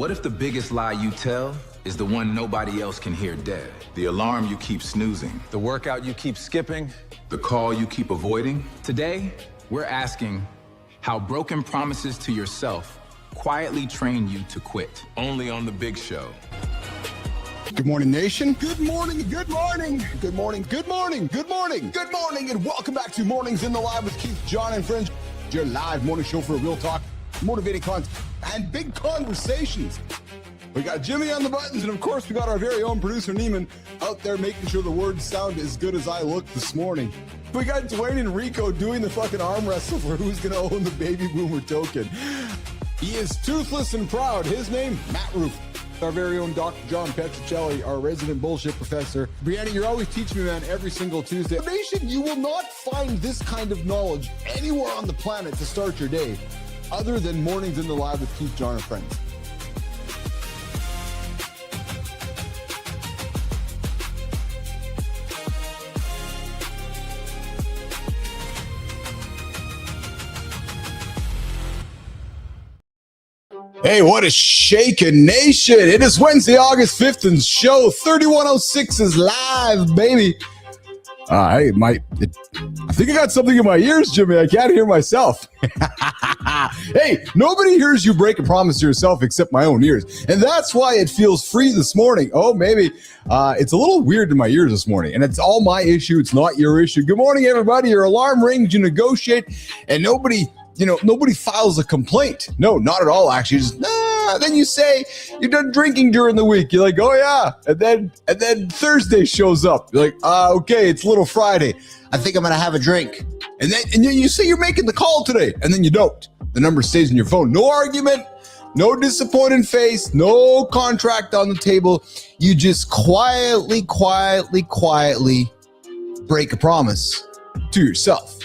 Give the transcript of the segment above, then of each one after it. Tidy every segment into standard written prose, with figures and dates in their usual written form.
What if the biggest lie you tell is the one nobody else can hear dead? The alarm you keep snoozing. The workout you keep skipping. The call you keep avoiding. Today, we're asking how broken promises to yourself quietly train you to quit. Only on The Big Show. Good morning, nation. Good morning, good morning, good morning, good morning, good morning, good morning, and welcome back to Mornings in the Live with Keith, John, and Friends, your live morning show for real talk, motivating content, and big conversations. We got Jimmy on the buttons, and of course, we got our very own producer, Neiman, out there making sure the words sound as good as I look this morning. We got Dwayne and Rico doing the fucking arm wrestle for who's going to own the baby boomer token. He is toothless and proud. His name, Matt Roof. Our very own Dr. John Petricelli, our resident bullshit professor. Brianna, you're always teaching me, man, every single Tuesday. Nation, you will not find this kind of knowledge anywhere on the planet to start your day other than Mornings in the Live with Keith, John, and Friends. Hey, what a shaking nation. It is Wednesday, August 5th, and show 3106 is live, baby. I think I got something in my ears, Jimmy. I can't hear myself. Hey, nobody hears you break a promise to yourself except my own ears. And that's why it feels free this morning. Oh, maybe it's a little weird in my ears this morning. And it's all my issue. It's not your issue. Good morning, everybody. Your alarm rings, you negotiate, and nobody files a complaint. No, not at all, actually. Just, then you say you're done drinking during the week. You're like, oh yeah. And then Thursday shows up. You're like, okay, it's Little Friday. I think I'm going to have a drink. And then you say you're making the call today, and then you don't. The number stays in your phone. No argument, no disappointed face, no contract on the table. You just quietly break a promise to yourself.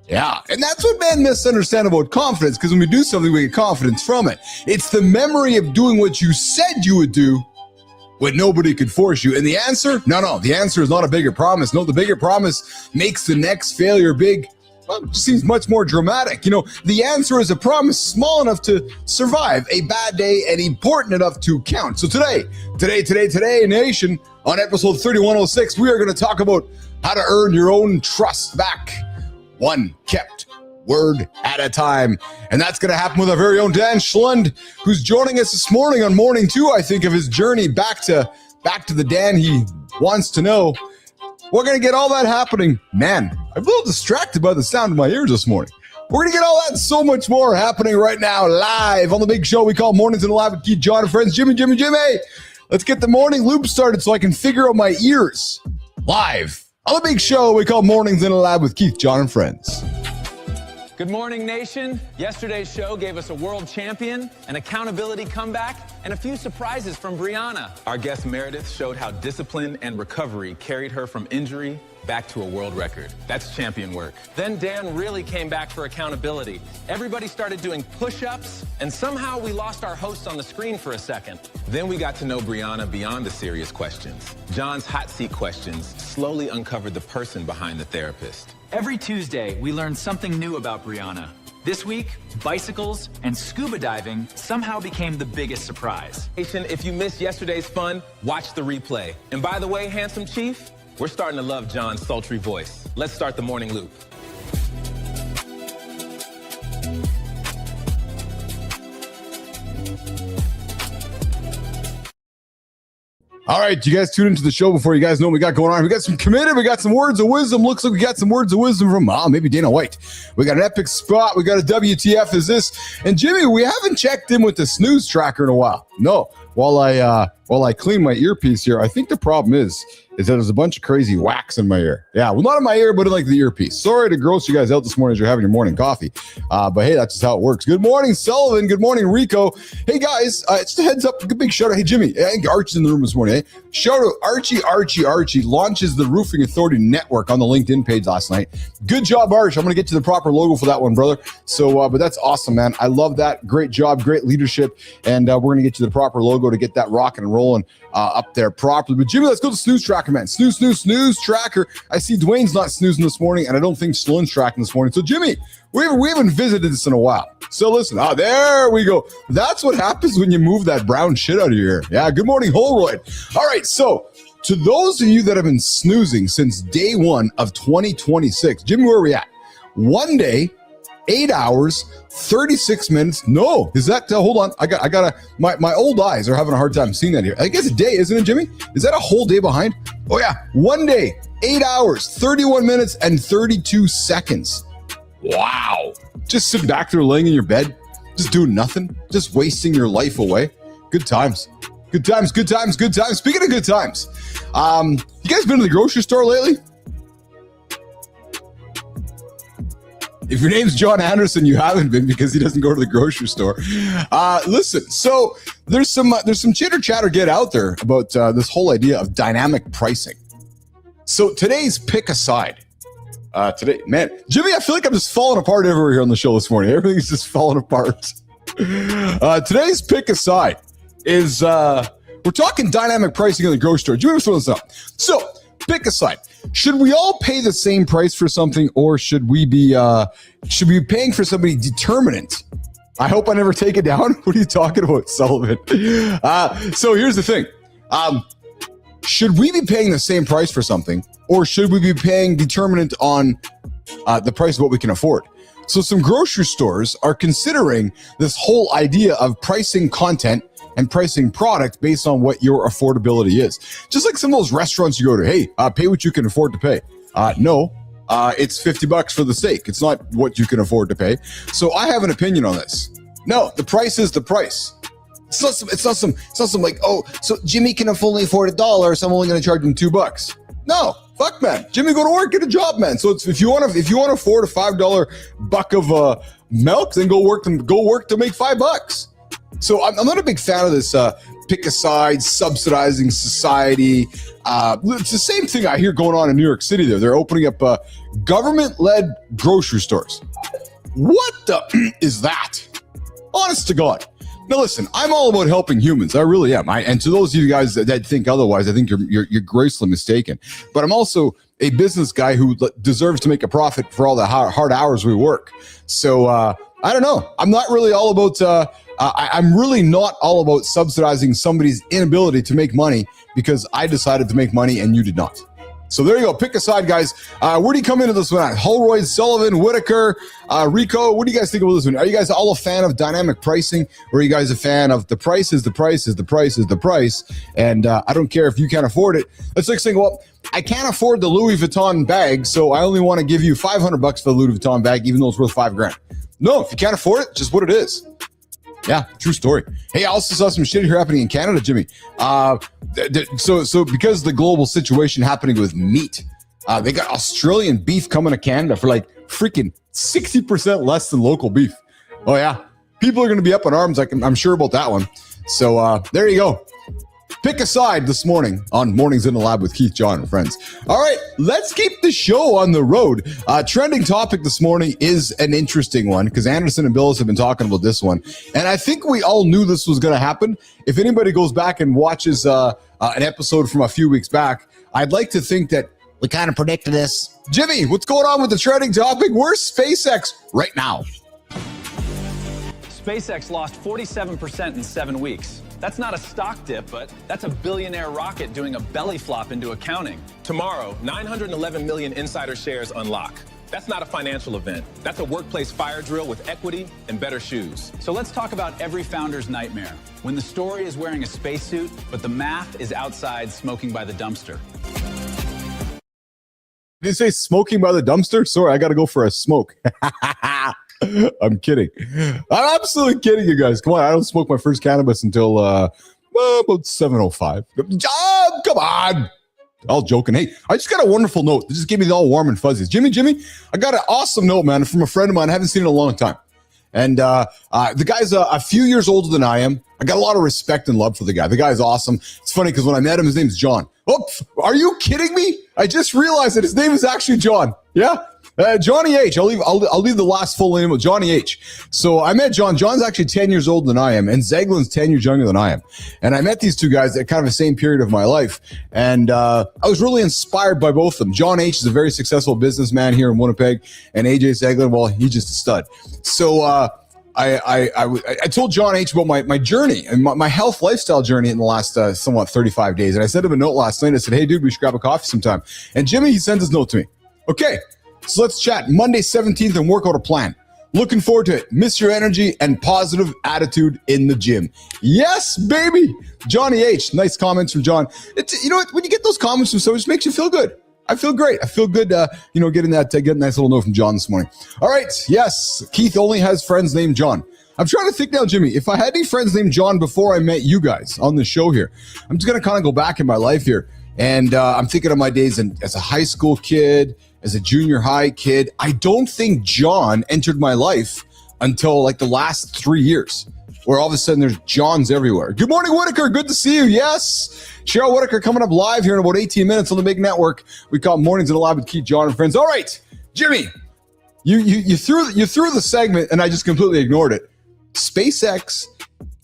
Yeah, and that's what men misunderstand about confidence, because when we do something, we get confidence from it. It's the memory of doing what you said you would do when nobody could force you. And the answer? No, the answer is not a bigger promise. No, the bigger promise makes the next failure big. Well, it just seems much more dramatic. The answer is a promise small enough to survive a bad day and important enough to count. So today, nation, on episode 3106, we are going to talk about how to earn your own trust back. One kept word at a time. And that's going to happen with our very own Dan Schlund, who's joining us this morning on morning 2, I think, of his journey back to the Dan he wants to know. We're going to get all that happening. Man, I'm a little distracted by the sound of my ears this morning. We're going to get all that and so much more happening right now, live on the big show we call Mornings in the Live with Keith, John, and Friends. Jimmy. Let's get the morning loop started so I can figure out my ears live on the big show we call Mornings in the Lab with Keith, John, and Friends. Good morning, nation. Yesterday's show gave us a world champion, an accountability comeback, and a few surprises from Brianna. Our guest Meredith showed how discipline and recovery carried her from injury back to a world record. That's champion work. Then Dan really came back for accountability. Everybody started doing push-ups, and somehow we lost our host on the screen for a second. Then we got to know Brianna beyond the serious questions. John's hot seat questions slowly uncovered the person behind the therapist. Every Tuesday, we learn something new about Brianna. This week, bicycles and scuba diving somehow became the biggest surprise. If you missed yesterday's fun, watch the replay. And by the way, Handsome Chief, we're starting to love John's sultry voice. Let's start the morning loop. All right, you guys tune into the show before you guys know what we got going on. We got some committed, we got some words of wisdom. Looks like we got some words of wisdom from maybe Dana White. We got an epic spot. We got a WTF is this. And Jimmy, we haven't checked in with the snooze tracker in a while. No, while I clean my earpiece here, I think the problem is that there's a bunch of crazy wax in my ear. Yeah, well, not in my ear, but in like the earpiece. Sorry to gross you guys out this morning as you're having your morning coffee. But hey, that's just how it works. Good morning, Sullivan. Good morning, Rico. Hey guys, just a heads up, big shout out. Hey Jimmy, I think Archie's in the room this morning. Eh? Shout out Archie launches the Roofing Authority Network on the LinkedIn page last night. Good job, Arch. I'm going to get you the proper logo for that one, brother. So, but that's awesome, man. I love that. Great job, great leadership. And we're going to get you the proper logo to get that rocking and rolling up there properly. But Jimmy, let's go to snooze tracker, man. Snooze tracker. I see Dwayne's not snoozing this morning, and I don't think Sloan's tracking this morning. So Jimmy, we haven't visited this in a while. So listen, there we go. That's what happens when you move that brown shit out of your ear. Yeah, good morning, Holroyd. All right, so to those of you that have been snoozing since day one of 2026, Jimmy, where are we at? 1 day, 8 hours, 36 minutes. No, is that, hold on. I gotta, my old eyes are having a hard time seeing that here. I guess a day, isn't it, Jimmy? Is that a whole day behind? Oh yeah, 1 day, 8 hours, 31 minutes, and 32 seconds. Wow. Just sitting back there laying in your bed, just doing nothing, just wasting your life away. Good times. Good times. Speaking of good times, you guys been to the grocery store lately? If your name's John Anderson, you haven't been because he doesn't go to the grocery store. Listen, so there's some chitter chatter get out there about this whole idea of dynamic pricing. So today's pick a side. Today, man, Jimmy, I feel like I'm just falling apart everywhere here on the show this morning. Everything's just falling apart. Today's pick a side is we're talking dynamic pricing in the grocery store. Jimmy, what's up? So pick a side. Should we all pay the same price for something, or should we be paying for somebody determinant? I hope I never take it down. What are you talking about, Sullivan? So here's the thing. Should we be paying the same price for something, or should we be paying determinant on the price of what we can afford? So some grocery stores are considering this whole idea of pricing content and pricing product based on what your affordability is. Just like some of those restaurants you go to, hey, pay what you can afford to pay. No, it's $50 for the steak. It's not what you can afford to pay. So I have an opinion on this. No, the price is the price. It's not some like, oh, so Jimmy can only afford $1, so I'm only going to charge him $2. No, fuck, man. Jimmy, go to work, get a job, man. So it's, if you want to afford a $5 buck of milk, then go work to make $5. So I'm not a big fan of this pick a side, subsidizing society. It's the same thing I hear going on in New York City there. They're opening up government-led grocery stores. What the is that? Honest to God. Now listen, I'm all about helping humans. I really am. And to those of you guys that think otherwise, I think you're grossly mistaken. But I'm also a business guy who deserves to make a profit for all the hard hours we work. So I don't know. I'm not really all about... I'm really not all about subsidizing somebody's inability to make money because I decided to make money and you did not. So there you go. Pick a side, guys. Where do you come into this one at? Holroyd, Sullivan, Whitaker, Rico. What do you guys think about this one? Are you guys all a fan of dynamic pricing, or are you guys a fan of the price is the price is the price is the price? And I don't care if you can't afford it. That's like saying, well, I can't afford the Louis Vuitton bag, so I only want to give you $500 for the Louis Vuitton bag, even though it's worth $5,000. No, if you can't afford it, just what it is. Yeah, true story. Hey, I also saw some shit here happening in Canada, Jimmy. So because of the global situation happening with meat, they got Australian beef coming to Canada for like freaking 60% less than local beef. Oh yeah, people are going to be up in arms. I'm sure about that one. So there you go. Pick a side this morning on Mornings in the Lab with Keith, John, and friends. All right, let's keep the show on the road. Trending topic this morning is an interesting one because Anderson and Billis have been talking about this one. And I think we all knew this was going to happen. If anybody goes back and watches an episode from a few weeks back, I'd like to think that we kind of predicted this. Jimmy, what's going on with the trending topic? Where's SpaceX right now? SpaceX lost 47% in 7 weeks. That's not a stock dip, but that's a billionaire rocket doing a belly flop into accounting. Tomorrow, 911 million insider shares unlock. That's not a financial event. That's a workplace fire drill with equity and better shoes. So let's talk about every founder's nightmare. When the story is wearing a spacesuit, but the math is outside smoking by the dumpster. Did you say smoking by the dumpster? Sorry, I got to go for a smoke. I'm kidding. I'm absolutely kidding, you guys. Come on, I don't smoke my first cannabis until about 7:05. Come on. All joking. Hey, I just got a wonderful note. This just gave me all warm and fuzzies. Jimmy, I got an awesome note, man, from a friend of mine. I haven't seen in a long time. And the guy's a few years older than I am. I got a lot of respect and love for the guy. The guy's awesome. It's funny because when I met him, his name's John. Oh, are you kidding me? I just realized that his name is actually John. Yeah? Johnny H. I'll leave the last full name with Johnny H. So I met John. John's actually 10 years older than I am, and Zeglin's 10 years younger than I am. And I met these two guys at kind of the same period of my life. And I was really inspired by both of them. John H. is a very successful businessman here in Winnipeg, and AJ Zeglin, well, he's just a stud. So I told John H. about my journey and my health lifestyle journey in the last somewhat 35 days. And I sent him a note last night. I said, hey, dude, we should grab a coffee sometime. And Jimmy, he sends his note to me. Okay. So let's chat Monday 17th and work out a plan. Looking forward to it. Miss your energy and positive attitude in the gym. Yes, baby. Johnny H. Nice comments from John. It's, you know what? When you get those comments from someone, it just makes you feel good. I feel great. I feel good, getting that getting a nice little note from John this morning. All right. Yes. Keith only has friends named John. I'm trying to think now, Jimmy, if I had any friends named John before I met you guys on the show here, I'm just going to kind of go back in my life here. And I'm thinking of my days as a high school kid, as a junior high kid. I don't think John entered my life until like the last 3 years, where all of a sudden there's Johns everywhere. Good morning, Whitaker. Good to see you. Yes. Cheryl Whitaker coming up live here in about 18 minutes on the big network. We call Mornings at Live with Keith, John, and Friends. All right, Jimmy, you threw the segment and I just completely ignored it. SpaceX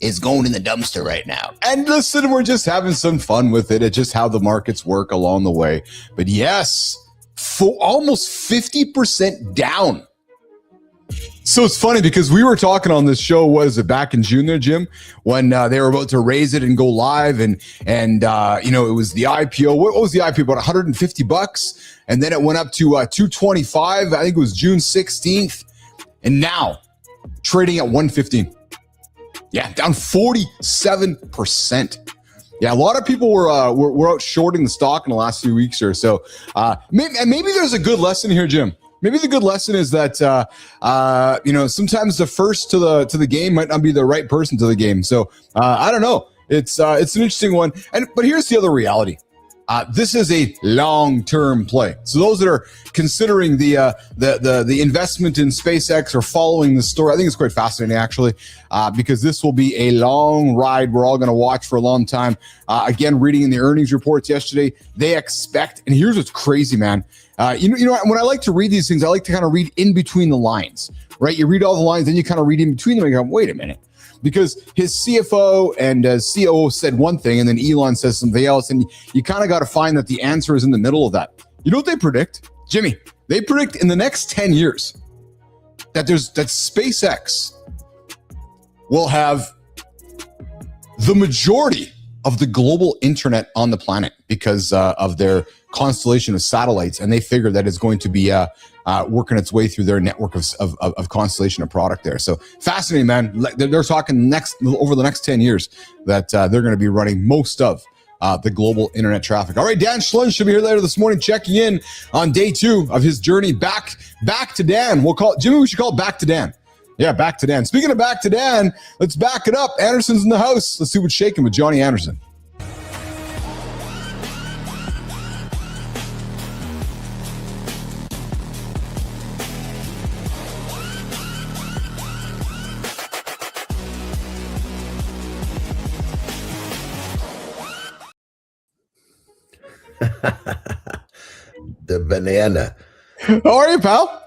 is going in the dumpster right now. And listen, we're just having some fun with it. It's just how the markets work along the way. But yes, almost 50% down. So it's funny because we were talking on this show, was it back in June there, Jim, when they were about to raise it and go live, and it was the IPO. What was the IPO? About $150, and then it went up to $225. I think it was June 16th, and now trading at $115. Yeah, down 47%. Yeah, a lot of people were out shorting the stock in the last few weeks or so. Maybe there's a good lesson here, Jim. Maybe the good lesson is that sometimes the first to the game might not be the right person to the game. So I don't know. It's an interesting one. But here's the other reality. This is a long-term play. So those that are considering the investment in SpaceX or following the story, I think it's quite fascinating, actually, because this will be a long ride we're all going to watch for a long time. Again, reading in the earnings reports yesterday, they expect, and here's what's crazy, man. When I like to read these things, I like to kind of read in between the lines, right? You read all the lines, then you kind of read in between them and you go, wait a minute. Because his CFO and COO said one thing, and then Elon says something else, and you kind of got to find that the answer is in the middle of that. You know what they predict, Jimmy? They predict in the next 10 years that SpaceX will have the majority of the global internet on the planet because of their constellation of satellites, and they figure that it's going to be working its way through their network of constellation of product there. So fascinating, man. They're talking over the next 10 years that they're going to be running most of the global internet traffic. All right, Dan Schlund should be here later this morning, checking in on day 2 of his journey back to Dan. We'll call it, Jimmy, we should call it Back to Dan. Yeah, Back to Dan. Speaking of Back to Dan, let's back it up. Anderson's in the house. Let's see what's shaking with Johnny Anderson. The banana. How are you, pal?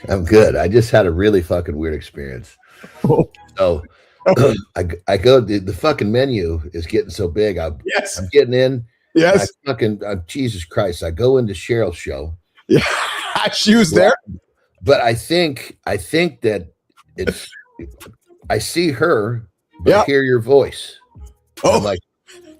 I'm good. I just had a really fucking weird experience. So I go, the fucking menu is getting so big. I'm getting in. Yes. Jesus Christ. I go into Cheryl's show. Yeah. She was there. But I think that it's, I see her, but I hear your voice. Oh. I'm like,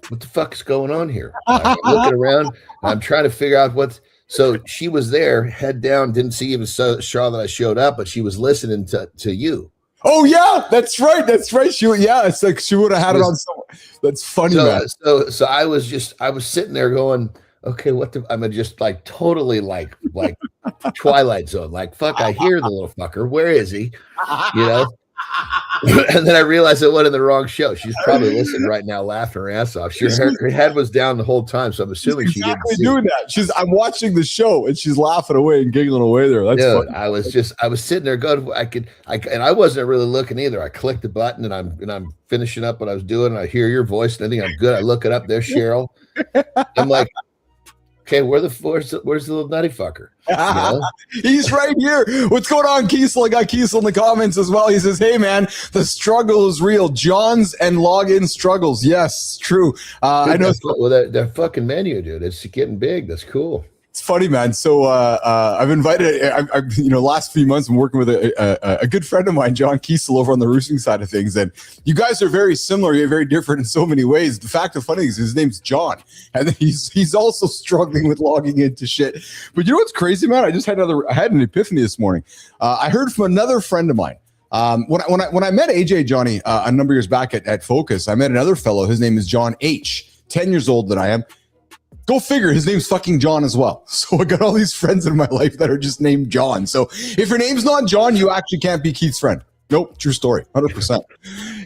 what the fuck is going on here? I'm looking around. And I'm trying to figure out what's. So she was there, head down, didn't see even saw that I showed up, but she was listening to you. Oh yeah, that's right. It's like she would have had it on someone. That's funny, man. So I was sitting there going, okay, what the? I'm just like totally like Twilight Zone. Like fuck, I hear the little fucker. Where is he? You know. And then I realized I went in the wrong show. She's probably listening right now, laughing her ass off. Her head was down the whole time, so I'm assuming she's exactly she didn't doing that. I'm watching the show and she's laughing away and giggling away there. That's funny. I was sitting there going, and I wasn't really looking either. I clicked the button and I'm finishing up what I was doing. And I hear your voice and I think I'm good. I look it up. There's Cheryl. I'm like, okay, where's the little nutty fucker? You know? He's right here. What's going on, Kiesel? I got Kiesel in the comments as well. He says, hey, man, the struggle is real. John's and login struggles. Yes, true. I know. Well, that fucking menu, dude, it's getting big. That's cool. It's funny, man. So I've invited, last few months I'm working with a good friend of mine, John Kiesel, over on the roosting side of things. And you guys are very similar, yet very different in so many ways. The fact of funny is his name's John. And he's also struggling with logging into shit. But you know what's crazy, man? I had an epiphany this morning. I heard from another friend of mine. When I met AJ Johnny a number of years back at Focus, I met another fellow. His name is John H., 10 years old than I am. Go figure, his name's fucking John as well. So I got all these friends in my life that are just named John. So if your name's not John, you actually can't be Keith's friend. Nope, true story, 100%.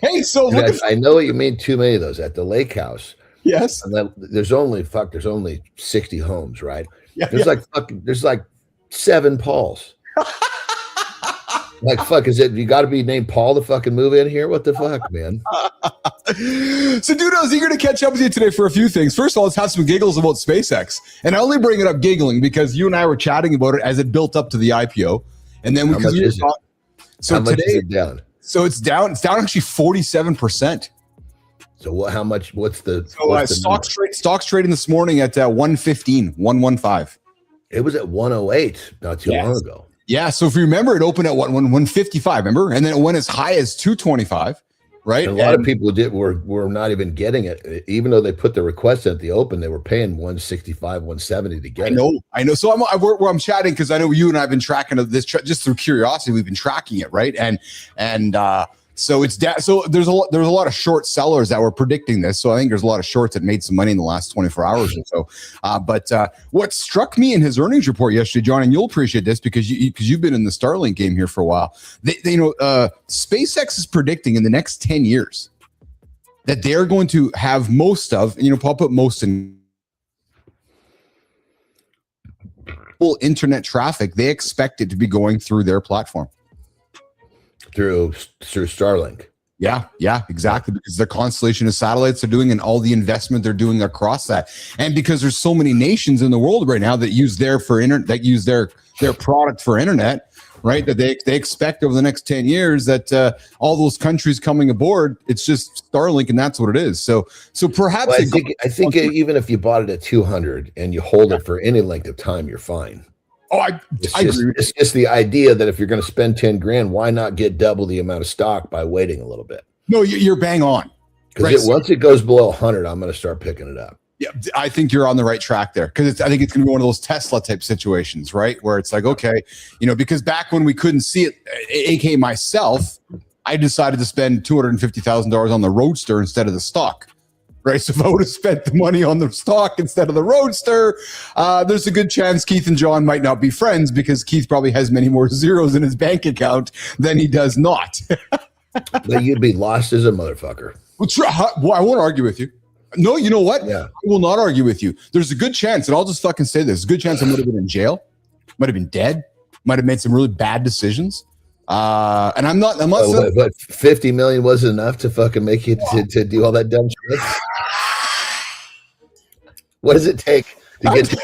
Hey, so I know what you mean. Too many of those at the lake house. Yes. And there's only 60 homes, right? Yeah. There's like 7 Pauls. Like, fuck, you got to be named Paul to fucking move in here? What the fuck, man? So, dude, I was eager to catch up with you today for a few things. First of all, let's have some giggles about SpaceX. And I only bring it up giggling because you and I were chatting about it as it built up to the IPO. And then How much is it down? So it's down actually 47%. So how much? What's the stocks trading this morning at 115. It was at 108 not too long ago. Yeah, so if you remember, it opened at 155, remember? And then it went as high as 225, right? And a lot of people were not even getting it. Even though they put the request at the open, they were paying 165, 170 to get it. I know. So I'm chatting because I know you and I have been tracking this just through curiosity. We've been tracking it, right? And so it's down. So there's a lot of short sellers that were predicting this. So I think there's a lot of shorts that made some money in the last 24 hours or so. But what struck me in his earnings report yesterday, John, and you'll appreciate this because you've been in the Starlink game here for a while. SpaceX is predicting in the next 10 years that they're going to have most of, I'll put most in full internet traffic. They expect it to be going through their platform. Through Starlink. Yeah, exactly. Because the constellation of satellites they're doing and all the investment they're doing across that. And because there's so many nations in the world right now that use their product for internet, right? That they expect over the next 10 years that all those countries coming aboard, it's just Starlink and that's what it is. So perhaps I think even if you bought it at 200 and you hold it for any length of time, you're fine. Oh, I agree. It's just the idea that if you're going to spend 10 grand, why not get double the amount of stock by waiting a little bit? No, you're bang on. Because once it goes below 100, I'm going to start picking it up. Yeah, I think you're on the right track there because I think it's going to be one of those Tesla type situations, right? Where it's like, okay, because back when we couldn't see it, aka myself, I decided to spend $250,000 on the Roadster instead of the stock. Right, so if I would have spent the money on the stock instead of the Roadster, there's a good chance Keith and John might not be friends because Keith probably has many more zeros in his bank account than he does not. But you'd be lost as a motherfucker. Well, I won't argue with you. No, you know what? Yeah. I will not argue with you. There's a good chance, and I'll just fucking say this: there's a good chance I might have been in jail, might have been dead, might have made some really bad decisions. And I'm not. But 50 million wasn't enough to fucking make you to do all that dumb shit. What does it take to get?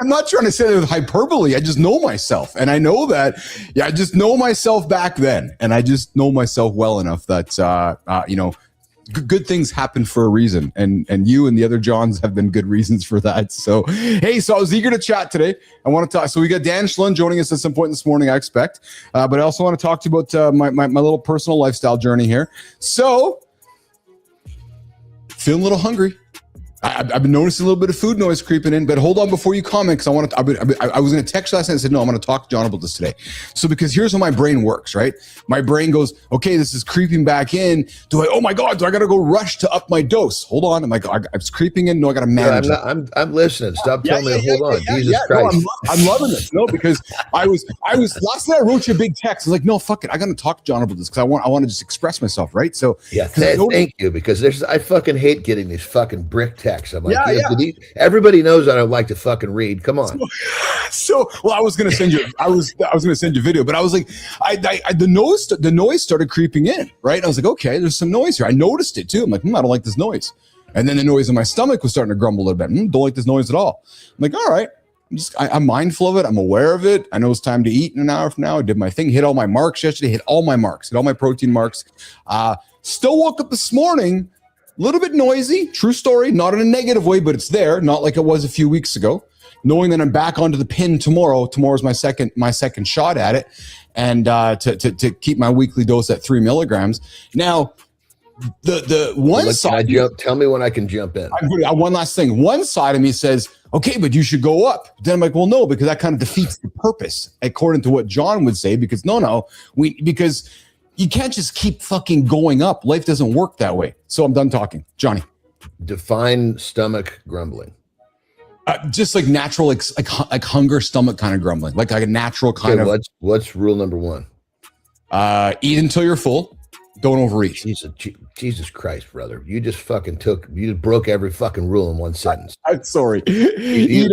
I'm not trying to say that with hyperbole. I just know myself, and I know that. Yeah, I just know myself back then, and I just know myself well enough that good things happen for a reason, and you and the other Johns have been good reasons for that. So, hey, so I was eager to chat today. I want to talk. So we got Dan Schlund joining us at some point this morning, I expect. But I also want to talk to you about my little personal lifestyle journey here. So, feeling a little hungry. I've been noticing a little bit of food noise creeping in, but hold on before you comment because I was going to text last night and said, no, I'm going to talk to John about this today. So because here's how my brain works, right? My brain goes, okay, this is creeping back in. Oh my God, do I got to go rush to up my dose? Hold on. I'm like, it's creeping in. No, I got to manage it. I'm listening. Stop telling me to hold on. Jesus Christ. No, I'm loving this. No, because I was last night I wrote you a big text. I was like, no, fuck it. I got to talk to John about this because I want to just express myself, right? So yeah, thank you, because I fucking hate getting these fucking brick texts. I'm like, everybody knows I don't like to fucking read. Come on. So I was gonna send you. I was gonna send you a video, but I was like, the noise started creeping in, right? And I was like, okay, there's some noise here. I noticed it too. I'm like, I don't like this noise. And then the noise in my stomach was starting to grumble a little bit. Don't like this noise at all. I'm like, all right. I'm mindful of it. I'm aware of it. I know it's time to eat in an hour from now. I did my thing, hit all my marks yesterday, hit all my protein marks. Still woke up this morning, a little bit noisy. True story, not in a negative way, but it's there. Not like it was a few weeks ago. Knowing that I'm back onto the pin tomorrow. Tomorrow's my second shot at it, and to keep my weekly dose at 3 milligrams. Now, the one side. Tell me when I can jump in. One last thing. One side of me says, okay, but you should go up. Then I'm like, well, no, because that kind of defeats the purpose, according to what John would say. Because because you can't just keep fucking going up. Life doesn't work that way. So I'm done talking. Johnny, define stomach grumbling. Just like natural, like hunger, stomach kind of grumbling, like a natural kind of. What's rule number 1? Eat until you're full. Don't overeat. Jesus Christ, brother! You just broke every fucking rule in one sentence. I'm sorry. You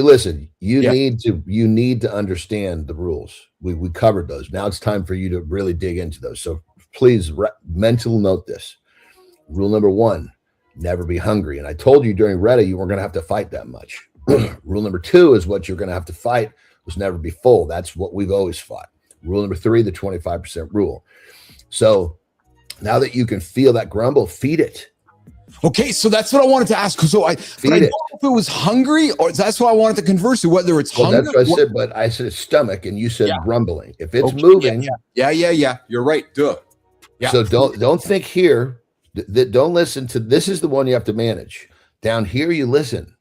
listen. You need to understand the rules. We covered those. Now it's time for you to really dig into those. So please mental note this. Rule number 1. Never be hungry. And I told you during Reddit, you weren't going to have to fight that much. Rule number 2 is what you're going to have to fight was never be full. That's what we've always fought. Rule number 3, the 25% rule. So now that you can feel that grumble, feed it. Okay, so that's what I wanted to ask. So I don't know if it was hungry, or that's what I wanted to converse to, whether it's hunger. That's what I said, but I said stomach, and you said grumbling. If it's moving, yeah, you're right. Duh. Yeah. So don't think here. Don't listen to this. Is the one you have to manage. Down here, you listen,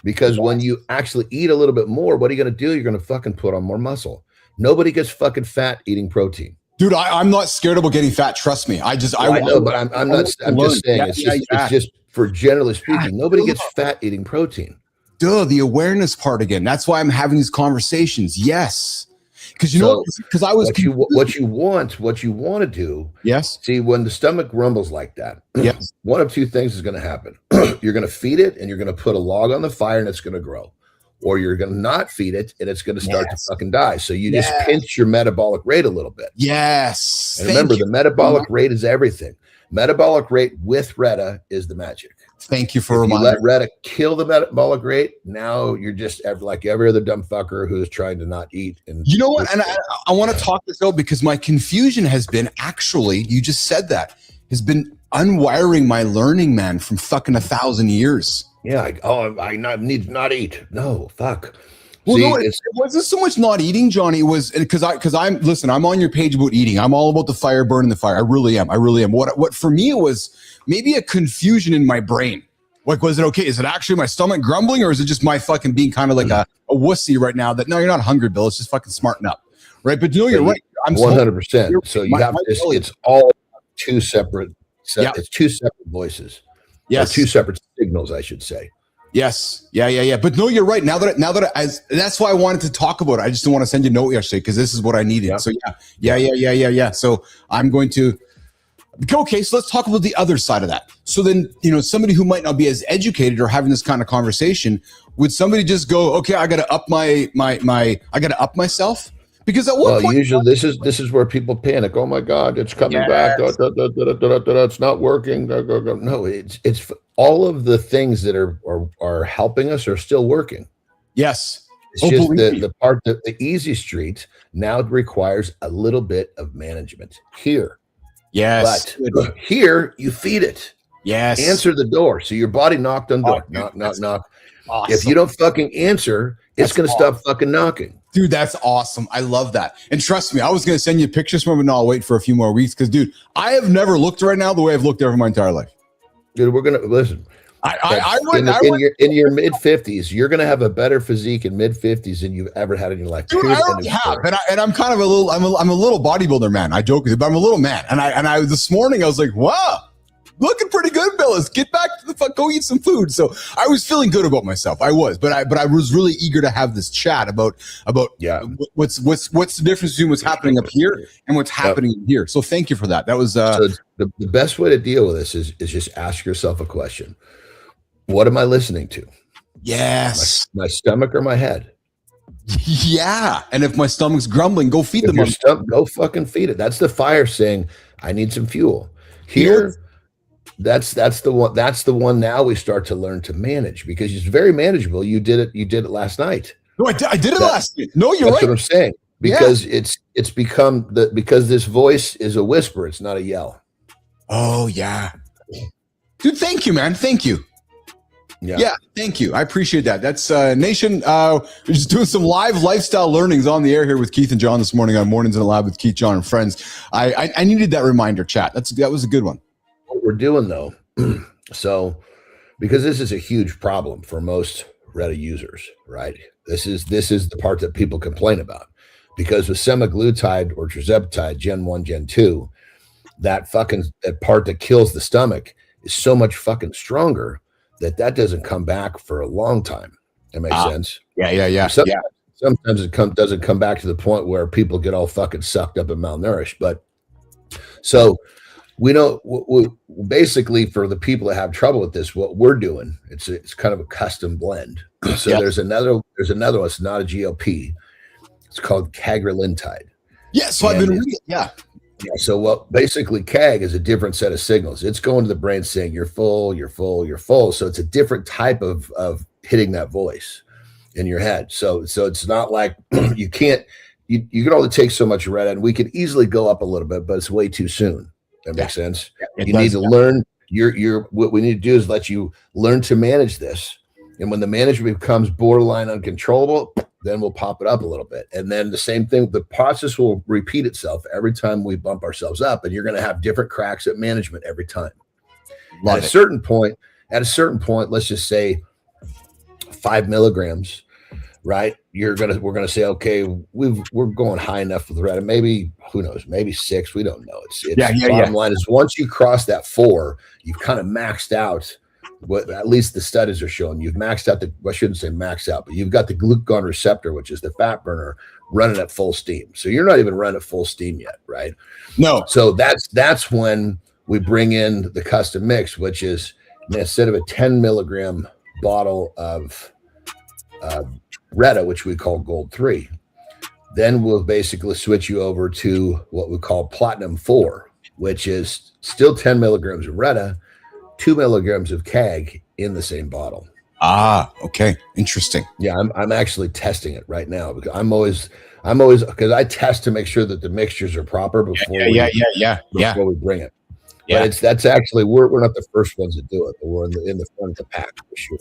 because when you actually eat a little bit more, what are you going to do? You're going to fucking put on more muscle. Nobody gets fucking fat eating protein. Dude, I'm not scared about getting fat. Trust me. I know, but I'm not. I'm just saying. It's just for generally speaking, nobody gets fat eating protein. The awareness part again. That's why I'm having these conversations. Yes, because because I was what you want to do. Yes. See, when the stomach rumbles like that, yes, one of two things is going to happen. You're going to feed it, and you're going to put a log on the fire, and it's going to grow. Or you're going to not feed it, and it's going to start to fucking die. So you just pinch your metabolic rate a little bit. Yes. And remember, the metabolic rate is everything. Metabolic rate with Retta is the magic. Thank you for reminding me. Let Retta kill the metabolic rate. Now you're just like every other dumb fucker who's trying to not eat. And you know what? And I want to talk this out because my confusion has been actually, you just said that, has been unwiring my learning, man, from fucking 1,000 years. Yeah. I need to not eat. No, fuck. Well, no, it wasn't so much not eating, Johnny. It was because I'm on your page about eating. I'm all about the fire, burning the fire. I really am. What for me it was maybe a confusion in my brain. Like, was it okay? Is it actually my stomach grumbling, or is it just my fucking being kind of like a wussy right now? That no, you're not hungry, Bill. It's just fucking smarten up, right? But you're right. I'm 100%. So you have it's all two separate. It's two separate voices. Yes, two separate signals, I should say. Yes, yeah. But no, you're right. Now that that's why I wanted to talk about it. I just didn't want to send you a note yesterday because this is what I needed. Yeah. So yeah. So I'm going to. Okay, so let's talk about the other side of that. So then, somebody who might not be as educated or having this kind of conversation, would somebody just go, okay, I got to up I got to up myself? Because at what point? Usually this is where people panic. Oh my God, it's coming back. It's not working. No, it's all of the things that are helping us are still working. Yes. It's just the part that the easy street now requires a little bit of management here. Yes. But here you feed it. Yes. Answer the door. So your body knocked on the door. Knock. Awesome. If you don't fucking answer, it's going to stop fucking knocking. Dude, that's awesome. I love that. And trust me, I was going to send you pictures from it, but no, I'll wait for a few more weeks because, dude, I have never looked right now the way I've looked ever my entire life. Dude, we're going to listen. In your mid 50s, you're going to have a better physique in mid 50s than you've ever had in your life. Dude, I already have, and I'm kind of I'm a little bodybuilder man. I joke with you, but I'm a little man. And I this morning I was like, wow, looking pretty good, Billis. Get back to the fuck, go eat some food. So I was feeling good about myself. I was, but I was really eager to have this chat about what's the difference between what's happening up here and what's happening here. So thank you for that. That was so the best way to deal with this is just ask yourself a question. What am I listening to? Yes. My stomach or my head? Yeah. And if my stomach's grumbling, go feed them. Go fucking feed it. That's the fire saying, I need some fuel. Here, that's the one. That's the one. Now we start to learn to manage because it's very manageable. You did it. You did it last night. No, I did it last night. No, you're That's right. what I'm saying. Because it's become because this voice is a whisper. It's not a yell. Oh yeah, dude. Thank you, man. Thank you. Yeah, thank you. I appreciate that. That's Nation. We're just doing some live lifestyle learnings on the air here with Keith and John this morning on Mornings in the Lab with Keith, John, and friends. I needed that reminder, chat. That was a good one. What we're doing though, so because this is a huge problem for most Reddit users, right? This is the part that people complain about because with semaglutide or tirzepatide, Gen 1, Gen 2, that part that kills the stomach is so much fucking stronger that doesn't come back for a long time. That makes sense. Yeah. Sometimes it doesn't come back to the point where people get all fucking sucked up and malnourished. But so we don't. We basically, for the people that have trouble with this, what we're doing, it's kind of a custom blend. So there's another one. It's not a GLP. It's called cagrelintide. Yeah. So I've been reading. Yeah. Yeah, so basically CAG is a different set of signals. It's going to the brain saying you're full, you're full, you're full. So it's a different type of hitting that voice in your head. So it's not like you can only take so much red, and we could easily go up a little bit, but it's way too soon. That makes sense. You need to learn what we need to do is let you learn to manage this. And when the management becomes borderline uncontrollable, then we'll pop it up a little bit. And then the same thing, the process will repeat itself every time we bump ourselves up, and you're going to have different cracks at management every time. At a certain point, let's just say 5 milligrams, right? We're going to say, okay, we're going high enough with the red. Maybe, who knows, maybe 6, we don't know. Bottom line is once you cross that 4, you've kind of maxed out what at least the studies are showing. You've maxed out I shouldn't say max out, but you've got the glucagon receptor, which is the fat burner, running at full steam. So you're not even running at full steam yet, right? No. So that's when we bring in the custom mix, which is instead of a 10 milligram bottle of Retta, which we call Gold 3, then we'll basically switch you over to what we call Platinum 4, which is still 10 milligrams of Retta, 2 milligrams of CAG in the same bottle. Okay. Interesting. Yeah, I'm actually testing it right now because I'm always because I test to make sure that the mixtures are proper before we bring it. Yeah, but that's actually we're not the first ones to do it, but we're in the front of the pack for sure.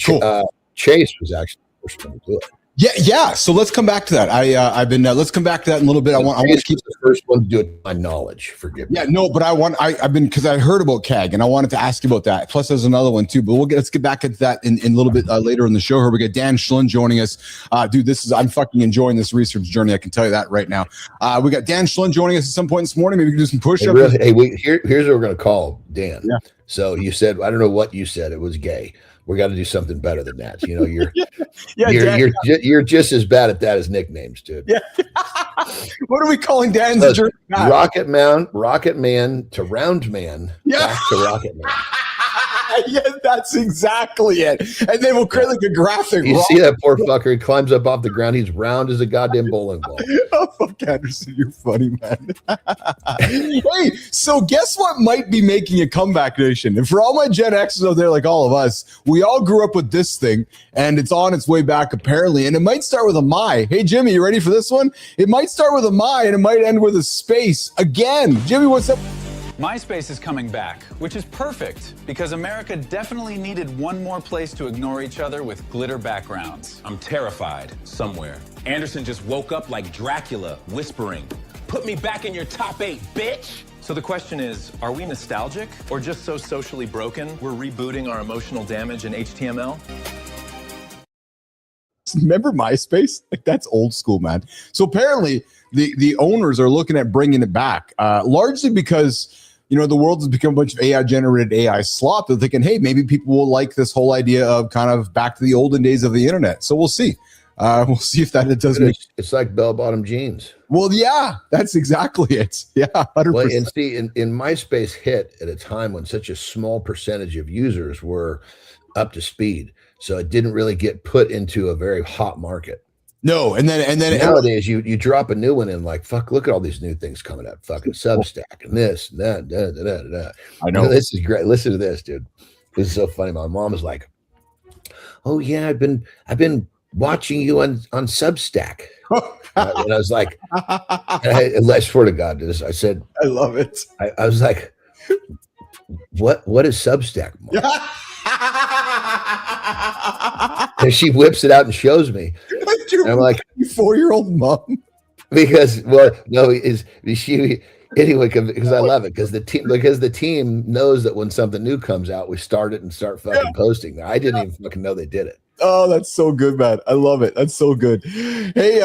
Cool. Chase was actually the first one to do it. Yeah. So let's come back to that. I've been let's come back to that in a little bit. I want to keep the first one to do it by knowledge. Forgive me. Yeah, no, but I've been because I heard about CAG and I wanted to ask you about that. Plus, there's another one too. But let's get back into that in a little bit later in the show. Here we got Dan Schlund joining us. Dude, I'm fucking enjoying this research journey. I can tell you that right now. We got Dan Schlund joining us at some point this morning. Maybe we can do some push-ups. Here's what we're gonna call Dan. Yeah. So you said I don't know what you said. It was gay. We got to do something better than that. You know, you're just as bad at that as nicknames, dude. Yeah. What are we calling Dan's Rocket Man to Round Man, back to Rocket Man. Yeah, that's exactly it. And they will create like a graphic. You see that poor fucker? He climbs up off the ground. He's round as a goddamn bowling ball. Oh, fuck, Anderson, you're funny, man. Hey, so guess what might be making a comeback, Nation? And for all my Gen Xers out there, like all of us, we all grew up with this thing, and it's on its way back, apparently. And it might start with a my. Hey, Jimmy, you ready for this one? It might start with a my, and it might end with a space. Again, Jimmy, what's up? MySpace is coming back, which is perfect because America definitely needed one more place to ignore each other with glitter backgrounds. I'm terrified somewhere. Anderson just woke up like Dracula, whispering, "Put me back in your top 8, bitch!" So the question is, are we nostalgic or just so socially broken we're rebooting our emotional damage in HTML? Remember MySpace? Like, that's old school, man. So apparently the owners are looking at bringing it back, largely because the world has become a bunch of AI-generated AI slop. They're thinking, hey, maybe people will like this whole idea of kind of back to the olden days of the internet. So we'll see. We'll see if that does make. It's like bell-bottom jeans. Well, yeah, that's exactly it. Yeah, 100%. Well, and see, in MySpace hit at a time when such a small percentage of users were up to speed, so it didn't really get put into a very hot market. No, and then nowadays you drop a new one in, like, fuck, look at all these new things coming out, fucking Substack and this and that. Da, da, da, da. I know. This is great. Listen to this, dude. This is so funny. My mom was like, "Oh yeah, I've been watching you on Substack," and I was like, I swear to God, I said, I love it. I was like, what is Substack, Mom? And she whips it out and shows me. And I'm like, 4-year-old mom. Because, well, no, she anyway, because I love it, because the team knows that when something new comes out, we start it and start fucking posting. I didn't even fucking know they did it. Oh, that's so good, man. I love it. That's so good. Hey,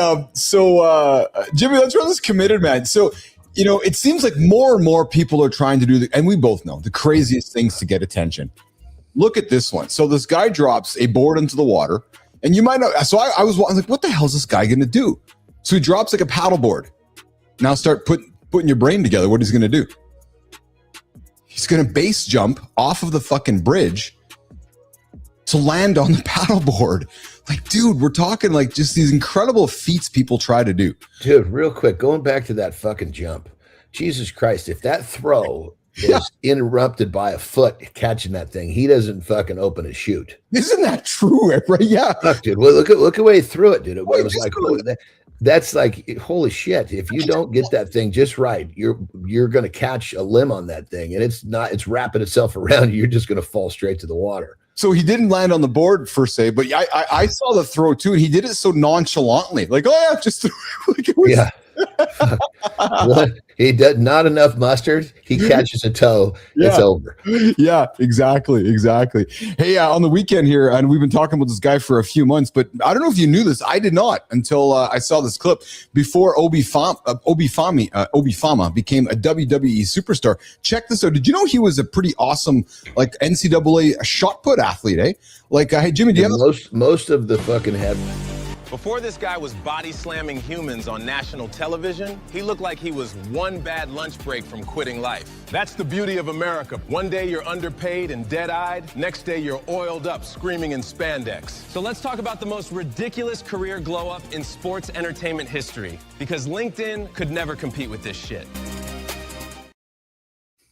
Jimmy, let's run this committed, man. So, it seems like more and more people are trying to do and we both know the craziest things to get attention. Look at this one. So this guy drops a board into the water, and you might know. So I was like, what the hell is this guy going to do? So he drops like a paddle board. Now start putting your brain together. What he's going to do? He's going to base jump off of the fucking bridge to land on the paddle board. Like, dude, we're talking like just these incredible feats people try to do. Dude, real quick, going back to that fucking jump. Jesus Christ, if that throw is interrupted by a foot catching that thing, he doesn't fucking open his chute. Isn't that true? Right? Yeah. Fuck, dude. Well, look at the way he threw it, dude. It was like, that's like, holy shit. If you don't get that thing just right, you're going to catch a limb on that thing, and it's wrapping itself around you. You're just going to fall straight to the water. So he didn't land on the board per se, but I saw the throw too, and he did it so nonchalantly, like, oh yeah, just like it was. Yeah. He did not enough mustard. He catches a toe. Yeah. It's over. Yeah, exactly. Hey, on the weekend here, and we've been talking about this guy for a few months, but I don't know if you knew this. I did not until I saw this clip. Before Obi Fama became a WWE superstar. Check this out. Did you know he was a pretty awesome, like, NCAA shot put athlete? Eh? Like, hey Jimmy, do you have most of the fucking head. Before this guy was body slamming humans on national television, he looked like he was one bad lunch break from quitting life. That's the beauty of America. One day you're underpaid and dead-eyed. Next day you're oiled up, screaming in spandex. So let's talk about the most ridiculous career glow-up in sports entertainment history, because LinkedIn could never compete with this shit.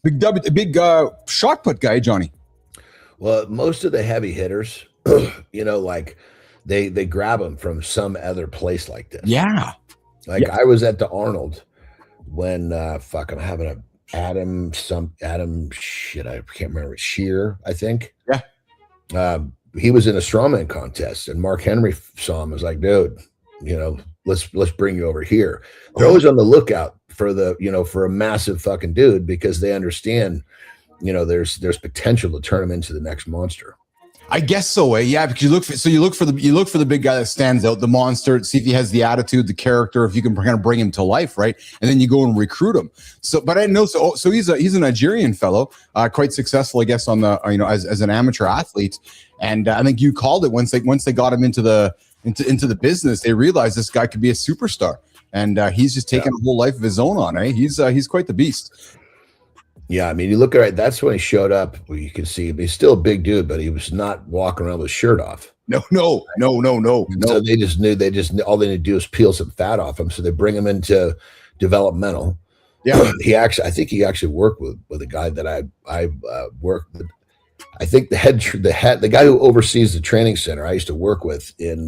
Big shot put guy, Johnny. Well, most of the heavy hitters, like, they grab them from some other place like this. Yeah. Like, I was at the Arnold when I'm having Adam shit, I can't remember, Shear, I think. Yeah. He was in a strawman contest, and Mark Henry saw him. Was like, dude, let's bring you over here. They're always on the lookout for for a massive fucking dude, because they understand, there's potential to turn him into the next monster. I guess so. Yeah, because you look for the big guy that stands out, the monster. See if he has the attitude, the character, if you can kind of bring him to life, right? And then you go and recruit him. So, but I know. So he's a Nigerian fellow, quite successful, I guess, on the as an amateur athlete. And I think you called it once they got him into the business. They realized this guy could be a superstar, and he's just taken a whole life of his own on. He's quite the beast. Yeah, I mean, you look at it, that's when he showed up. Well, you can see he's still a big dude, but he was not walking around with his shirt off. No. So they just knew all they need to do is peel some fat off him. So they bring him into developmental. Yeah, I think he actually worked with a guy that I worked with. I think the guy who oversees the training center I used to work with in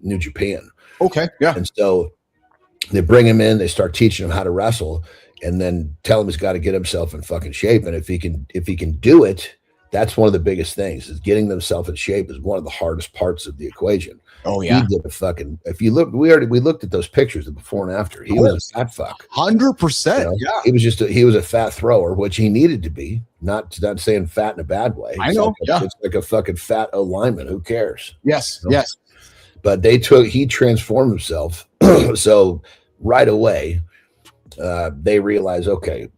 New Japan. Okay, yeah. And so they bring him in, they start teaching him how to wrestle, and then tell him he's got to get himself in fucking shape. And if he can do it, that's one of the biggest things, is getting themselves in shape is one of the hardest parts of the equation. Oh yeah. He did if you look, we looked at those pictures, the before and after. He was a fat fuck. 100%. Yeah. He was a fat thrower, which he needed to be, not saying fat in a bad way. I know. It's like a fucking fat O lineman. Who cares? Yes. Yes. But he transformed himself. So right away, they realize, okay,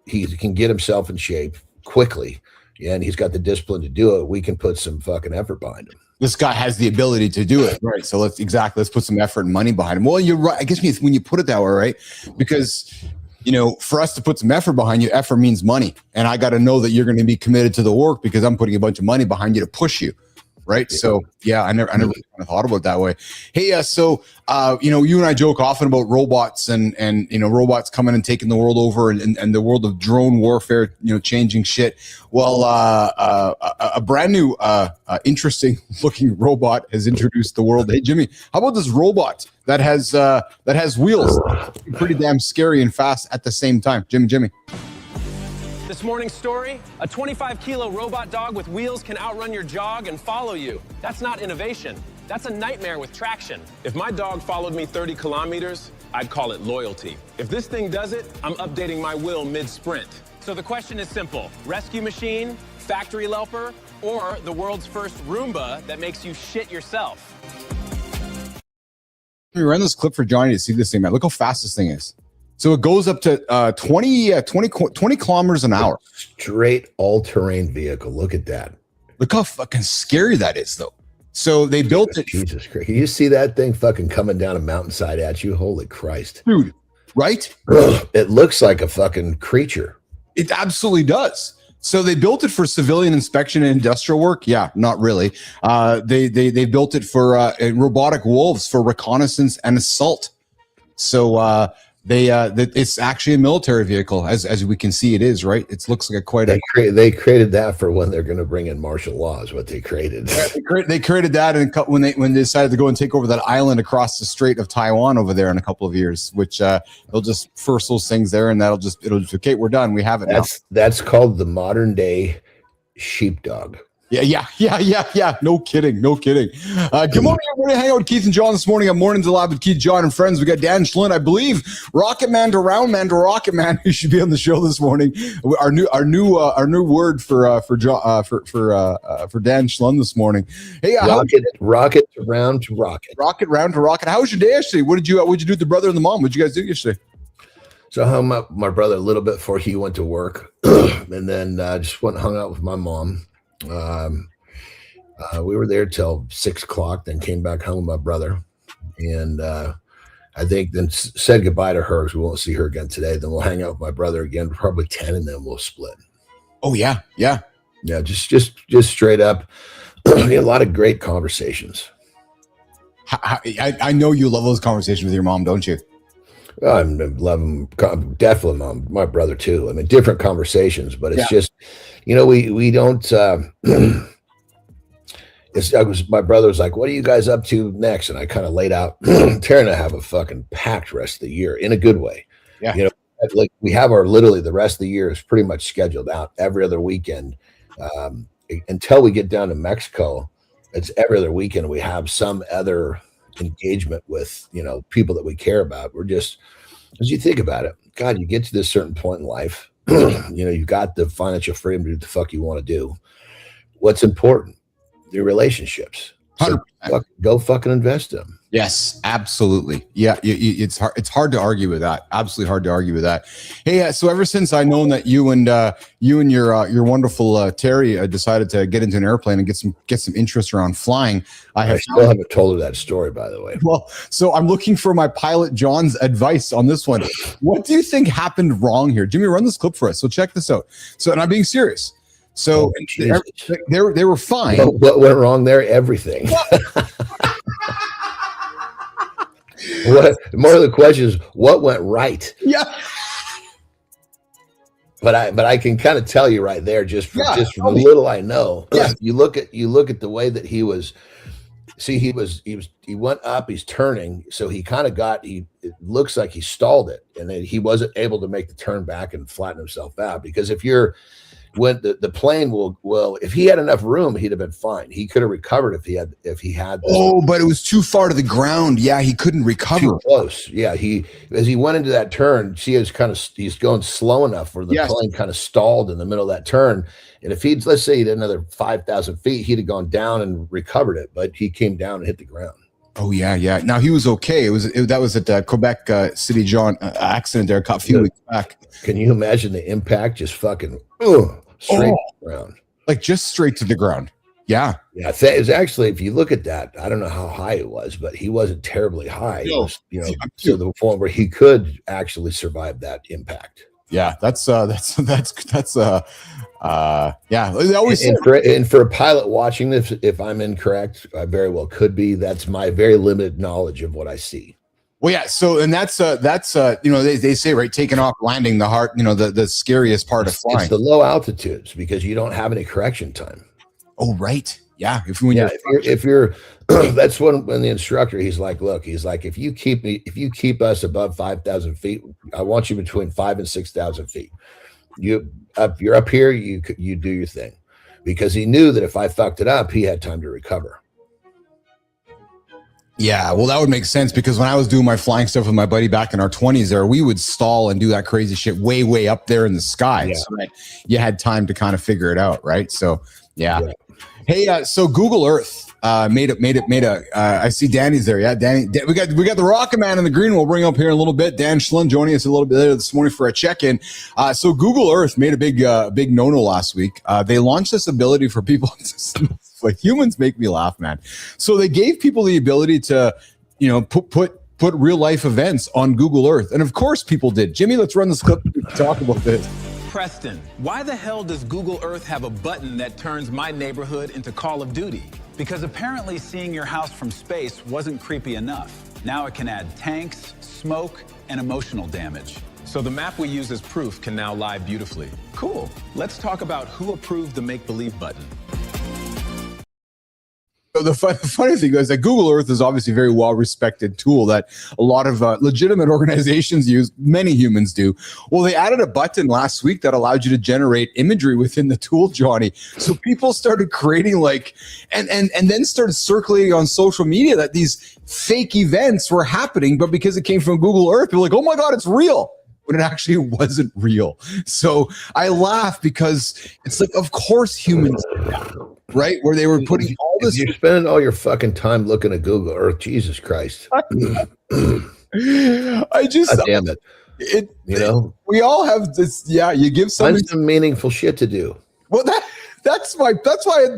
he can get himself in shape quickly, and he's got the discipline to do it. We can put some fucking effort behind him. This guy has the ability to do it, right? So let's put some effort and money behind him. Well, you're right. I guess when you put it that way, right? Because for us to put some effort behind you, effort means money, and I got to know that you're going to be committed to the work, because I'm putting a bunch of money behind you to push you. right? So yeah, I never kind of thought about it that way. Hey, so you know, you and I joke often about robots and you know, robots coming and taking the world over, and the world of drone warfare, you know, changing shit. Well, a brand new interesting looking robot has introduced the world. Hey, Jimmy, how about this robot that has wheels? Pretty damn scary and fast at the same time. Jimmy. This morning's story, a 25-kilo robot dog with wheels can outrun your jog and follow you. That's not innovation. That's a nightmare with traction. If my dog followed me 30 kilometers, I'd call it loyalty. If this thing does it, I'm updating my will mid-sprint. So the question is simple: rescue machine, factory helper, or the world's first Roomba that makes you shit yourself? Let me run this clip for Johnny to see this thing, man. Look how fast this thing is. So it goes up to 20 kilometers an hour. Straight all-terrain vehicle. Look at that. Look how fucking scary that is, though. So they built it. Jesus Christ. Can you see that thing fucking coming down a mountainside at you? Holy Christ. Dude, right? It looks like a fucking creature. It absolutely does. So they built it for civilian inspection and industrial work. Yeah, not really. They built it for robotic wolves for reconnaissance and assault. So it's actually a military vehicle, as we can see. It is, right. It looks like they created that for when they're going to bring in martial law. Is what they created. They created that, and when they decided to go and take over that island across the Strait of Taiwan over there in a couple of years, which they'll just first those things there, and it'll just okay, we're done. We have it. That's called the modern day sheepdog. Yeah. No kidding. Good morning, everybody. Hang out with Keith and John this morning. I'm Mornings Alive with Keith, John, and friends. We got Dan Schlund, I believe, Rocket Man to Round Man to Rocket Man, who should be on the show this morning. Our new word for Dan Schlund this morning. Hey, rocket to round to rocket. Rocket round to rocket. How was your day yesterday? What did you do with the brother and the mom? What did you guys do yesterday? So I hung up my brother a little bit before he went to work, and then just went and hung out with my mom. We were there till 6 o'clock, then came back home with my brother, and I think then said goodbye to her because we won't see her again today. Then we'll hang out with my brother again, probably 10, and then we'll split. Oh yeah. Just straight up. We had a lot of great conversations. I know you love those conversations with your mom, don't you? I love them, definitely my brother too. I mean, different conversations, but it's just, you know, we don't. My brother was like, "What are you guys up to next?" And I kind of laid out. Tara and I have a fucking packed rest of the year in a good way. Yeah, you know, like we have literally the rest of the year is pretty much scheduled out every other weekend until we get down to Mexico. It's every other weekend we have some other engagement with, you know, people that we care about. We're just, as you think about it, God, you get to this certain point in life, you know, you've got the financial freedom to do the fuck you want to do. What's important? Your relationships. So go fucking invest in them. Yes, absolutely. Yeah, it's hard. It's hard to argue with that. Absolutely hard to argue with that. Hey, so ever since I known that you and your wonderful Terry decided to get into an airplane and get some interest around flying, I still haven't told her that story, by the way. Well, so I'm looking for my pilot John's advice on this one. What do you think happened wrong here? Jimmy, run this clip for us. So check this out. So, and I'm being serious. So they were fine. What went wrong there? Everything. More of the question is what went right? Yeah. But I can kind of tell you right there, just from the little I know. Yeah. You look at the way that he was. See, he went up, he's turning, so he kind of it looks like he stalled it, and then he wasn't able to make the turn back and flatten himself out. Because when the plane will if he had enough room, he'd have been fine. He could have recovered if he had but it was too far to the ground. Yeah, he couldn't recover. Too close. Yeah, as he went into that turn, he's going slow enough where the plane kind of stalled in the middle of that turn. And if let's say he did another 5,000 feet, he'd have gone down and recovered it, but he came down and hit the ground. Oh yeah. Now he was okay. That was at Quebec City, John, accident there a few weeks back. Can you imagine the impact? Just fucking straight to the ground, like just straight to the ground. Yeah. It was actually, if you look at that, I don't know how high it was, but he wasn't terribly high. No. To the point where he could actually survive that impact. Yeah, that's yeah. They always and for a pilot watching this, if I'm incorrect, I very well could be. That's my very limited knowledge of what I see. Well, yeah. So, and that's you know, they say, right, taking off, landing, the heart, you know, the scariest part of flying. It's the low altitudes because you don't have any correction time. Oh, right. Yeah. If you're that's when the instructor, he's like, look, he's like, if you keep us above 5,000 feet, I want you between 5,000 and 6,000 feet. You're up here, you do your thing, because he knew that if I fucked it up, he had time to recover. Yeah, well, that would make sense, because when I was doing my flying stuff with my buddy back in our 20s there, we would stall and do that crazy shit way up there in the sky. Yeah. So that you had time to kind of figure it out, right? So, yeah. Hey, so Google Earth made a I see Danny's there. Yeah, Danny, we got the Rocket Man in the green. We'll bring him up here in a little bit. Dan Schlund joining us a little bit later this morning for a check-in. So Google Earth made a big no-no last week. They launched this ability for people. Like, humans make me laugh, man. So they gave people the ability to, you know, put real life events on Google Earth, and of course people did. Jimmy, let's run this clip to talk about this. Preston, why the hell does Google Earth have a button that turns my neighborhood into Call of Duty? Because apparently seeing your house from space wasn't creepy enough. Now it can add tanks, smoke, and emotional damage. So the map we use as proof can now lie beautifully. Cool. Let's talk about who approved the make-believe button. So the funny thing is that Google Earth is obviously a very well-respected tool that a lot of legitimate organizations use. Many humans do. Well, they added a button last week that allowed you to generate imagery within the tool, Johnny. So people started creating and then started circulating on social media that these fake events were happening, but because it came from Google Earth, people were like, oh my God, it's real. When it actually wasn't real. So I laugh because it's like, of course humans did that, right? Where they were putting all this. You're spending all your fucking time looking at Google Earth. Jesus Christ. God damn it. You know, we all have this. Yeah, you give find some meaningful shit to do. Well, that's why I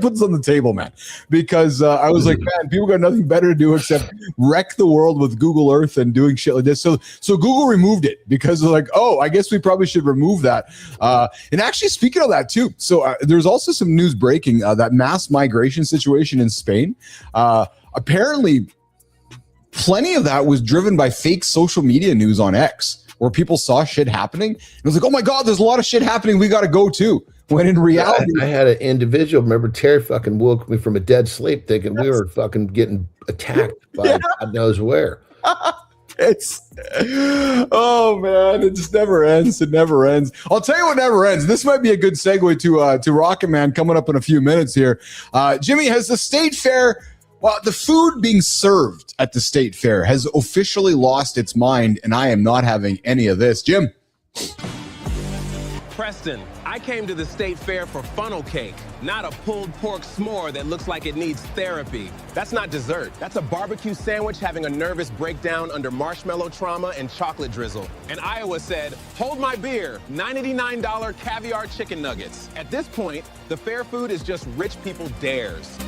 put this on the table, man, because I was like, man, people got nothing better to do except wreck the world with Google Earth and doing shit like this. So Google removed it because they're like, oh, I guess we probably should remove that. And actually, speaking of that too, so there's also some news breaking that mass migration situation in Spain. Apparently, plenty of that was driven by fake social media news on X, where people saw shit happening. It was like, oh my God, there's a lot of shit happening. We got to go too. When in reality, I had an individual. Remember, Terry fucking woke me from a dead sleep, thinking we were fucking getting attacked by God knows where. Oh man, it just never ends. It never ends. I'll tell you what never ends. This might be a good segue to Rocket Man coming up in a few minutes here. Jimmy, has the state fair? Well, the food being served at the state fair has officially lost its mind, and I am not having any of this. Jim. Preston, I came to the state fair for funnel cake, not a pulled pork s'more that looks like it needs therapy. That's not dessert. That's a barbecue sandwich having a nervous breakdown under marshmallow trauma and chocolate drizzle. And Iowa said, hold my beer, $99 caviar chicken nuggets. At this point, the fair food is just rich people dares.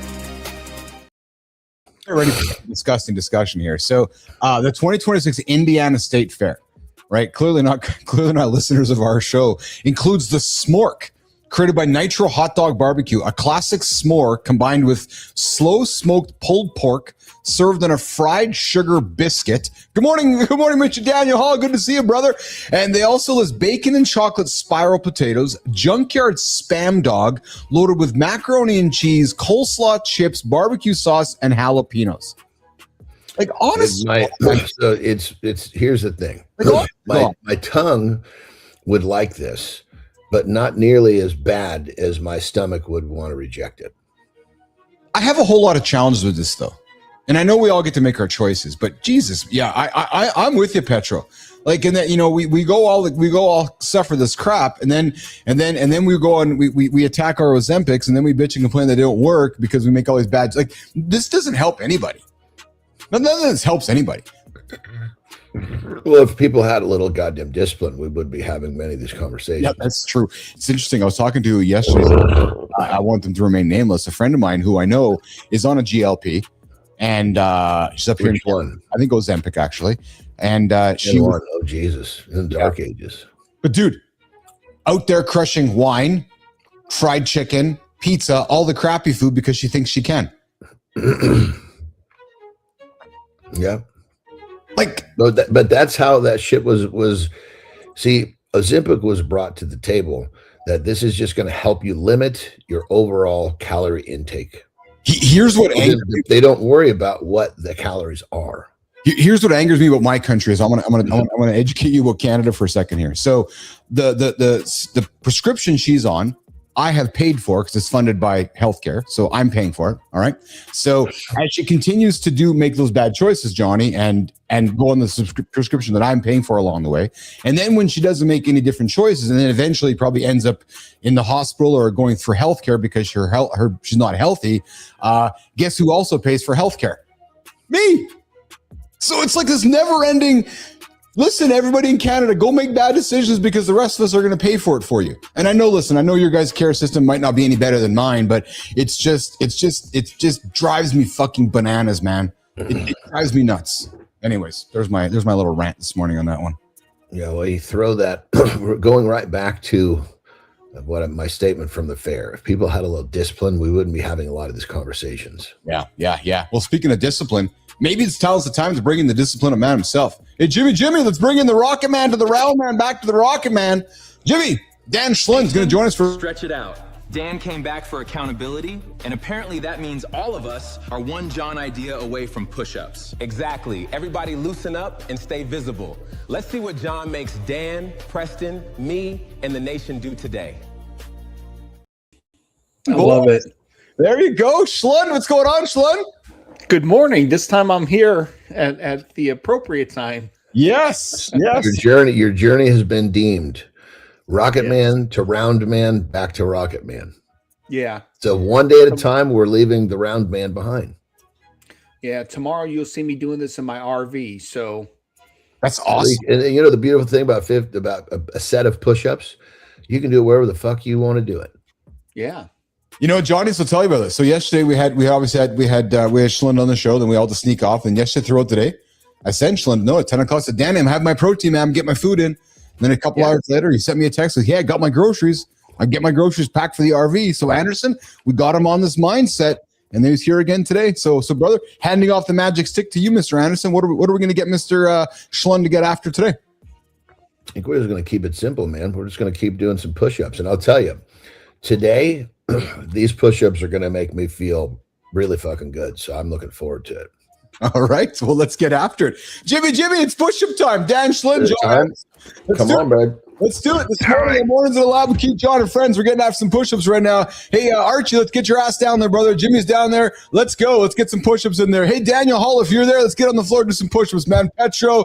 We're ready for a disgusting discussion here. So the 2026 Indiana State Fair, right? Clearly not listeners of our show, includes the Smork, created by Nitro Hot Dog Barbecue, a classic s'more combined with slow smoked pulled pork served on a fried sugar biscuit. Good morning, Mr. Daniel Hall. Good to see you, brother. And they also list bacon and chocolate spiral potatoes, junkyard spam dog loaded with macaroni and cheese, coleslaw chips, barbecue sauce, and jalapenos. Like, honestly, it's here's the thing. My tongue would like this, but not nearly as bad as my stomach would want to reject it. I have a whole lot of challenges with this, though, and I know we all get to make our choices. But Jesus, yeah, I'm with you, Petro. Like, in that, you know, we go all suffer this crap, and then we go on, we attack our Ozempics, and then we bitch and complain that they don't work because we make all these bad. Like, this doesn't help anybody. None of this helps anybody. Well, if people had a little goddamn discipline, we would be having many of these conversations. Yeah, that's true. It's interesting. I was talking to yesterday. I want them to remain nameless. A friend of mine who I know is on a GLP, and she's up here in one. I think Ozempic, actually. And she oh Jesus, in the dark ages. But dude, out there crushing wine, fried chicken, pizza, all the crappy food because she thinks she can. Yeah. Like, but that's how that shit was. See, Ozempic was brought to the table that this is just going to help you limit your overall calorie intake. Here's what they don't worry about what the calories are. Here's what angers me about my country is I'm gonna educate you about Canada for a second here. So the prescription she's on, I have paid for because it's funded by healthcare, so I'm paying for it. All right. So as she continues to make those bad choices, Johnny, and go on the prescription that I'm paying for along the way, and then when she doesn't make any different choices, and then eventually probably ends up in the hospital or going for healthcare because she's not healthy, guess who also pays for healthcare? Me. So it's like this never-ending. Listen, everybody in Canada, go make bad decisions because the rest of us are going to pay for it for you. And I know your guys' care system might not be any better than mine, but it just drives me fucking bananas, man. It drives me nuts. Anyways, there's my little rant this morning on that one. Yeah, well, you throw that. We're going right back to my statement from the fair. If people had a little discipline, we wouldn't be having a lot of these conversations. Yeah. Well, speaking of discipline, maybe it's the time to bring in the discipline of man himself. Hey, Jimmy, let's bring in the Rocket Man to the Round Man, back to the Rocket Man. Jimmy, Dan Schlund's going to join us for... Stretch it out. Dan came back for accountability, and apparently that means all of us are one John idea away from push-ups. Exactly. Everybody loosen up and stay visible. Let's see what John makes Dan, Preston, me, and the nation do today. I love it. There you go, Schlund. What's going on, Schlund? Good morning. This time I'm here at the appropriate time. Yes. Your journey has been deemed Rocket Man to Round Man, back to Rocket Man. Yeah. So one day at a time, we're leaving the Round Man behind. Yeah. Tomorrow you'll see me doing this in my RV. So that's awesome. And you know the beautiful thing about a set of push-ups, you can do it wherever the fuck you want to do it. Yeah. You know, Johnny, so tell you about this. So yesterday we had Schlund on the show, then we all just sneak off. And yesterday throughout the day, I sent Schlund, no, at 10 o'clock, I said, Danny, I'm having my protein, man. I'm getting my food in. And then a couple hours later, he sent me a text with, I got my groceries. I get my groceries packed for the RV. So Anderson, we got him on this mindset, and then he's here again today. So brother, handing off the magic stick to you, Mr. Anderson. What are we going to get Mr. Schlund to get after today? I think we're just going to keep it simple, man. We're just going to keep doing some push-ups. And I'll tell you, today, these push-ups are going to make me feel really fucking good. So I'm looking forward to it. All right. Well, let's get after it. Jimmy, it's push-up time. Dan Schlund, John. Come on, bud. Let's do it. This morning, Mornings in the Lab with Keith, John, and friends. We're getting after some push-ups right now. Hey, Archie, let's get your ass down there, brother. Jimmy's down there. Let's go. Let's get some push-ups in there. Hey, Daniel Hall, if you're there, let's get on the floor and do some push-ups, man. Petro,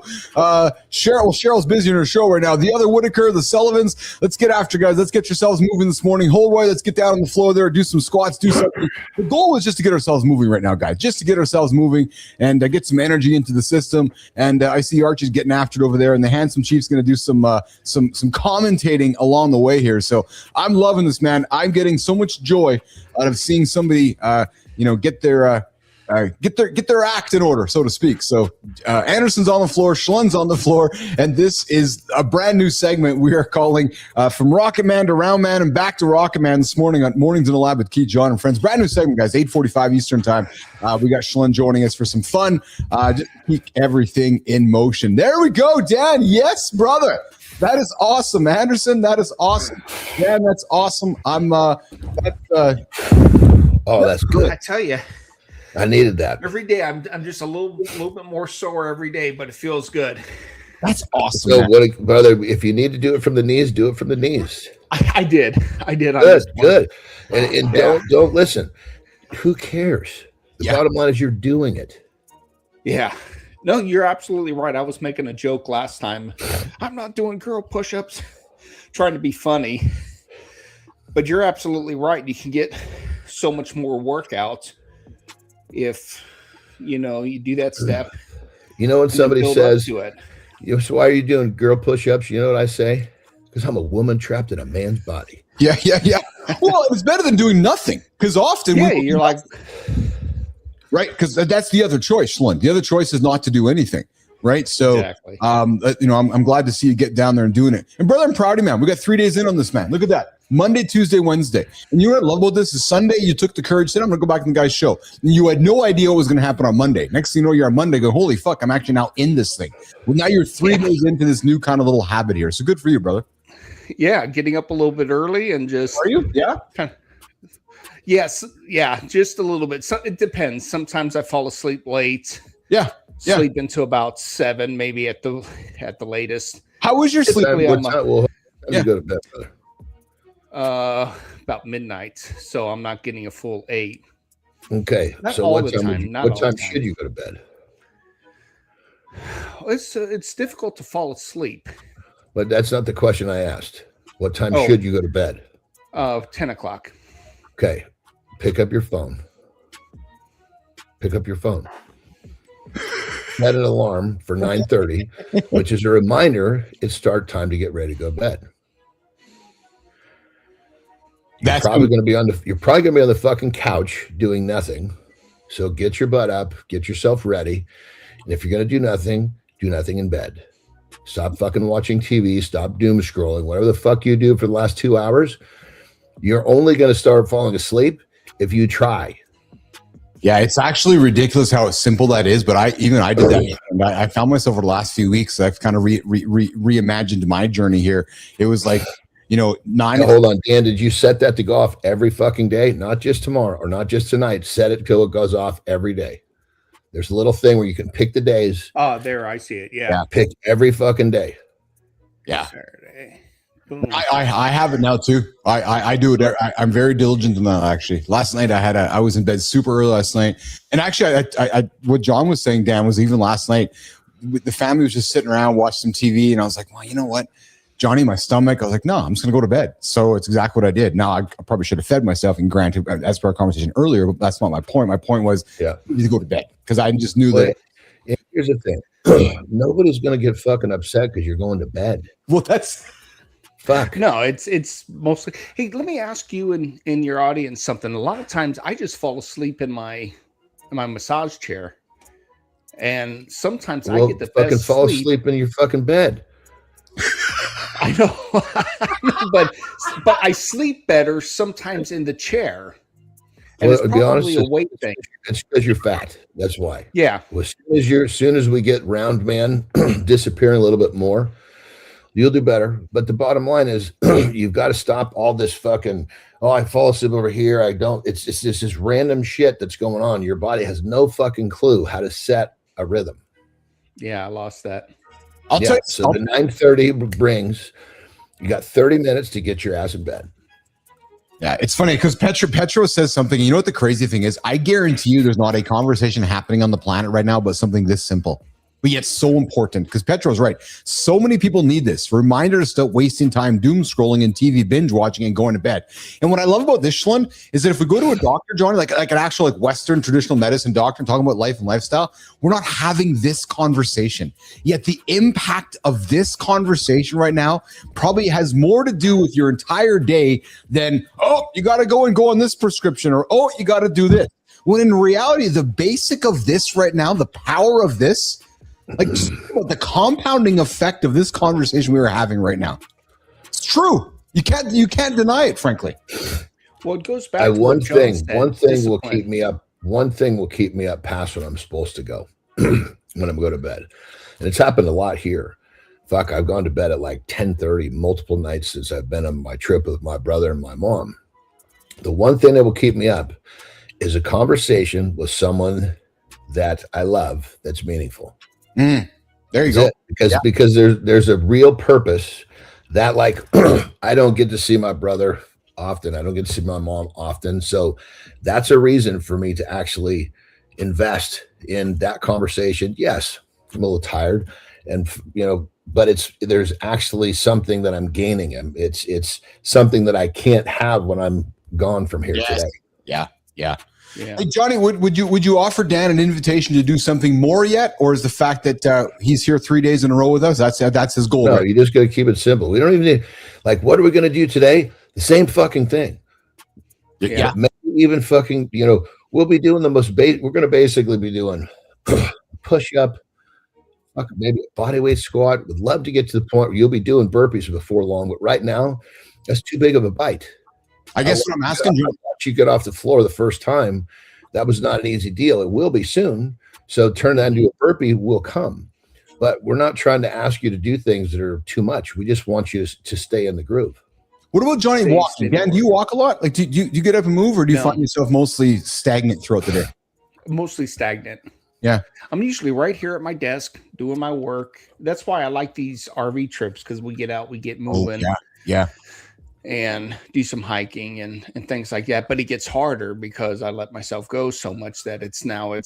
Cheryl's busy in her show right now. The other Whitaker, the Sullivans. Let's get after, guys. Let's get yourselves moving this morning. Holroy, let's get down on the floor there, do some squats, do something. The goal is just to get ourselves moving right now, guys. Just to get ourselves moving and get some energy into the system. And I see Archie's getting after it over there, and the Handsome Chief's going to do some commentating along the way here. So I'm loving this, man. I'm getting so much joy out of seeing somebody get their act in order, so to speak. So Anderson's on the floor, Schlund's on the floor, and this is a brand new segment we are calling From Rocket Man to Round Man and Back to Rocket Man this morning on Mornings in the Lab with Keith, John, and friends. Brand new segment, guys, 8:45 Eastern time. We got Schlund joining us for some fun, just keep everything in motion. There we go, Dan. Yes, brother. That is awesome, Anderson. That is awesome. Dan, that's awesome. That's good. I tell you, I needed that. every day I'm just a little bit more sore every day, but it feels good. That's awesome. So, brother, if you need to do it from the knees, do it from the knees. I did. Good. And don't listen. Who cares? The bottom line is you're doing it. Yeah. No, you're absolutely right. I was making a joke last time. I'm not doing girl push-ups, trying to be funny. But you're absolutely right. You can get so much more workout if, you do that step. You know when somebody says, to it. So why are you doing girl push-ups? You know what I say? Because I'm a woman trapped in a man's body. Yeah. Well, it's better than doing nothing. Because often you're like... Right, because that's the other choice, Schlund. The other choice is not to do anything. right? So, Exactly. I'm glad to see you get down there and doing it. And brother, I'm proud of you, man. We got 3 days in on this, man. Look at that. Monday, Tuesday, Wednesday. And you know what I love about this is Sunday, you took the courage, said, I'm going to go back to the guy's show. And you had no idea what was going to happen on Monday. Next thing you know, you're on Monday, go, holy fuck, I'm actually now in this thing. Well, now you're 3 days into this new kind of little habit here. So good for you, brother. Yeah, getting up a little bit early and just. Are you? Yeah. Yes. Yeah, just a little bit. So it depends. Sometimes I fall asleep late. Yeah. Sleep into about 7, maybe at the latest. How was your sleep? You go to bed, brother? About midnight. So I'm not getting a full 8. Okay. Not So all what the time? time, What time should you go to bed? It's difficult to fall asleep. But that's not the question I asked. What time should you go to bed? 10 o'clock. Okay. Pick up your phone. Set an alarm for 9:30, which is a reminder it's start time to get ready to go to bed. You're probably going to be on the fucking couch doing nothing. So get your butt up, get yourself ready. And if you're going to do nothing in bed. Stop fucking watching TV, stop doom scrolling, whatever the fuck you do for the last 2 hours. You're only going to start falling asleep if you try. Yeah, it's actually ridiculous how simple that is. But I did that. And I found myself over the last few weeks. I've kind of reimagined my journey here. It was like, 9. Now, hold on, Dan. Did you set that to go off every fucking day? Not just tomorrow or not just tonight. Set it till it goes off every day. There's a little thing where you can pick the days. Oh, there, I see it. Yeah. Pick every fucking day. Yeah. Saturday. I have it now too. I do it. I'm very diligent in that actually. Last night I was in bed super early last night, and actually I what John was saying, Dan, was even last night the family was just sitting around watching some TV, and I was like, well, you know what, Johnny, my stomach. I was like, no, I'm just gonna go to bed. So it's exactly what I did. Now I probably should have fed myself, and granted, as per our conversation earlier, but that's not my point. My point was, you need to go to bed because I just knew that. Here's the thing: nobody's gonna get fucking upset because you're going to bed. Well, that's. Fuck. No, it's mostly. Hey, let me ask you in your audience something. A lot of times I just fall asleep in my massage chair, and sometimes I get the fucking best fall sleep. asleep in your fucking bed. I know, but I sleep better sometimes in the chair. And it's probably a weight thing. It's because you're fat. That's why. Yeah. Well, as soon as we get round man disappearing a little bit more, you'll do better. But the bottom line is you've got to stop all this fucking, I fall asleep over here. I don't. It's just this random shit that's going on. Your body has no fucking clue how to set a rhythm. Yeah, I lost that. I'll tell you. So the 9:30 brings, you got 30 minutes to get your ass in bed. Yeah, it's funny because Petro says something. You know what the crazy thing is? I guarantee you there's not a conversation happening on the planet right now about something this simple, but yet so important, because Petro's right. So many people need this reminder to stop wasting time doom scrolling and TV binge watching and going to bed. And what I love about this, Schlund, is that if we go to a doctor, John, like an actual Western traditional medicine doctor and talking about life and lifestyle, we're not having this conversation. Yet the impact of this conversation right now probably has more to do with your entire day than, you got to go on this prescription, or, you got to do this. When in reality, the basic of this right now, the power of this, like just the compounding effect of this conversation we are having right now. It's true. You can't deny it, frankly. Well, it goes back to one thing will discipline. keep me up. One thing will keep me up past when I'm supposed to go when I'm going to bed. And it's happened a lot here. Fuck, I've gone to bed at like 10:30 multiple nights since I've been on my trip with my brother and my mom. The one thing that will keep me up is a conversation with someone that I love that's meaningful. There you go. Because there's a real purpose that, like, I don't get to see my brother often. I don't get to see my mom often. So that's a reason for me to actually invest in that conversation. Yes, I'm a little tired, and but there's actually something that I'm gaining, and it's something that I can't have when I'm gone from here today. Yeah. Yeah. Hey, Johnny, would you offer Dan an invitation to do something more yet, or is the fact that he's here 3 days in a row with us that's his goal? No, right? you just got to keep it simple. We don't even need, like, what are we going to do today? The same fucking thing. Yeah. Maybe even fucking, we'll be doing we're going to basically be doing push up, Fuck, maybe a body weight squat. Would love to get to the point where you'll be doing burpees before long, but right now, that's too big of a bite. I guess what I'm asking you, you get off the floor the first time, that was not an easy deal. It will be soon. So turn that into a burpee will come. But we're not trying to ask you to do things that are too much. We just want you to stay in the groove. what about Johnny walking? Dan, do you walk a lot? Like, do you get up and move, or do you find yourself mostly stagnant throughout the day? Mostly stagnant. Yeah. I'm usually right here at my desk doing my work. That's why I like these RV trips, because we get out, we get moving. Yeah. And do some hiking and things like that. But it gets harder because I let myself go so much that it's a, kind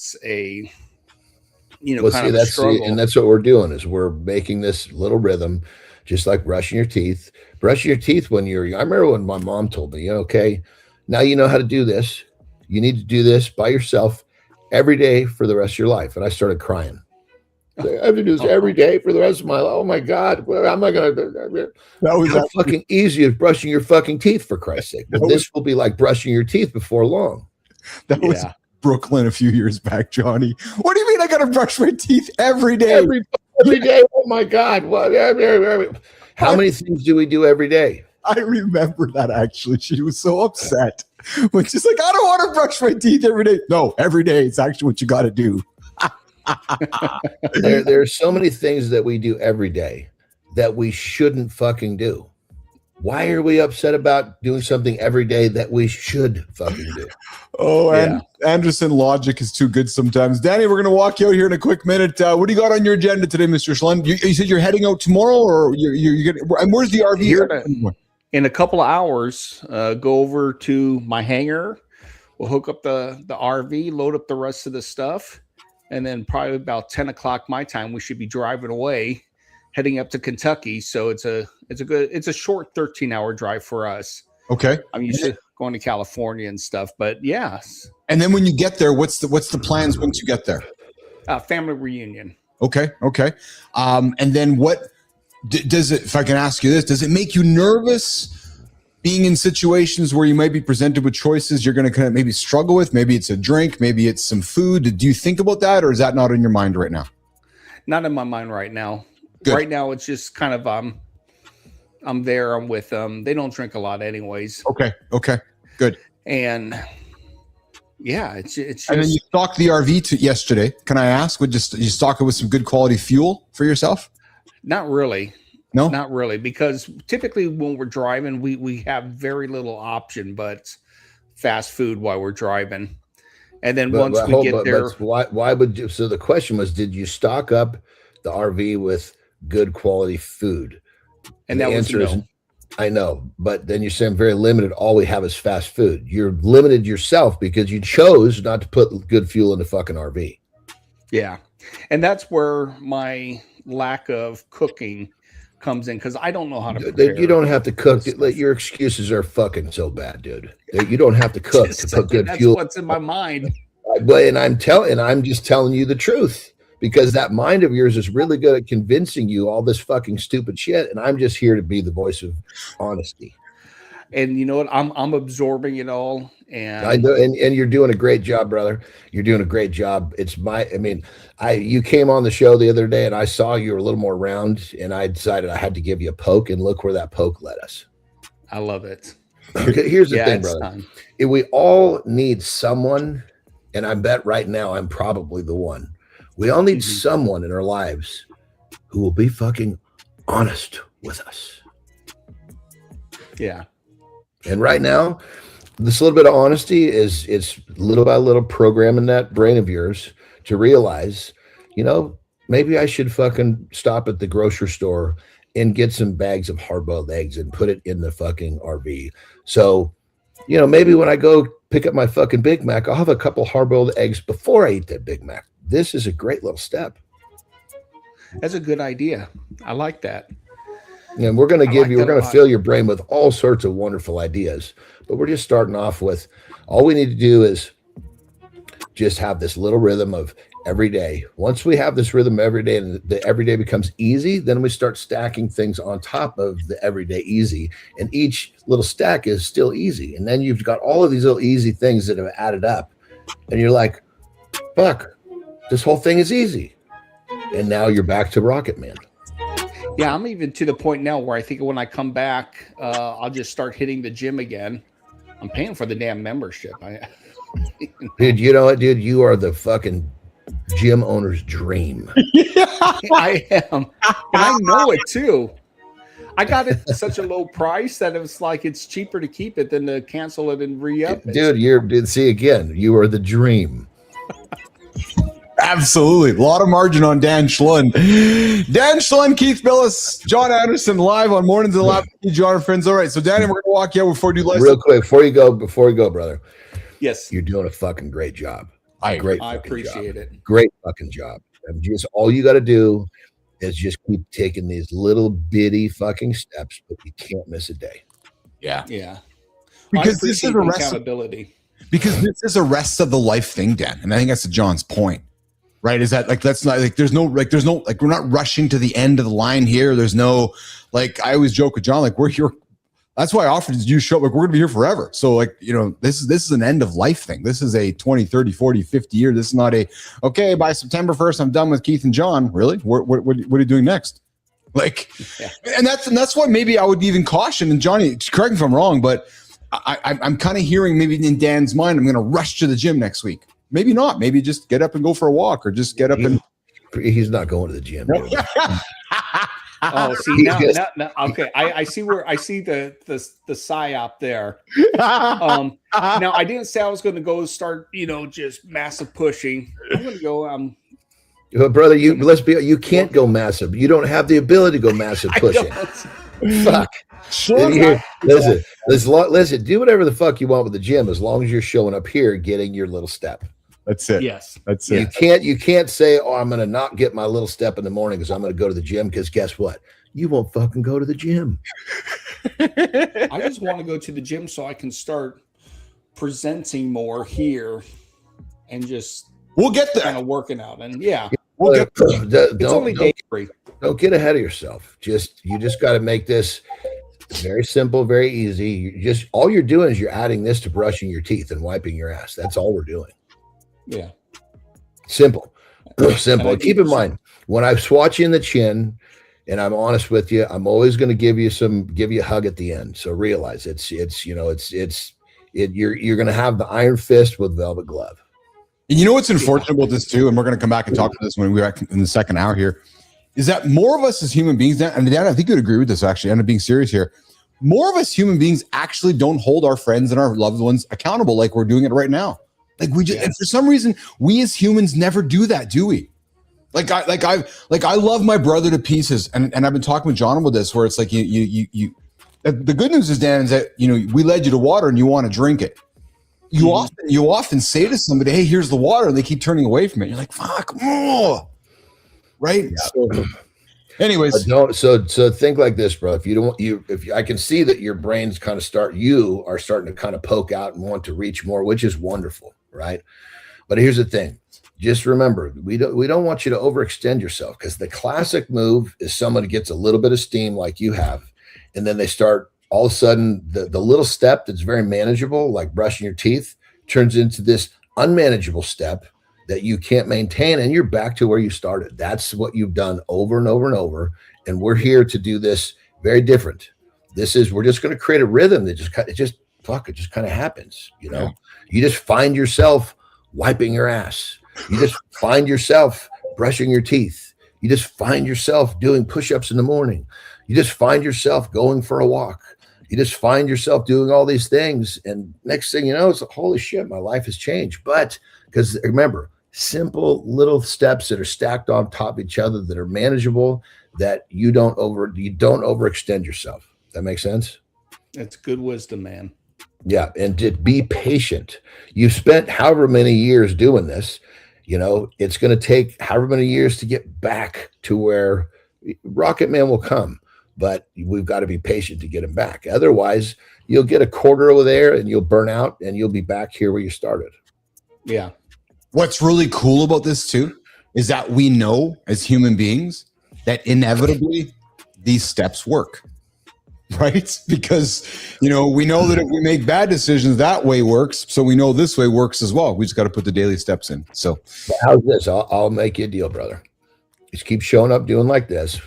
of a struggle. And that's what we're doing is we're making this little rhythm, just like brushing your teeth. Brushing your teeth when you're young. I remember when my mom told me, okay, now you know how to do this. You need to do this by yourself every day for the rest of your life. And I started crying. I have to do this every day for the rest of my life. Oh my God. Well, I'm not going to. That was how fucking easy as brushing your fucking teeth, for Christ's sake. But this will be like brushing your teeth before long. That was Brooklyn a few years back, Johnny. What do you mean I got to brush my teeth every day? Every day. Oh my God. What? How many things do we do every day? I remember that, actually. She was so upset when she's like, I don't want to brush my teeth every day. No, every day. It's actually what you got to do. There are so many things that we do every day that we shouldn't fucking do. Why are we upset about doing something every day that we should fucking do? Oh, and Anderson logic is too good sometimes. Danny, we're going to walk you out here in a quick minute. What do you got on your agenda today, Mr. Schlund? You said you're heading out tomorrow, or you're going to, and where's the RV? Here in a couple of hours, go over to my hangar. We'll hook up the RV, load up the rest of the stuff. And then probably about 10 o'clock my time, we should be driving away, heading up to Kentucky. So it's a short 13-hour drive for us. Okay. I'm used to going to California and stuff, but yes. And then when you get there, what's the plans once you get there? Family reunion. Okay. And then what does it, if I can ask you this, does it make you nervous being in situations where you might be presented with choices you're going to kind of maybe struggle with? Maybe it's a drink, maybe it's some food. Do you think about that, or is that not in your mind right now? Not in my mind right now. Good. Right now, it's just kind of I'm there. I'm with them. They don't drink a lot, anyways. Okay. Good. And yeah, it's just. And then you stocked the RV yesterday. Can I ask? Would you stock it with some good quality fuel for yourself? Not really. No, not really, because typically when we're driving, we have very little option but fast food while we're driving. And then once we get there, why would you? So the question was, did you stock up the RV with good quality food? And that was no. I know, but then you're saying very limited. All we have is fast food. You're limited yourself because you chose not to put good fuel in the fucking RV. Yeah, and that's where my lack of cooking comes in, because I don't know how to prepare. You don't have to cook. Your excuses are fucking so bad, dude. You don't have to cook to put good fuel. That's what's in my mind. And I'm just telling you the truth, because that mind of yours is really good at convincing you all this fucking stupid shit, and I'm just here to be the voice of honesty. And you know what? I'm absorbing it all. And I know, and you're doing a great job, brother. You're doing a great job. You came on the show the other day and I saw you were a little more round, and I decided I had to give you a poke, and look where that poke led us. I love it. Okay, here's the thing, brother. If we all need someone, and I bet right now I'm probably the one. We all need someone in our lives who will be fucking honest with us. Yeah. And right now, this little bit of honesty is little by little programming that brain of yours to realize, maybe I should fucking stop at the grocery store and get some bags of hard-boiled eggs and put it in the fucking RV. So, maybe when I go pick up my fucking Big Mac, I'll have a couple hard-boiled eggs before I eat that Big Mac. This is a great little step. That's a good idea. I like that. And we're going to fill your brain with all sorts of wonderful ideas. But we're just starting off with, all we need to do is just have this little rhythm of every day. Once we have this rhythm every day and the everyday becomes easy, then we start stacking things on top of the everyday easy. And each little stack is still easy. And then you've got all of these little easy things that have added up. And you're like, fuck, this whole thing is easy. and now you're back to Rocket Man. Yeah, I'm even to the point now where I think when I come back, I'll just start hitting the gym again. I'm paying for the damn membership. Dude, you know what, dude? You are the fucking gym owner's dream. I am. And I know it too. I got it at such a low price that it was like it's cheaper to keep it than to cancel it and re-up it. Dude, see again, you are the dream. Absolutely. A lot of margin on Dan Schlund. Dan Schlund, Keith Billis, John Anderson live on Mornings of the Lab. John, friends. All right. So, Danny, we're going to walk you out before you do real quick, before you go, brother. Yes. You're doing a fucking great job. I appreciate it. Great fucking job. And just all you got to do is just keep taking these little bitty fucking steps, but you can't miss a day. Yeah. Yeah. Because this is accountability. Because this is a rest of the life thing, Dan. And I think that's to John's point. Right? Is that like that's not like there's no like we're not rushing to the end of the line here. There's no like I always joke with John, like we're here. That's why I offered you show like we're gonna be here forever. So like, you know, this is an end of life thing. This is a 20, 30, 40, 50 year. This is not a okay, by September 1st, I'm done with Keith and John. Really? What are you doing next? Like, yeah. and that's why maybe I would even caution, and Johnny, correct me if I'm wrong, but I'm kind of hearing maybe in Dan's mind, I'm gonna rush to the gym next week. Maybe not. Maybe just get up and go for a walk, or just get up and. He's not going to the gym. Oh, see now, okay. I see the psyop there. Now I didn't say I was going to go start, just massive pushing. I'm going to go. Brother, you can't go massive. You don't have the ability to go massive pushing. Fuck. Sure. Listen. Do whatever the fuck you want with the gym, as long as you're showing up here, getting your little step. That's it. Yes, that's it. You can't say, "Oh, I'm going to not get my little step in the morning because I'm going to go to the gym." Because guess what? You won't fucking go to the gym. I just want to go to the gym so I can start presenting more here, and just we'll get there. Kind of working out, and yeah, we'll get there. It's only day 3. Don't get ahead of yourself. You just got to make this very simple, very easy. All you're doing is you're adding this to brushing your teeth and wiping your ass. That's all we're doing. Yeah. Simple. Simple. Keep in mind, when I swatch you in the chin and I'm honest with you, I'm always going to give you a hug at the end. So realize you're going to have the iron fist with velvet glove. And you know what's unfortunate about this too, and we're going to come back and talk to this when we're in the second hour here, is that more of us as human beings, and Dan, I think you'd agree with this actually, and I'm being serious here, more of us human beings actually don't hold our friends and our loved ones accountable like we're doing it right now. Like we just, and for some reason, we as humans never do that, do we? I love my brother to pieces, and I've been talking with John about this, where it's like you. The good news is, Dan, is that we led you to water and you want to drink it. You often say to somebody, "Hey, here's the water," and they keep turning away from it. You're like, "Fuck, more." Right? Yeah. So, anyways, so think like this, bro. If I can see that your brains kind of starting to kind of poke out and want to reach more, which is wonderful, right? But here's the thing. Just remember, we don't want you to overextend yourself, because the classic move is someone who gets a little bit of steam like you have, and then they start all of a sudden the little step that's very manageable, like brushing your teeth, turns into this unmanageable step that you can't maintain, and you're back to where you started. That's what you've done over and over and over. And we're here to do this very different. We're just going to create a rhythm that just kind of happens. Yeah. You just find yourself wiping your ass. You just find yourself brushing your teeth. You just find yourself doing push-ups in the morning. You just find yourself going for a walk. You just find yourself doing all these things. And next thing you know, it's like, holy shit, my life has changed. But because remember, simple little steps that are stacked on top of each other that are manageable, that you don't overextend yourself. That makes sense? That's good wisdom, man. Yeah. And to be patient. You've spent however many years doing this. It's going to take however many years to get back to where Rocket Man will come, but we've got to be patient to get him back. Otherwise, you'll get a quarter over there and you'll burn out and you'll be back here where you started. Yeah. What's really cool about this too is that we know as human beings that inevitably these steps work, right? Because, we know that if we make bad decisions, that way works. So we know this way works as well. We just got to put the daily steps in. So how's this? I'll make you a deal, brother. Just keep showing up doing like this.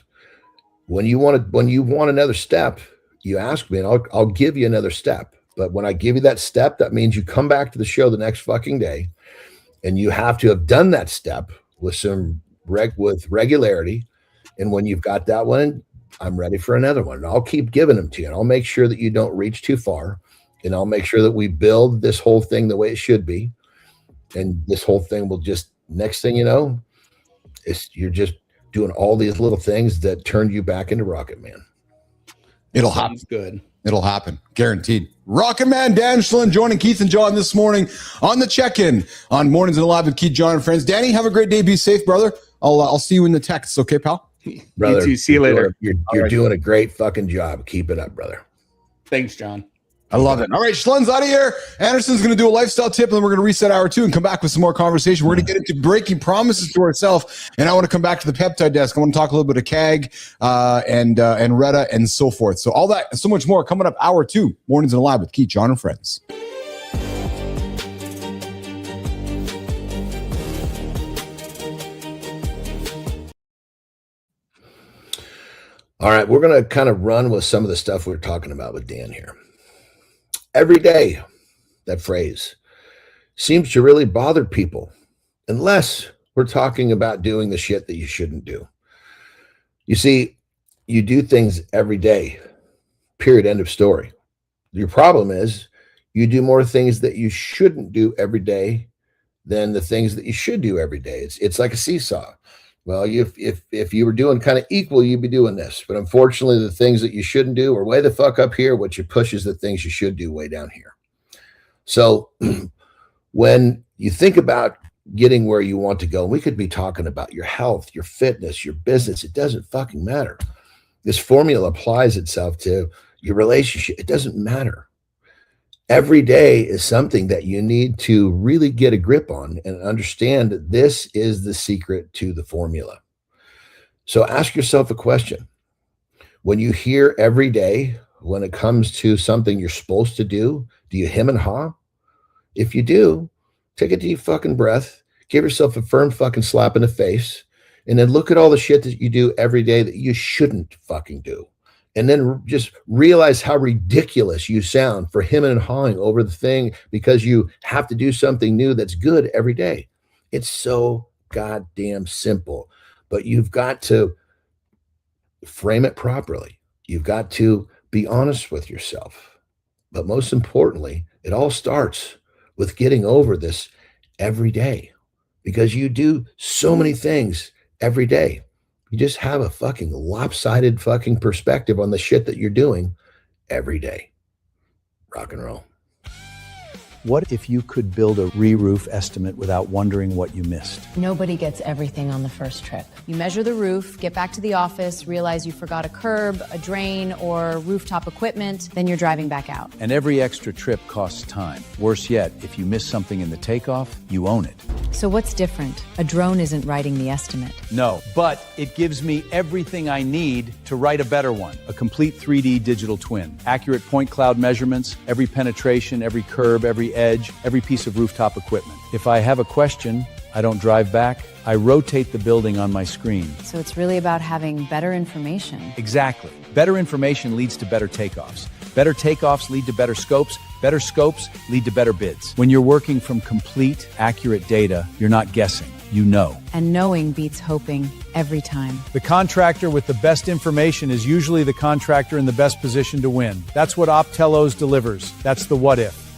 When you want another step, you ask me and I'll give you another step. But when I give you that step, that means you come back to the show the next fucking day and you have to have done that step with with regularity. And when you've got that one, I'm ready for another one. And I'll keep giving them to you. And I'll make sure that you don't reach too far. And I'll make sure that we build this whole thing the way it should be. And this whole thing will just, next thing you know, you're just doing all these little things that turned you back into Rocket Man. It'll happen. Good. It'll happen. Guaranteed. Rocket Man Dan Schlund joining Keith and John this morning on the check-in on Mornings and Live with Keith, John, and friends. Danny, have a great day. Be safe, brother. I'll see you in the texts. Okay, pal? Brother, you too. See you later. You're doing a great fucking job. Keep it up, brother. Thanks, John. I love it. All right, Schlund's out of here. Anderson's going to do a lifestyle tip, and then we're going to reset hour 2 and come back with some more conversation. We're going to get into breaking promises to ourselves, and I want to come back to the peptide desk. I want to talk a little bit of CAG and Retta and so forth. So all that and so much more coming up hour 2, Mornings and Live with Keith, John, and friends. All right, we're going to kind of run with some of the stuff we're talking about with Dan here. Every day, that phrase seems to really bother people, unless we're talking about doing the shit that you shouldn't do. You see, you do things every day, period, end of story. Your problem is you do more things that you shouldn't do every day than the things that you should do every day. It's like a seesaw. Well, if you were doing kind of equal, you'd be doing this. But unfortunately, the things that you shouldn't do are way the fuck up here, which pushes the things you should do way down here. So when you think about getting where you want to go, we could be talking about your health, your fitness, your business. It doesn't fucking matter. This formula applies itself to your relationship. It doesn't matter. Every day is something that you need to really get a grip on and understand that this is the secret to the formula. So ask yourself a question. When you hear every day, when it comes to something you're supposed to do you hem and haw? If you do, take a deep fucking breath, give yourself a firm fucking slap in the face, and then look at all the shit that you do every day that you shouldn't fucking do. And then just realize how ridiculous you sound for hemming and hawing over the thing because you have to do something new that's good every day. It's so goddamn simple, but you've got to frame it properly. You've got to be honest with yourself. But most importantly, it all starts with getting over this every day because you do so many things every day. You just have a fucking lopsided fucking perspective on the shit that you're doing every day. Rock and roll. What if you could build a re-roof estimate without wondering what you missed? Nobody gets everything on the first trip. You measure the roof, get back to the office, realize you forgot a curb, a drain, or rooftop equipment, then you're driving back out. And every extra trip costs time. Worse yet, if you miss something in the takeoff, you own it. So what's different? A drone isn't writing the estimate. No, but it gives me everything I need to write a better one. A complete 3D digital twin. Accurate point cloud measurements, every penetration, every curb, every edge, every piece of rooftop equipment. If I have a question, I don't drive back. I rotate the building on my screen. So it's really about having better information. Exactly. Better information leads to better takeoffs. Better takeoffs lead to better scopes. Better scopes lead to better bids. When you're working from complete, accurate data, you're not guessing. You know. And knowing beats hoping every time. The contractor with the best information is usually the contractor in the best position to win. That's what Optelos delivers. That's the what if.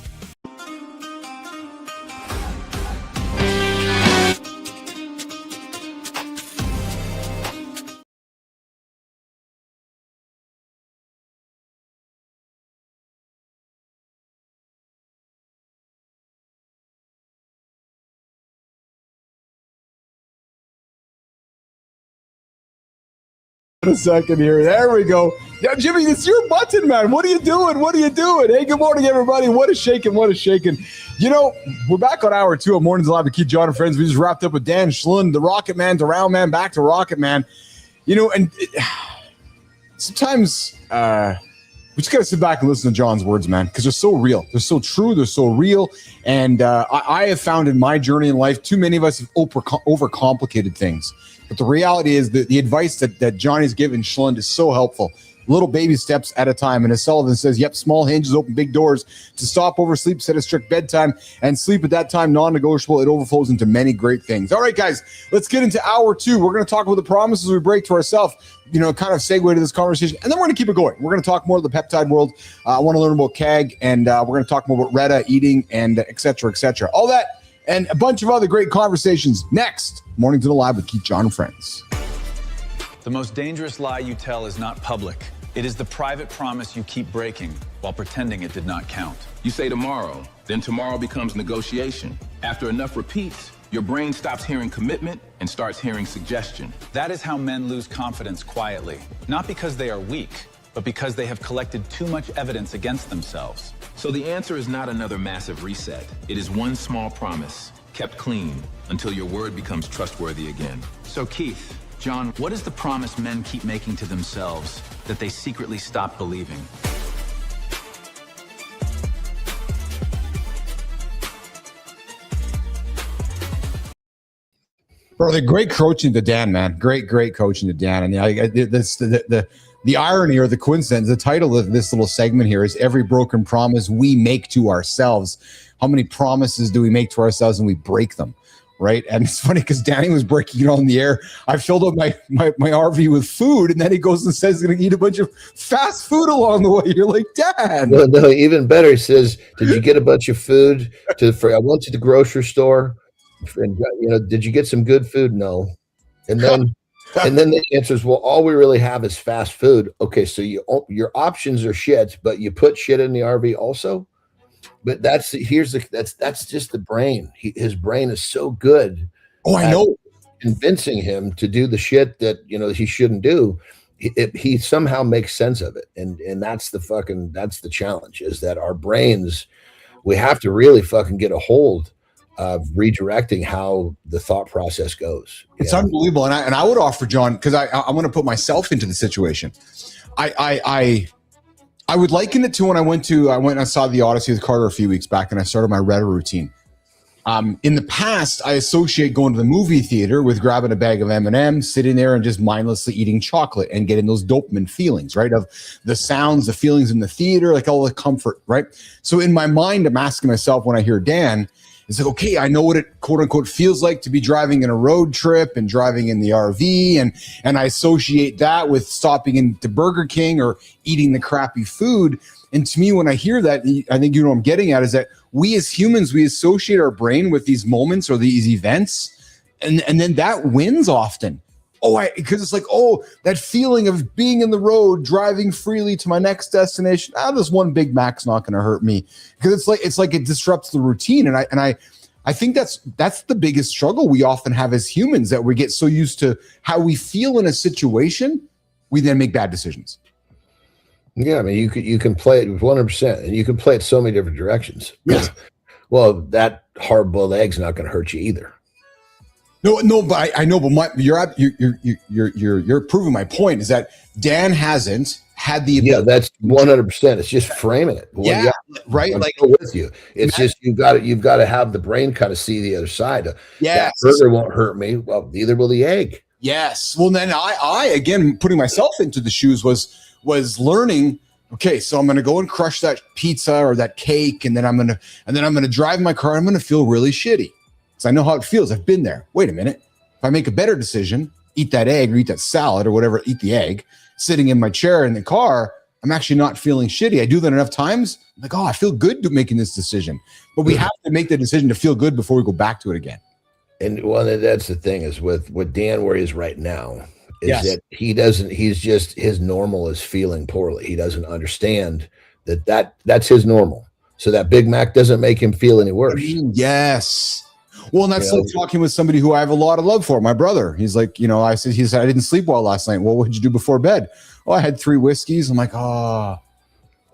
A second here. There we go. Yeah, Jimmy, it's your button, man. What are you doing? What are you doing? Hey, good morning, everybody. What a shaking. What a shaking. You know, we're back on hour 2 of Mornings Live with Keith, John, and friends. We just wrapped up with Dan Schlund, the Rocket Man, to Round Man, back to Rocket Man. You know, and sometimes We just got to sit back and listen to John's words, man, because they're so real. They're so true. They're so real. And I have found in my journey in life, too many of us have overcomplicated things. But the reality is that the advice that Johnny's given Schlund is so helpful. Little baby steps at a time. And as Sullivan says, yep, small hinges open big doors. To stop oversleep, set a strict bedtime, and sleep at that time, non-negotiable. It overflows into many great things. All right, guys, let's get into hour 2. We're going to talk about the promises we break to ourselves, kind of segue to this conversation. And then we're going to keep it going. We're going to talk more of the peptide world. I want to learn about CAG, and we're going to talk more about Retta, eating, and et cetera, et cetera. All that and a bunch of other great conversations next. Mornings in the Lab with Keith, John, and friends. The most dangerous lie you tell is not public. It is the private promise you keep breaking while pretending it did not count. You say tomorrow, then tomorrow becomes negotiation. After enough repeats, your brain stops hearing commitment and starts hearing suggestion. That is how men lose confidence quietly. Not because they are weak, but because they have collected too much evidence against themselves. So the answer is not another massive reset. It is one small promise, kept clean until your word becomes trustworthy again. So Keith, John, what is the promise men keep making to themselves that they secretly stop believing? Brother, great coaching to Dan, man. Great coaching to Dan. And the irony or the coincidence, the title of this little segment here is Every Broken Promise We Make to Ourselves. How many promises do we make to ourselves and we break them? Right. And it's funny because Danny was breaking it on the air. I filled up my RV with food, and then he goes and says he's going to eat a bunch of fast food along the way. You're like, Dad. No, even better. He says, did you get a bunch of food? I went to the grocery store. And, did you get some good food? No. And then the answer is, well, all we really have is fast food. Okay, so your options are shit, but you put shit in the RV also. But that's just the brain. His brain is so good. Oh, I know. Convincing him to do the shit that he shouldn't do. He somehow makes sense of it, and that's the challenge. Is that our brains? We have to really fucking get a hold of redirecting how the thought process goes. It's unbelievable, and I would offer, John, because I want to put myself into the situation. I would liken it to when I went and I saw the Odyssey with Carter a few weeks back, and I started my Retta routine. In the past, I associate going to the movie theater with grabbing a bag of M&Ms, sitting there and just mindlessly eating chocolate and getting those dopamine feelings, right? Of the sounds, the feelings in the theater, like all the comfort, right? So in my mind, I'm asking myself when I hear Dan, it's like, okay, I know what it quote unquote feels like to be driving in a road trip and driving in the RV. And I associate that with stopping into Burger King or eating the crappy food. And to me, when I hear that, I think what I'm getting at is that we as humans, we associate our brain with these moments or these events. And then that wins often. Because it's like, that feeling of being in the road, driving freely to my next destination. This one Big Mac's not going to hurt me, because it's like it disrupts the routine. And I think that's the biggest struggle we often have as humans, that we get so used to how we feel in a situation, we then make bad decisions. Yeah, I mean, you can play it 100%, and you can play it so many different directions. Yes. Well, that hard-boiled egg's not going to hurt you either. No, but I know, but you're proving my point is that Dan hasn't had the ability. Yeah, that's 100%. It's just framing it. Yeah, right. I'm like with you. It's just you've got to have the brain kind of see the other side. Yes. That burger won't hurt me. Well, neither will the egg. Yes. Well, then I again putting myself into the shoes was learning. Okay, so I'm going to go and crush that pizza or that cake, and then I'm going to drive my car. I'm going to feel really shitty. I know how it feels. I've been there. Wait a minute. If I make a better decision, eat that egg or eat that salad or whatever, eat the egg, sitting in my chair in the car, I'm actually not feeling shitty. I do that enough times. I'm like, I feel good making this decision. But we have to make the decision to feel good before we go back to it again. And that's the thing is with Dan where he is right now, is yes. that his normal is feeling poorly. He doesn't understand that's his normal. So that Big Mac doesn't make him feel any worse. Yes. Well, and that's like talking with somebody who I have a lot of love for, my brother. He's like, he said, I didn't sleep well last night. Well, what did you do before bed? I had 3 whiskeys. I'm like, like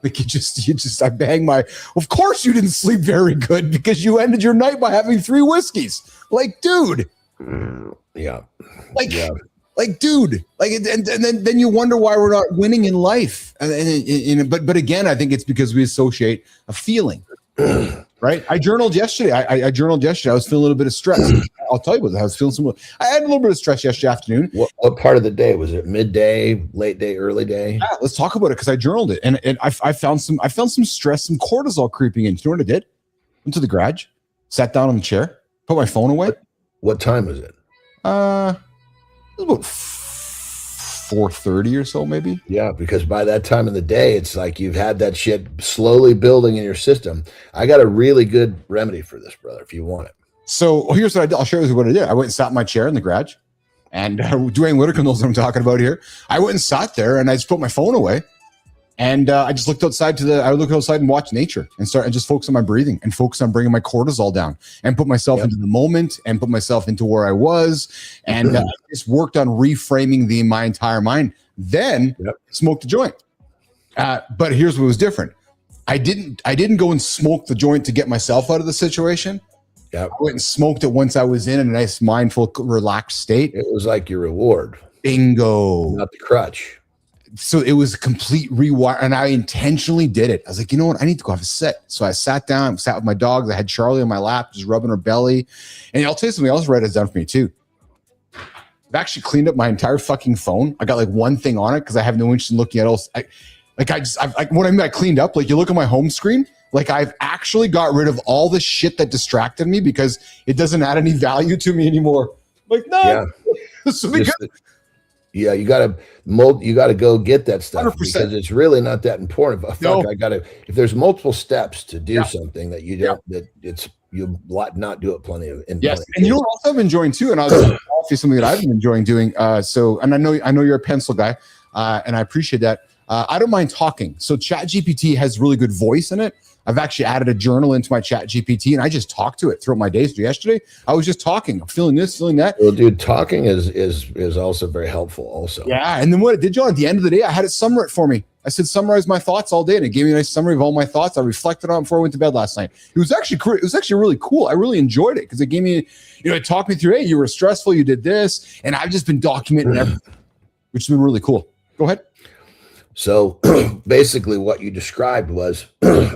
I banged of course you didn't sleep very good because you ended your night by having 3 whiskeys. Like, dude. Yeah. Like, Like, dude, like, and then you wonder why we're not winning in life. But again, I think it's because we associate a feeling, right? I journaled yesterday. I journaled yesterday. I was feeling a little bit of stress. I'll tell you what, I was feeling I had a little bit of stress yesterday afternoon. What part of the day was it? Midday, late day, early day? Yeah, let's talk about it because I journaled it, and I found some stress, some cortisol creeping in. You know what I did? Went to the garage, sat down on the chair, put my phone away. What time was it? It was about 4:30 or so, maybe. Yeah, because by that time in the day, it's like you've had that shit slowly building in your system. I got a really good remedy for this, brother, if you want it. So here's what I did. I'll share with you what I did. I went and sat in my chair in the garage, and Dwayne Whitaker knows what I'm talking about here. I went and sat there, and I just put my phone away, and I just looked outside and watched nature, and just focus on my breathing and focus on bringing my cortisol down, and put myself into the moment, and put myself into where I was, and I just worked on reframing my entire mind. Then smoked a joint. But here's what was different. I didn't go and smoke the joint to get myself out of the situation. Yep. I went and smoked it once I was in a nice, mindful, relaxed state. It was like your reward. Bingo. Not the crutch. So it was a complete rewire, and I intentionally did it. I was like, you know what? I need to go have a sit. So I sat down, sat with my dogs. I had Charlie on my lap, just rubbing her belly. And I'll tell you something else Reddit has done for me too. I've actually cleaned up my entire fucking phone. I got like one thing on it because I have no interest in looking at else. What I mean, I cleaned up. Like, you look at my home screen. Like, I've actually got rid of all the shit that distracted me because it doesn't add any value to me anymore. Like, no. Yeah. So Yeah, you gotta go get that stuff 100%. because it's really not that important. If there's multiple steps to do something that you don't, you'll not do it plenty of. Yes, and you know what else I've been enjoying too, and I'll offer something that I've been enjoying doing. And I know you're a pencil guy, and I appreciate that. I don't mind talking. So ChatGPT has really good voice in it. I've actually added a journal into my ChatGPT, and I just talk to it throughout my days. So yesterday, I was just talking. I'm feeling this, feeling that. Well, dude, talking is also very helpful. Also, yeah. And then what it did, John, at the end of the day, I had it summarize it for me. I said, summarize my thoughts all day, and it gave me a nice summary of all my thoughts. I reflected on it before I went to bed last night. It was actually really cool. I really enjoyed it because it gave me, it talked me through. Hey, you were stressful. You did this, and I've just been documenting everything, which has been really cool. Go ahead. So basically what you described was,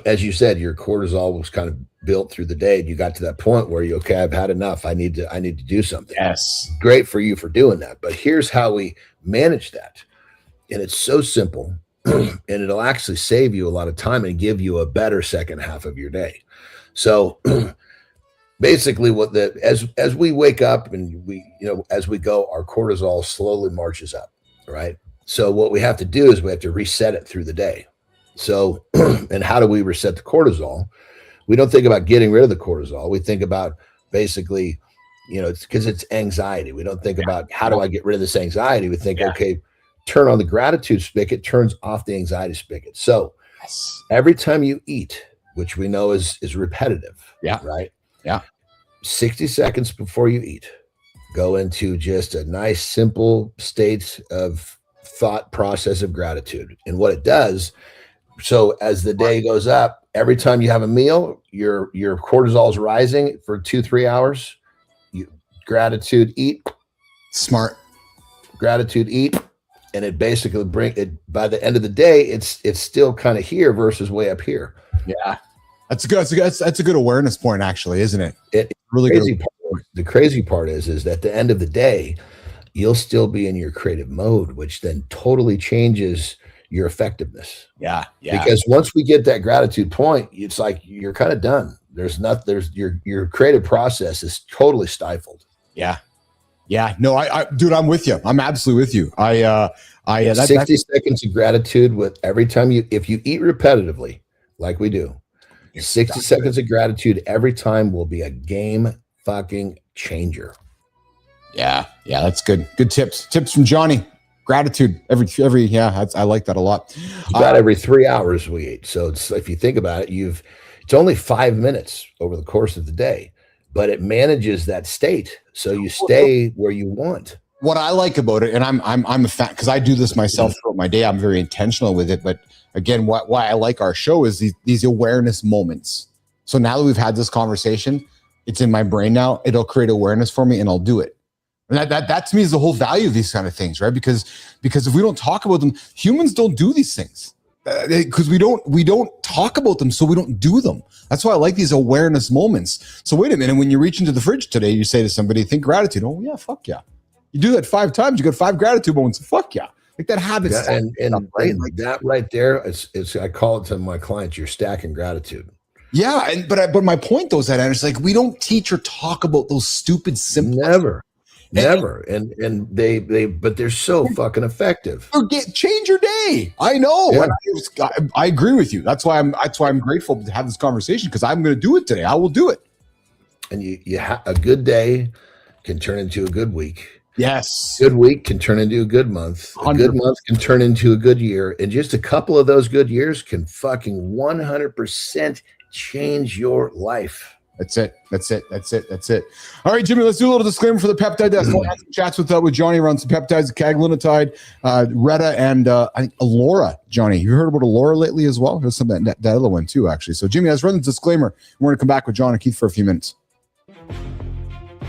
as you said, your cortisol was kind of built through the day. And you got to that point where I've had enough. I need to do something. Yes. Great for you for doing that. But here's how we manage that. And it's so simple and it'll actually save you a lot of time and give you a better second half of your day. So basically as we wake up and as we go, our cortisol slowly marches up, right? So what we have to do is we have to reset it through the day. So, and how do we reset the cortisol? We don't think about getting rid of the cortisol. We think about basically, it's because it's anxiety. We don't think about how do I get rid of this anxiety? We think, okay, turn on the gratitude spigot, turns off the anxiety spigot. So every time you eat, which we know is repetitive. Yeah. Right. Yeah. 60 seconds before you eat, go into just a nice, simple state of thought process of gratitude. And what it does, so as the day goes up, every time you have a meal, your cortisol is rising for 2-3 hours. Gratitude, eat. Smart. Gratitude, eat. And it basically by the end of the day, it's still kind of here versus way up here. Yeah. That's a good awareness point, actually, isn't it? It's really good. The crazy part is that at the end of the day, you'll still be in your creative mode, which then totally changes your effectiveness. Yeah. Because once we get that gratitude point, it's like you're kind of done. Your creative process is totally stifled. Yeah. No, dude, I'm with you. I'm absolutely with you. 60 seconds of gratitude with every time if you eat repetitively, like we do, 60 seconds of gratitude every time will be a game fucking changer. Yeah, that's good. Good tips. Tips from Johnny. Gratitude every. Yeah, I like that a lot. About every 3 hours we eat. So it's, if you think about it, it's only 5 minutes over the course of the day, but it manages that state so you stay where you want. What I like about it, and I'm a fan because I do this myself throughout my day. I'm very intentional with it. But again, why I like our show is these awareness moments. So now that we've had this conversation, it's in my brain now. It'll create awareness for me, and I'll do it. And that to me is the whole value of these kind of things, right? Because if we don't talk about them, humans don't do these things because we don't talk about them, so we don't do them. That's why I like these awareness moments. So wait a minute, when you reach into the fridge today, you say to somebody, think gratitude. Oh yeah, fuck yeah. You do that 5 times, you got 5 gratitude moments. Fuck yeah. Like that habit. Yeah, and that right there is I call it to my clients, you're stacking gratitude. Yeah, but my point though is that it's like we don't teach or talk about those stupid simple. Never. And but they're so fucking effective. Change your day. I know. Yeah. I agree with you. That's why I'm grateful to have this conversation, because I'm going to do it today. I will do it. And you have a good day can turn into a good week. Yes. Good week can turn into a good month. A good month can turn into a good year. And just a couple of those good years can fucking 100% change your life. That's it. All right, Jimmy, let's do a little disclaimer for the peptide desk. We'll have some chats with Johnny around some peptides, caglinitide, Retta, and I think Alora. Johnny, you heard about Alora lately as well? There's some that other one too, actually. So, Jimmy, let's run the disclaimer. We're going to come back with John and Keith for a few minutes.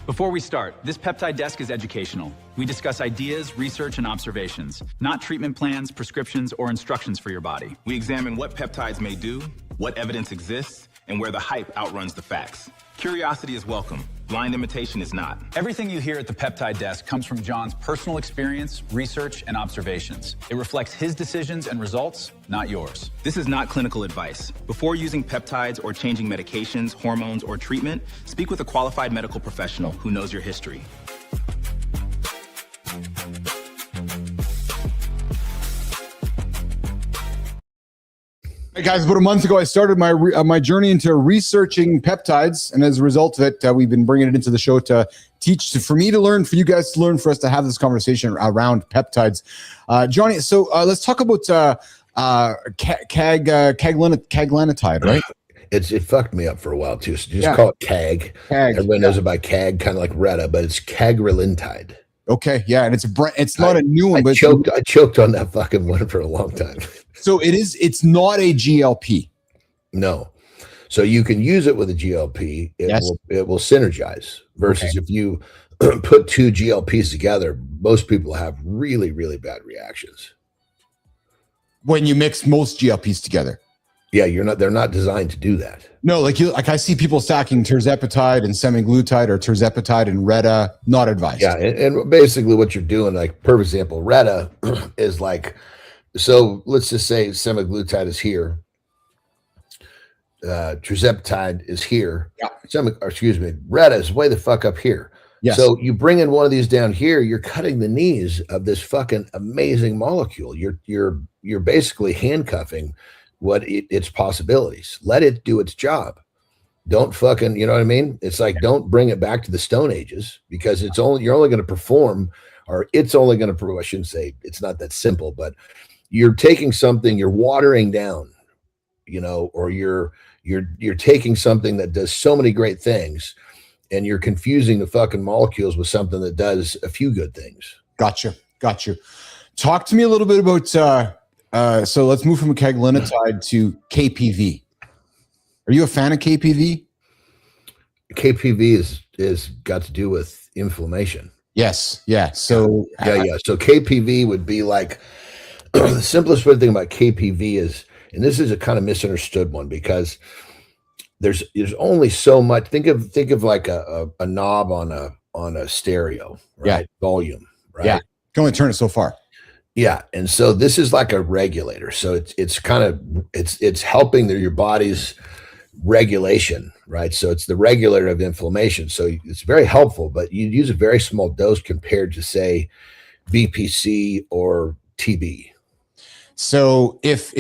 Before we start, this peptide desk is educational. We discuss ideas, research, and observations, not treatment plans, prescriptions, or instructions for your body. We examine what peptides may do, what evidence exists, and where the hype outruns the facts. Curiosity is welcome. Blind imitation is not. Everything you hear at the peptide desk comes from John's personal experience, research, and observations. It reflects his decisions and results, not yours. This is not clinical advice. Before using peptides or changing medications, hormones, or treatment, speak with a qualified medical professional who knows your history. Hey guys, about a month ago, I started my journey into researching peptides, and as a result of it, we've been bringing it into the show to teach, for me to learn, for you guys to learn, for us to have this conversation around peptides. Johnny, so let's talk about caglinitide, right? It fucked me up for a while too. So just call it CAG. Everybody knows about CAG, kind of like Retta, but it's cagrilintide. Okay, yeah, and it's not a new one, I choked on that fucking one for a long time. So it's not a GLP. No. So you can use it with a GLP. It will synergize versus if you put 2 GLPs together, most people have really, really bad reactions. When you mix most GLPs together. Yeah, they're not designed to do that. No, like I see people stacking tirzepatide and semaglutide or tirzepatide and Retta, not advised. Yeah, and basically what you're doing, like perfect example, Retta is like, so let's just say semaglutide is here. Tirzepatide is here. Yeah. Retta is way the fuck up here. Yes. So you bring in one of these down here, you're cutting the knees of this fucking amazing molecule. You're basically handcuffing its possibilities. Let it do its job. Don't fucking, you know what I mean? It's like, don't bring it back to the Stone Ages, because you're only going to perform, or it's only going to, I shouldn't say it's not that simple, but you're taking something, you're watering down, or you're taking something that does so many great things, and you're confusing the fucking molecules with something that does a few good things. Gotcha. Talk to me a little bit about, so let's move from caglinitide to KPV. Are you a fan of KPV? KPV is got to do with inflammation. Yes. Yeah. So So KPV would be like, the simplest way to think about KPV is, and this is a kind of misunderstood one, because there's only so much. Think of like a knob on a stereo, right? Yeah. Volume, right? Yeah. Can only turn it so far. Yeah, and so this is like a regulator. So it's kind of it's helping your body's regulation, right? So it's the regulator of inflammation. So it's very helpful, but you use a very small dose compared to, say, BPC or TB. So if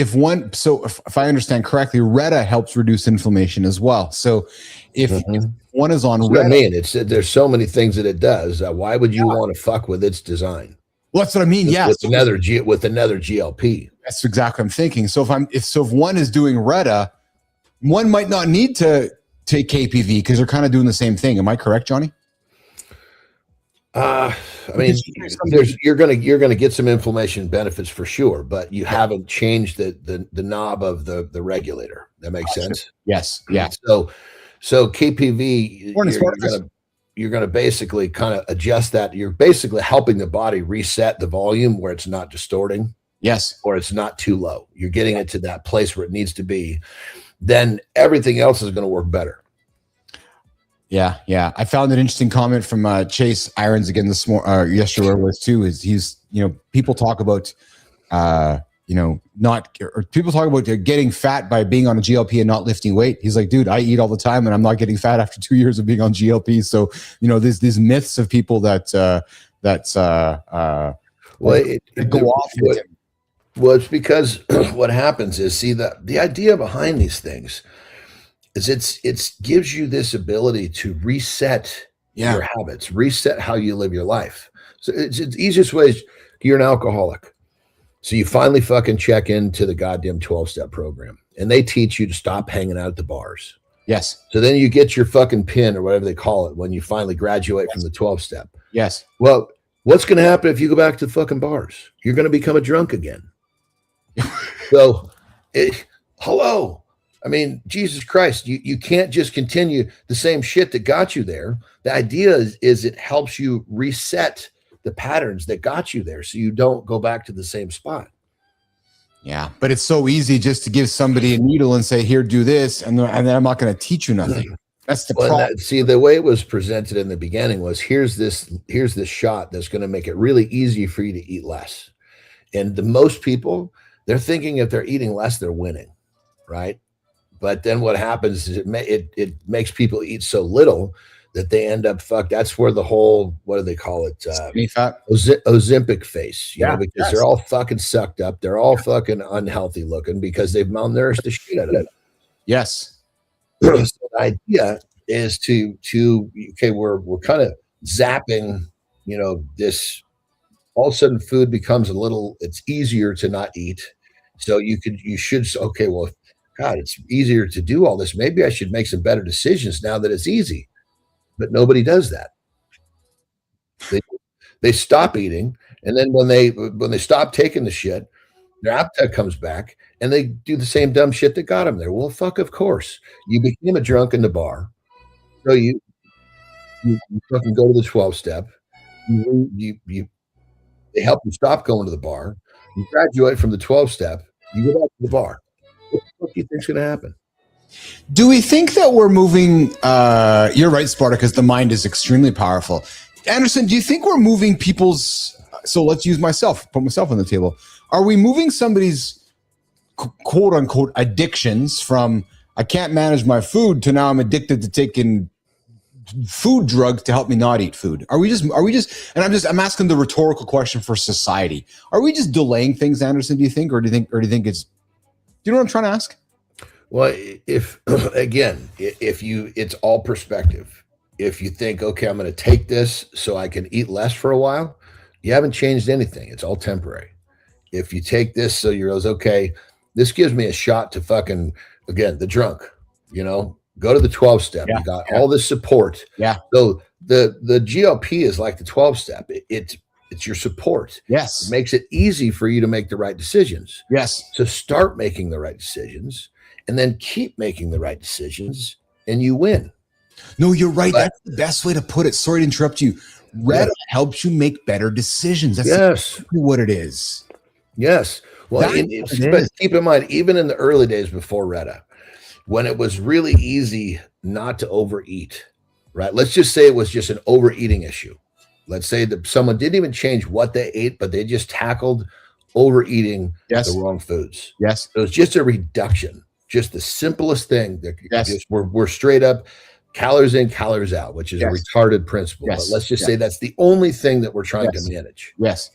I understand correctly, Retta helps reduce inflammation as well. So if one is on Retta, I mean, there's so many things that it does. Why would you want to fuck with its design? Well, that's what I mean. With another GLP. That's exactly what I'm thinking. So if one is doing Retta, one might not need to take KPV because they're kind of doing the same thing. Am I correct, Johnny? I mean, you're gonna get some inflammation benefits for sure, but you haven't changed the knob of the regulator. That makes sense. Yes. Yeah. So KPV, you're going to basically kind of adjust that. You're basically helping the body reset the volume where it's not distorting. Yes. Or it's not too low. You're getting it to that place where it needs to be. Then everything else is going to work better. Yeah, yeah. I found an interesting comment from Chase Irons again this morning, yesterday, where it was too. Is he's people talk about people talk about getting fat by being on a GLP and not lifting weight. He's like, dude, I eat all the time and I'm not getting fat after 2 years of being on GLP. So there's these myths of people that go off. Well, it's because what happens is, see, the idea behind these things is it gives you this ability to reset your habits, reset how you live your life. So it's the easiest way is you're an alcoholic. So you finally fucking check into the goddamn 12-step program and they teach you to stop hanging out at the bars. Yes. So then you get your fucking pin or whatever they call it when you finally graduate from the 12-step. Yes. Well, what's going to happen if you go back to the fucking bars? You're going to become a drunk again. So, hello. I mean, Jesus Christ, you can't just continue the same shit that got you there. The idea is it helps you reset the patterns that got you there so you don't go back to the same spot. Yeah, but it's so easy just to give somebody a needle and say, here, do this, and then I'm not going to teach you nothing. That's the problem. See, the way it was presented in the beginning was here's this shot that's going to make it really easy for you to eat less. And the most people, they're thinking if they're eating less, they're winning, right? But then what happens is it makes people eat so little that they end up fucked. That's where the whole, what do they call it? Ozempic face, because they're all fucking sucked up. They're all fucking unhealthy looking because they've malnourished the shit out of it. Yes. So the idea is we're kind of zapping, this. All of a sudden food becomes it's easier to not eat. So God, it's easier to do all this. Maybe I should make some better decisions now that it's easy. But nobody does that. They stop eating, and then when they stop taking the shit, their appetite comes back, and they do the same dumb shit that got them there. Well, fuck, of course. You became a drunk in the bar, so you fucking go to the 12-step. They help you stop going to the bar. You graduate from the 12-step. You go back to the bar. What the fuck do you think's going to happen? Do we think that we're moving? You're right, Spartacus. The mind is extremely powerful. Anderson, do you think we're moving people's? So let's use put myself on the table. Are we moving somebody's quote unquote addictions from I can't manage my food to now I'm addicted to taking food drugs to help me not eat food? Are we just? And I'm asking the rhetorical question for society. Are we just delaying things, Anderson? Do you think, or do you think it's? Do you know what I'm trying to ask? Well, it's all perspective. If you think, okay, I'm going to take this so I can eat less for a while, you haven't changed anything. It's all temporary. If you take this so okay, this gives me a shot to fucking, again, the drunk, go to the 12-step. You got all this support. Yeah. So the GLP is like the 12-step. It's your support. Yes. It makes it easy for you to make the right decisions. Yes. So start making the right decisions. And then keep making the right decisions, and you win. No, you're right. That's the best way to put it. Sorry to interrupt you. Retta helps you make better decisions. That's exactly what it is. Yes. Well, but keep in mind, even in the early days before Retta, when it was really easy not to overeat, right? Let's just say it was just an overeating issue. Let's say that someone didn't even change what they ate, but they just tackled overeating the wrong foods. Yes. So it's just a reduction. Just the simplest thing that we're straight up calories in, calories out, which is a retarded principle. But let's just say that's the only thing that we're trying to manage. Yes.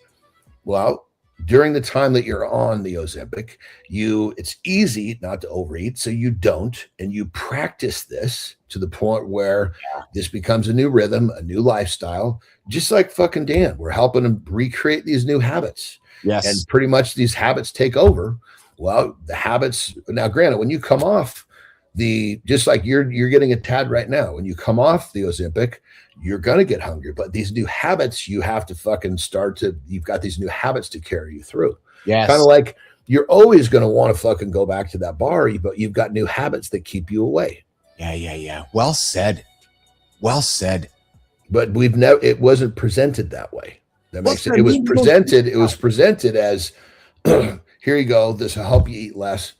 Well, during the time that you're on the Ozempic, it's easy not to overeat, so you don't, and you practice this to the point where this becomes a new rhythm, a new lifestyle. Just like fucking Dan, we're helping him recreate these new habits. Yes. And pretty much these habits take over. Well, the habits now, granted, when you come off just like you're getting a tad right now, when you come off the Ozempic, you're going to get hungry. But these new habits, you have to fucking you've got these new habits to carry you through. Yes. Kind of like you're always going to want to fucking go back to that bar, but you've got new habits that keep you away. Yeah. Well said. but we've never. It wasn't presented that way. That makes sense. It was presented. It was presented as, here you go. This will help you eat less.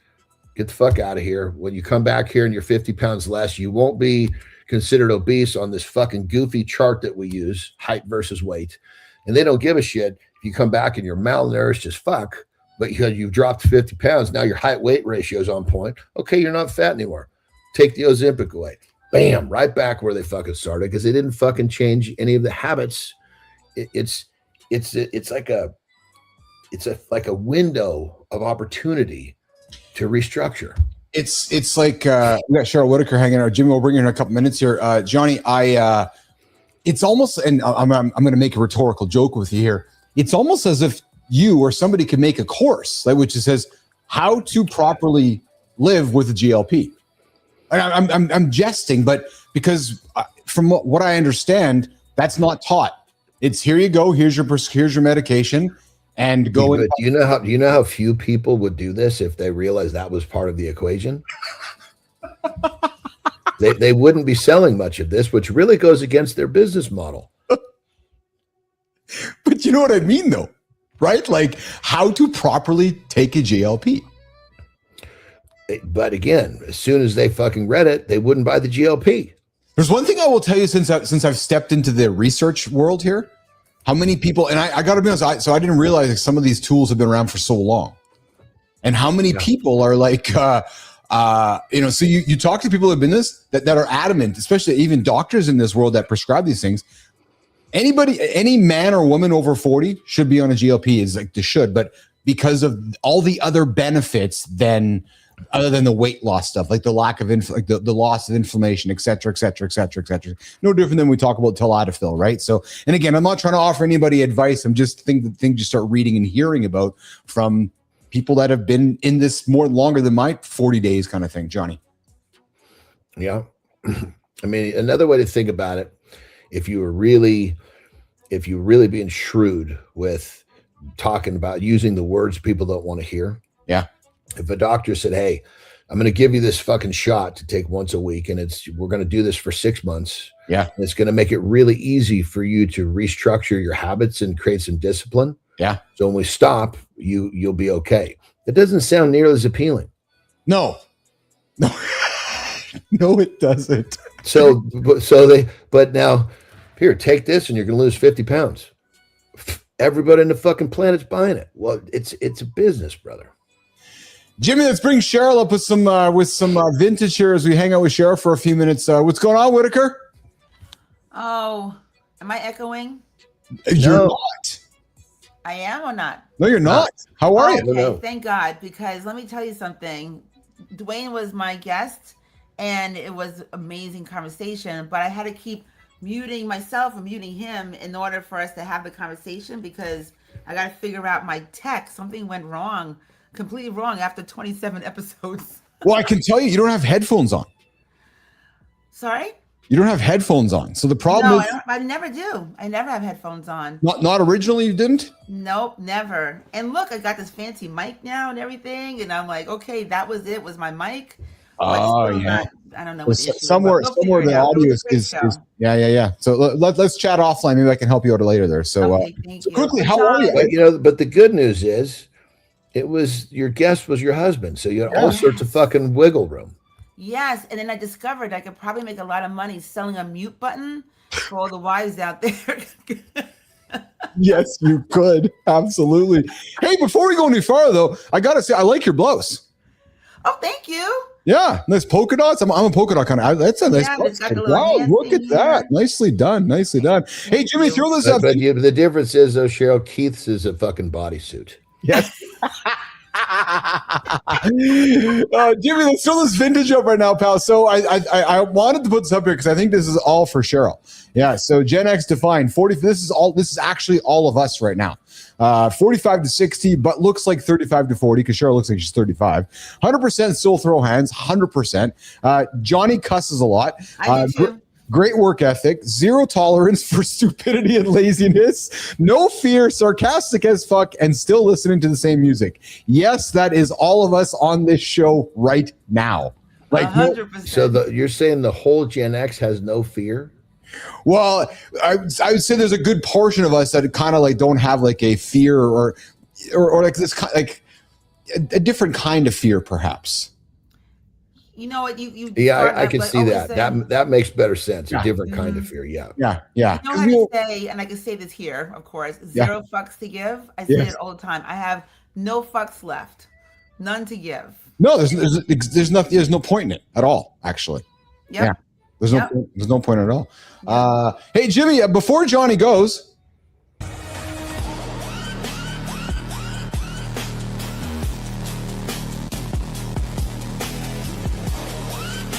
Get the fuck out of here. When you come back here and you're 50 pounds less, you won't be considered obese on this fucking goofy chart that we use, height versus weight. And they don't give a shit if you come back and you're malnourished as fuck, but you've dropped 50 pounds. Now your height weight ratio is on point. Okay, you're not fat anymore. Take the Ozempic away. Bam, right back where they fucking started because they didn't fucking change any of the habits. It's like a window of opportunity to restructure. It's like we got Cheryl Whitaker hanging out. Jimmy, we'll bring you in a couple minutes here. Johnny, it's almost, and I'm going to make a rhetorical joke with you here. It's almost as if you or somebody could make a course, like which says how to properly live with a GLP. I'm jesting, but because from what I understand, that's not taught. It's here you go. Here's your medication. And go. Do you know how few people would do this if they realized that was part of the equation? They wouldn't be selling much of this, which really goes against their business model. But you know what I mean, though, right? Like how to properly take a GLP. But again, as soon as they fucking read it, they wouldn't buy the GLP. There's one thing I will tell you since I've stepped into the research world here. How many people, and I got to be honest, so I didn't realize that some of these tools have been around for so long. And how many people are like, so you talk to people who have been that are adamant, especially even doctors in this world that prescribe these things. Any man or woman over 40 should be on a GLP is like they should, but because of all the other benefits other than the weight loss stuff, like the lack of the loss of inflammation, et cetera, et cetera, et cetera, et cetera. No different than we talk about Teladophil, right? So, and again, I'm not trying to offer anybody advice. I'm just things you start reading and hearing about from people that have been in this more longer than my 40 days kind of thing, Johnny. Yeah. I mean, another way to think about it, if you're really being shrewd with talking about using the words people don't want to hear. Yeah. If a doctor said, hey, I'm going to give you this fucking shot to take once a week, and we're going to do this for 6 months. Yeah. And it's going to make it really easy for you to restructure your habits and create some discipline. Yeah. So when we stop, you'll be okay. It doesn't sound nearly as appealing. No, no, it doesn't. But now here, take this and you're going to lose 50 pounds. Everybody in the fucking planet's buying it. Well, it's a business, brother. Jimmy, let's bring Cheryl up with some vintage here as we hang out with Cheryl for a few minutes. What's going on, Whitaker? Oh, am I echoing? You're not. I am or not? No, you're not. How are you? Okay, thank God, because let me tell you something. Dwayne was my guest, and it was amazing conversation, but I had to keep muting myself and muting him in order for us to have the conversation because I got to figure out my tech. Something went wrong. Completely wrong after 27 episodes. Well, I can tell you don't have headphones on. Sorry? You don't have headphones on. So the problem is I never do. I never have headphones on. Not originally you didn't? Nope, never. And look, I got this fancy mic now and everything. And I'm like, okay, that was it, was my mic. Oh, yeah. I don't know. Well, somewhere the audio is yeah. So let's chat offline. Maybe I can help you out later there. So, okay, so quickly, how are you? But the good news is your guest was your husband. So you had all sorts of fucking wiggle room. Yes. And then I discovered I could probably make a lot of money selling a mute button for all the wives out there. Yes, you could. Absolutely. Hey, before we go any farther, though, I got to say, I like your blouse. Oh, thank you. Yeah, nice polka dots. I'm a polka dot kind of. That's a nice. Wow, look at that. Nicely done. Nicely done. Hey, Jimmy, throw this up. But the difference is, though, Cheryl, Keith's is a fucking bodysuit. Yes. Jimmy, let's throw this vintage up right now, pal. So I wanted to put this up here because I think this is all for Cheryl. Yeah. So Gen X defined 40. This is actually all of us right now. 45 to 60, but looks like 35 to 40 because Cheryl looks like she's 35. 100% still throw hands. 100%. Johnny cusses a lot. Great work ethic, zero tolerance for stupidity and laziness, no fear, sarcastic as fuck, and still listening to the same music. Yes, that is all of us on this show right now. Like 100%. So you're saying the whole Gen X has no fear? Well, I would say there's a good portion of us that kind of like don't have like a fear or like this like a different kind of fear, perhaps. You know what? You Yeah, I can see that. saying, That makes better sense. Yeah. A different kind of fear. Yeah. Yeah. You know how to say, and I can say this here, of course, zero fucks to give. I say it all the time. I have no fucks left, none to give. No, there's no point in it at all, actually. Yep. Yeah. There's no point at all. Hey, Jimmy, before Johnny goes.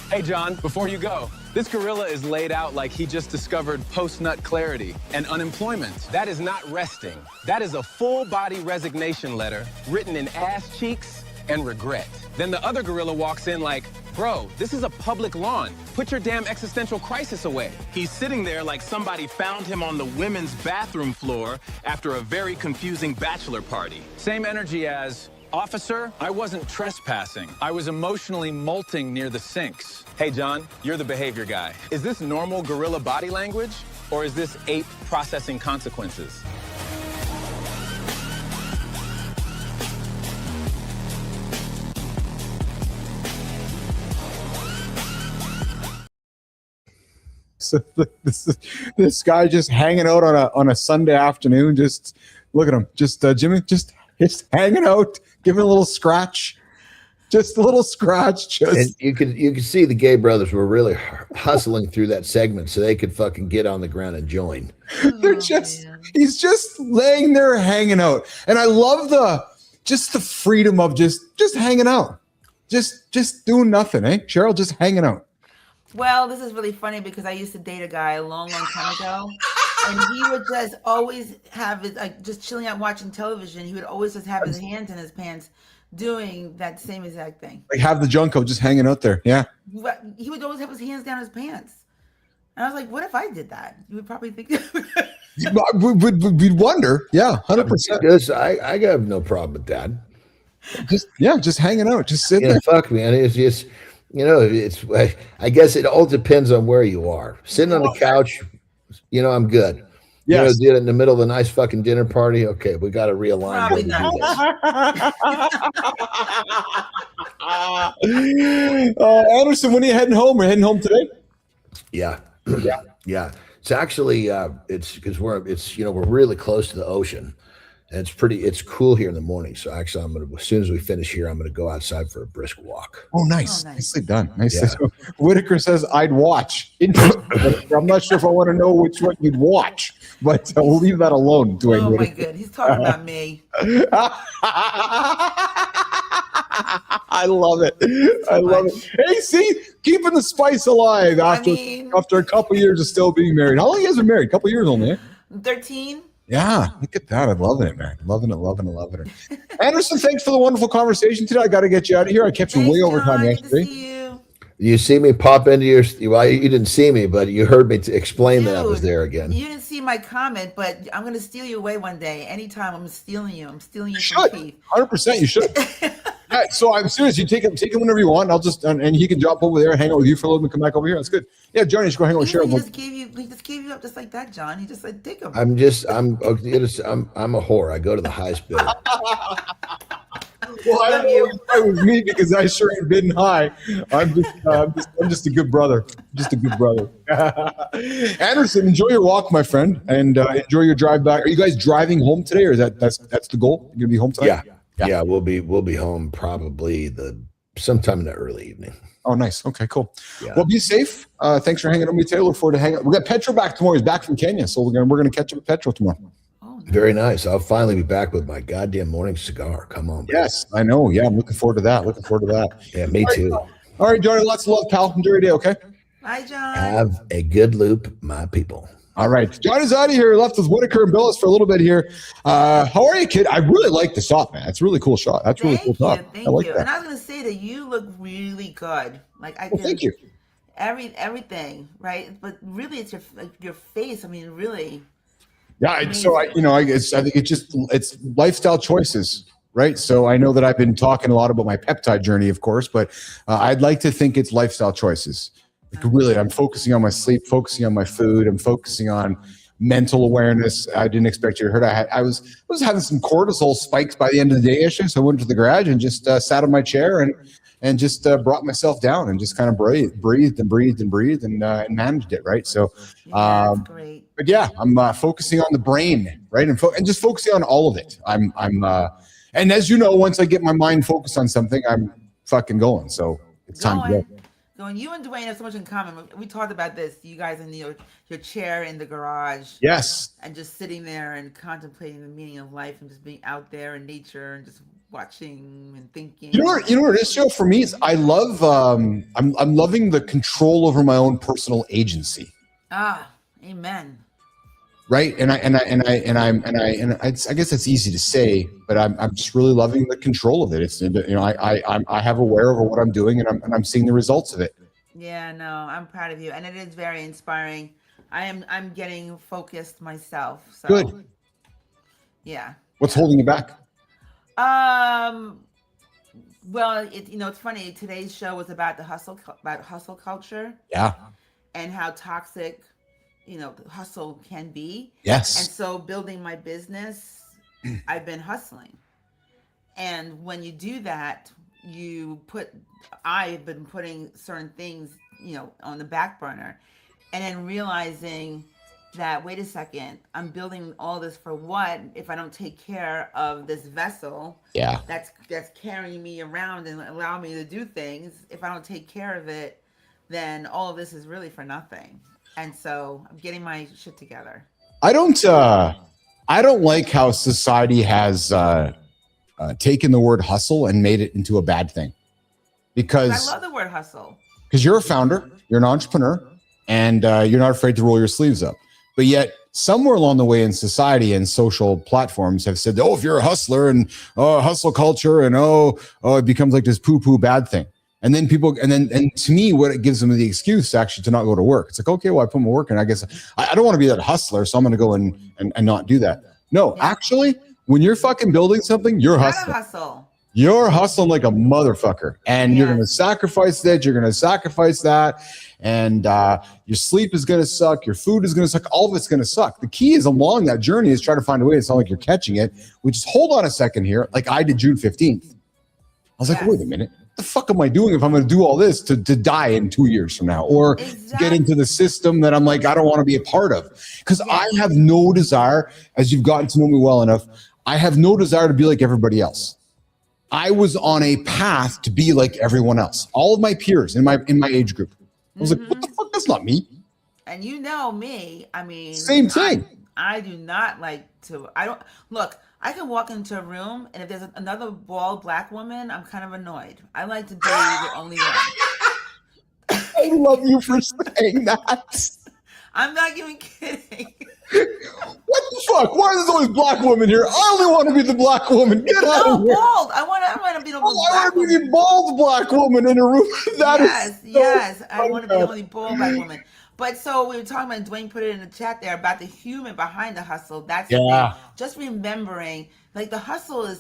Hey, John, before you go, this gorilla is laid out like he just discovered post-nut clarity and unemployment. That is not resting. That is a full-body resignation letter written in ass cheeks and regret. Then the other gorilla walks in like, bro, this is a public lawn. Put your damn existential crisis away. He's sitting there like somebody found him on the women's bathroom floor after a very confusing bachelor party. Same energy as, officer, I wasn't trespassing. I was emotionally molting near the sinks. Hey, John, you're the behavior guy. Is this normal gorilla body language, or is this ape processing consequences? So this guy just hanging out on a Sunday afternoon. Just look at him. Just Jimmy, just hanging out. Give him a little scratch. Just a little scratch. And you can see the gay brothers were really hustling through that segment so they could fucking get on the ground and join. He's just laying there hanging out. And I love the freedom of just hanging out. Just doing nothing, eh? Cheryl, just hanging out. Well, this is really funny because I used to date a guy a long time ago, and he would just always have his, like, just chilling out watching television. He would always just have his hands in his pants doing that same exact thing. Like have the Junko just hanging out there. Yeah. He would always have his hands down his pants. And I was like, what if I did that? You would probably think we'd wonder. Yeah, 100%. I got no problem with that. Just hanging out, just sitting there. Fuck, man. It's just, I guess it all depends on where you are. Sitting on the couch, I'm good. Yes. Did it in the middle of a nice fucking dinner party. Okay, we got to realign. Probably not. Anderson, when are you heading home? We're heading home today. Yeah. It's actually it's because we're really close to the ocean, and it's cool here in the morning. So actually, as soon as we finish here, I'm gonna go outside for a brisk walk. Oh, nice. Nicely done. Nice. Yeah. Whitaker says I'd watch. Interesting. I'm not sure if I want to know which one you'd watch, but we'll leave that alone, Dwayne. Oh my God, he's talking about me. I love it. I love it. Hey, see, keeping the spice alive after a couple years of still being married. How long you guys been married? A couple years only. 13. Yeah, look at that. I'm loving it, man. Loving it. Anderson, thanks for the wonderful conversation today. I got to get you out of here. I kept you way over time yesterday. You see me pop into your, well, you didn't see me, but you heard me explain that I was there again. You didn't see my comment, but I'm going to steal you away one day. Anytime I'm stealing you. I'm stealing you from Keith. 100% you should. Yeah, so I'm serious. You take him whenever you want. I'll just, and he can drop over there and hang out with you for a little bit and come back over here. That's good. Yeah, Johnny, just go hang out with Cheryl. He just gave you up just like that, John. He just said, take him. I'm a whore. I go to the highest bidder. Well, I don't know with me because I sure ain't bidding high. I'm just a good brother. Just a good brother. Anderson, enjoy your walk, my friend, and enjoy your drive back. Are you guys driving home today, or that's the goal? You're gonna be home tonight? Yeah, we'll be home probably sometime in the early evening. Oh, nice. Okay, cool. Yeah. Well, be safe. Thanks for hanging out with me today. Look forward to hanging out. We got Petro back tomorrow. He's back from Kenya, so we're gonna catch up with Petro tomorrow. Very nice. I'll finally be back with my goddamn morning cigar. Come on, bro. Yes, I know. Yeah, I'm looking forward to that. Yeah, me too. All right, Johnny, lots of love, pal. Enjoy your day, okay? Bye, John. Have a good loop, my people. All right. Johnny's out of here. Left with Whitaker and Billis for a little bit here. How are you, kid? I really like the shot, man. It's a really cool shot. That's really cool shot. Thank I like you. that. And I was going to say that you look really good. Thank you. Everything, right? But really, it's your face. I mean, really. Yeah, I think it's lifestyle choices, right? So I know that I've been talking a lot about my peptide journey, of course, but I'd like to think it's lifestyle choices. Like really, I'm focusing on my sleep, focusing on my food. I'm focusing on mental awareness. I didn't expect you to hurt. I was having some cortisol spikes by the end of the day yesterday. So I went to the garage and just sat on my chair and just brought myself down and just kind of breathed and managed it. Right. So, that's great. But yeah, I'm focusing on the brain, right, and just focusing on all of it. And as you know, once I get my mind focused on something, I'm fucking going. So it's time to go. Going, you and Dwayne have so much in common. We talked about this. You guys in your chair in the garage. Yes. And just sitting there and contemplating the meaning of life and just being out there in nature and just watching and thinking. You know what it is, Joe? For me, is I love. I'm loving the control over my own personal agency. Amen. Right, I guess that's easy to say, but I'm just really loving the control of it. It's I have aware over what I'm doing, and I'm seeing the results of it. Yeah, no, I'm proud of you, and it is very inspiring. I'm getting focused myself. So. Good. Yeah. What's holding you back? Well, it's funny. Today's show was about hustle culture. Yeah. And how toxic, hustle can be. Yes. And so building my business, I've been hustling. And when you do that, I've been putting certain things, on the back burner, and then realizing that, wait a second, I'm building all this for what if I don't take care of this vessel that's carrying me around and allow me to do things. If I don't take care of it, then all of this is really for nothing. And so I'm getting my shit together. I don't like how society has taken the word hustle and made it into a bad thing. Because I love the word hustle. Because you're a founder, you're an entrepreneur, and you're not afraid to roll your sleeves up. But yet, somewhere along the way in society and social platforms have said, if you're a hustler and hustle culture and it becomes like this poo-poo bad thing. And then and to me, what it gives them the excuse actually to not go to work. It's like, okay, well, I put my work in. I guess I don't want to be that hustler, so I'm going to go and not do that. No, actually, when you're fucking building something, you're hustling. You're hustling like a motherfucker, and you're going to sacrifice that. You're going to sacrifice that, and your sleep is going to suck. Your food is going to suck. All of it's going to suck. The key is along that journey is try to find a way to sound like you're catching it, which is hold on a second here. Like I did June 15th. I was like, wait a minute. What the fuck am I doing if I'm going to do all this to die in 2 years from now or get into the system that I'm like, I don't want to be a part of? Because I have no desire, as you've gotten to know me well enough, I have no desire to be like everybody else. I was on a path to be like everyone else. All of my peers in my age group. I was like, what the fuck? That's not me. And you know me. I mean, same thing. I do not like to. I can walk into a room, and if there's another bald black woman, I'm kind of annoyed. I like to be the only one. I love you for saying that. I'm not even kidding. What the fuck? Why is there always black women here? I only want to be the black woman. Get out of here. Bald. I want to be the I want to be the bald black woman in a room. Yes. I want to be the only bald black woman. But so we were talking about, Dwayne put it in the chat there about the human behind the hustle. That's the thing. Just remembering, like the hustle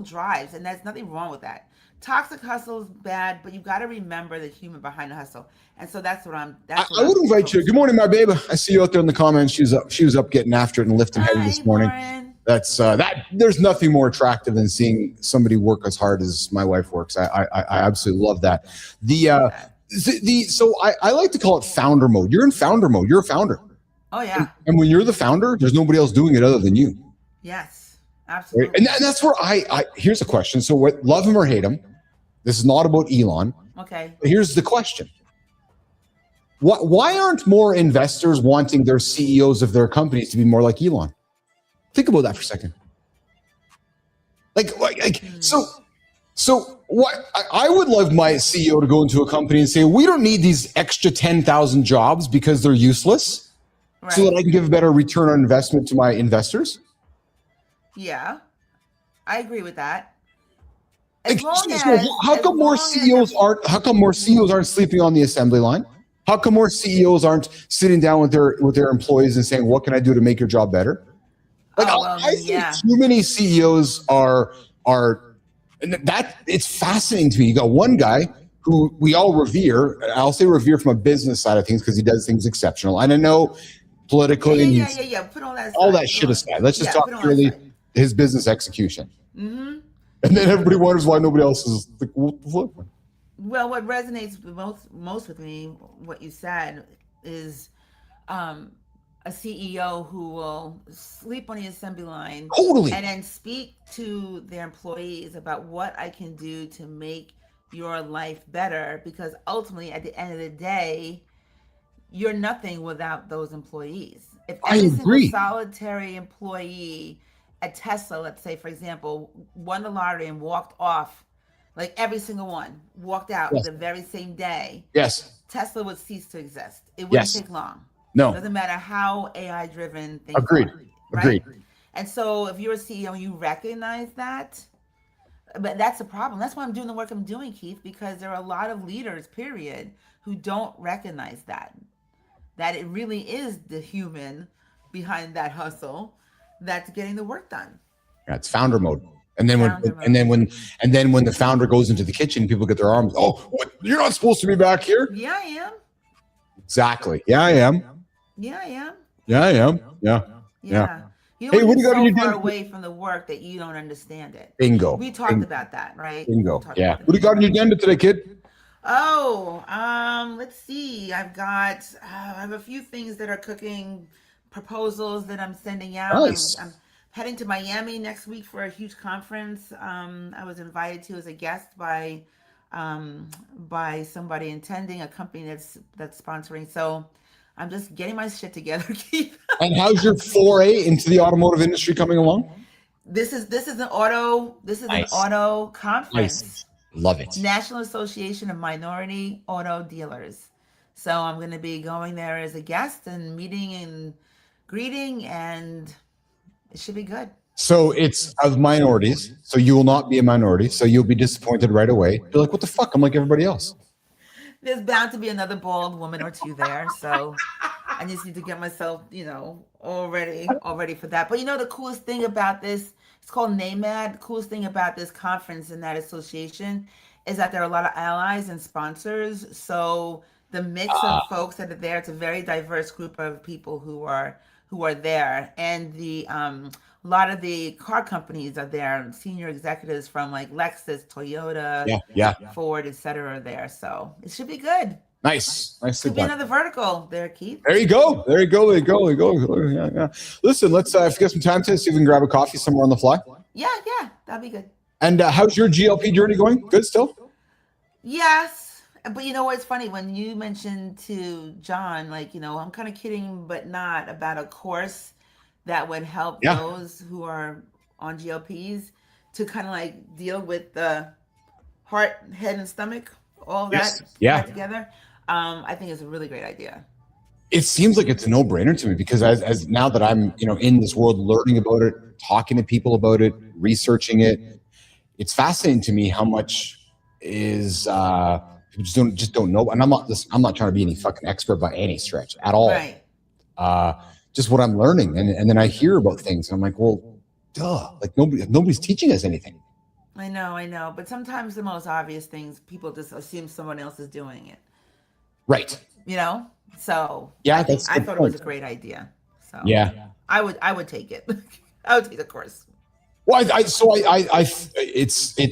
drives, and there's nothing wrong with that. Toxic hustle is bad, but you got to remember the human behind the hustle. And so that's what I'm. I would invite you. Good morning, my baby. I see you out there in the comments. She was up getting after it and lifting heavy this morning. Lauren. That's that. There's nothing more attractive than seeing somebody work as hard as my wife works. I absolutely love that. So I like to call it founder mode. You're in founder mode. You're a founder. Oh yeah. And when you're the founder, there's nobody else doing it other than you. Yes, absolutely. Right? And that's where here's a question. So what? Love him or hate him. This is not about Elon. Okay. But here's the question. Why aren't more investors wanting their CEOs of their companies to be more like Elon? Think about that for a second. So what I would love my CEO to go into a company and say, we don't need these extra 10,000 jobs because they're useless, so that I can give a better return on investment to my investors. Yeah, I agree with that. How come more CEOs aren't sleeping on the assembly line? How come more CEOs aren't sitting down with their employees and saying, what can I do to make your job better? I think too many CEOs are and that it's fascinating to me. You got one guy who we all revere. I'll say revere from a business side of things because he does things exceptional. And I know politically, Yeah. Put all that shit aside. Let's just talk purely his business execution. Mm-hmm. And then everybody wonders why nobody else is like, what the fuck? Well, what resonates most with me, what you said, is a CEO who will sleep on the assembly line, totally, and then speak to their employees about what I can do to make your life better. Because ultimately, at the end of the day, you're nothing without those employees. If every single solitary employee at Tesla, let's say, for example, won the lottery and walked off, like every single one walked out the very same day, Tesla would cease to exist. It wouldn't take long. No. It doesn't matter how AI driven things Agreed. are. Right? Agreed. And so if you're a CEO, you recognize that. But that's the problem. That's why I'm doing the work I'm doing, Keith, because there are a lot of leaders, period, who don't recognize that it really is the human behind that hustle that's getting the work done. Yeah, it's founder mode. And then when the founder goes into the kitchen, people get their arms. Oh, what? You're not supposed to be back here. Yeah, I am. Exactly. Yeah, I am. Yeah, I am. Yeah, I am. Yeah. You don't get so far away from the work that you don't understand it. Bingo. We talked about that, right? Bingo. Yeah. What do you got on your agenda today, kid? Oh, let's see. I have a few things that are cooking, proposals that I'm sending out. Nice. I'm heading to Miami next week for a huge conference. I was invited to as a guest by somebody attending, a company that's sponsoring. So I'm just getting my shit together, Keith. And how's your foray into the automotive industry coming along? This is an auto conference. Nice. Love it. National Association of Minority Auto Dealers. So I'm going to be going there as a guest and meeting and greeting, and it should be good. So it's of minorities. So you will not be a minority. So you'll be disappointed right away. You're like, what the fuck? I'm like everybody else. There's bound to be another bald woman or two there. So I just need to get myself, all ready for that. But the coolest thing about this, it's called NAMAD. The coolest thing about this conference and that association is that there are a lot of allies and sponsors. So the mix of folks that are there, it's a very diverse group of people who are there. And a lot of the car companies are there. Senior executives from like Lexus, Toyota, Ford, etc. are there. So it should be good. Nice. Could be another vertical there, Keith. There you go. Yeah. Listen, let's if you get some time to see if we can grab a coffee somewhere on the fly. Yeah, that'd be good. And how's your GLP journey going? Good still? Yes. But it's funny when you mentioned to John, like, I'm kind of kidding, but not, about a course that would help those who are on GLPs to kind of like deal with the heart, head, and stomach, all that together. I think it's a really great idea. It seems like it's a no-brainer to me because as now that I'm, in this world, learning about it, talking to people about it, researching it, it's fascinating to me how much is people just don't know. And I'm not trying to be any fucking expert by any stretch at all. Right. Just what I'm learning, and then I hear about things, and I'm like, well, duh, like nobody's teaching us anything. I know, but sometimes the most obvious things, people just assume someone else is doing it. Right. So I thought it was a great idea. So I would take it. I would take the course. Well, it's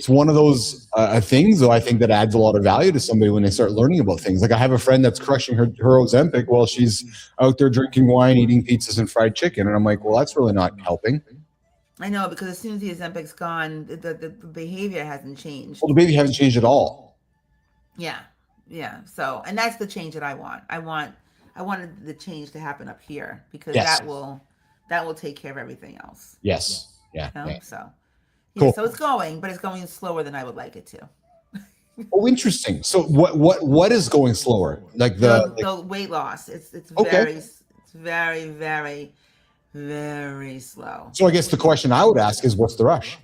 one of those things, though, I think that adds a lot of value to somebody when they start learning about things. Like I have a friend that's crushing her Ozempic while she's out there drinking wine, eating pizzas and fried chicken. And I'm like, well, that's really not helping. I know, because as soon as the Ozempic's gone, the behavior hasn't changed. Well, the behavior hasn't changed at all. Yeah. So, and that's the change that I want. I wanted the change to happen up here because that will take care of everything else. Yes. Yeah. So, cool. So it's going slower than I would like it to. Oh, interesting. So what is going slower? Like the weight loss. It's very, very, very slow. So I guess the question I would ask is, what's the rush?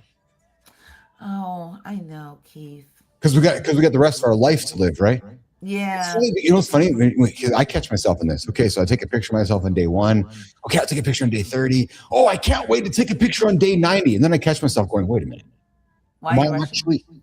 Oh, I know, Keith. Because we got the rest of our life to live, right? Yeah. It's funny? I catch myself in this. Okay, so I take a picture of myself on day 1. Okay, I'll take a picture on day 30. Oh, I can't wait to take a picture on day 90. And then I catch myself going, wait a minute. I'm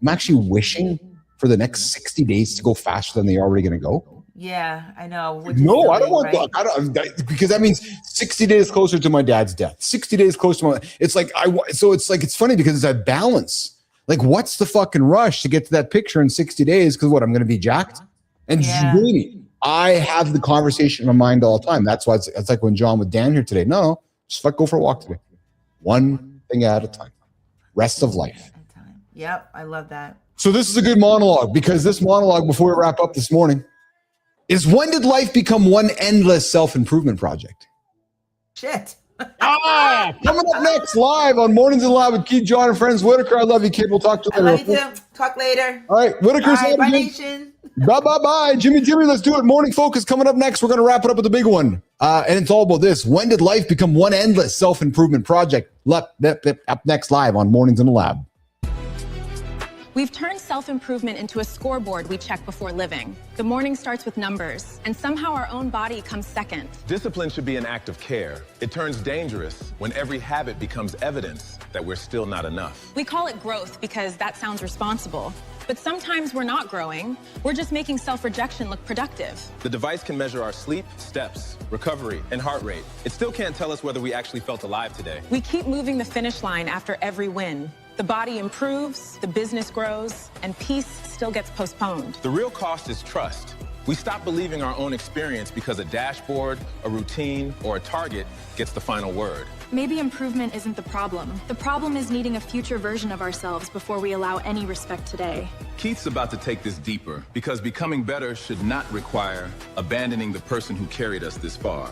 actually wishing for the next 60 days to go faster than they're already going to go? Yeah, I know. No, I don't want that. I don't, because that means 60 days closer to my dad's death. 60 days closer to my. It's like it's funny because it's a balance. Like, what's the fucking rush to get to that picture in 60 days? Because what, I'm going to be jacked? And really, I have the conversation in my mind all the time. That's why it's like when John with Dan here today. No, just go for a walk today. One thing at a time. Rest of life. Yep, I love that. So this is a good monologue, because this monologue, before we wrap up this morning, is when did life become one endless self-improvement project? Shit. Coming up next, live on Mornings in Live with Keith, John, and Friends. Whitaker, I love you, kid. We'll talk to you later. I love you too. Talk later. All right, Whitaker's All right, bye, out. nation. Bye. Jimmy, let's do it. Morning Focus coming up next. We're going to wrap it up with the big one. And it's all about this. When did life become one endless self-improvement project? Up next, live on Mornings in the Lab. We've turned self-improvement into a scoreboard we check before living. The morning starts with numbers, and somehow our own body comes second. Discipline should be an act of care. It turns dangerous when every habit becomes evidence that we're still not enough. We call it growth because that sounds responsible. But sometimes we're not growing. We're just making self-rejection look productive. The device can measure our sleep, steps, recovery, and heart rate. It still can't tell us whether we actually felt alive today. We keep moving the finish line after every win. The body improves, the business grows, and peace still gets postponed. The real cost is trust. We stop believing our own experience because a dashboard, a routine, or a target gets the final word. Maybe improvement isn't the problem. The problem is needing a future version of ourselves before we allow any respect today. Keith's about to take this deeper, because becoming better should not require abandoning the person who carried us this far.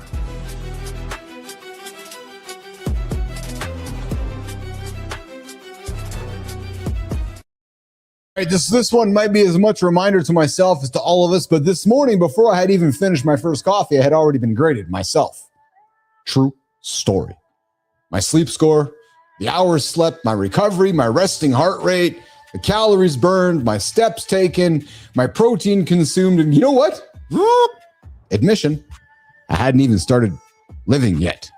All right, this one might be as much a reminder to myself as to all of us, but this morning, before I had even finished my first coffee, I had already been graded myself. True story. My sleep score, the hours slept, my recovery, my resting heart rate, the calories burned, my steps taken, my protein consumed, and you know what? Admission, I hadn't even started living yet.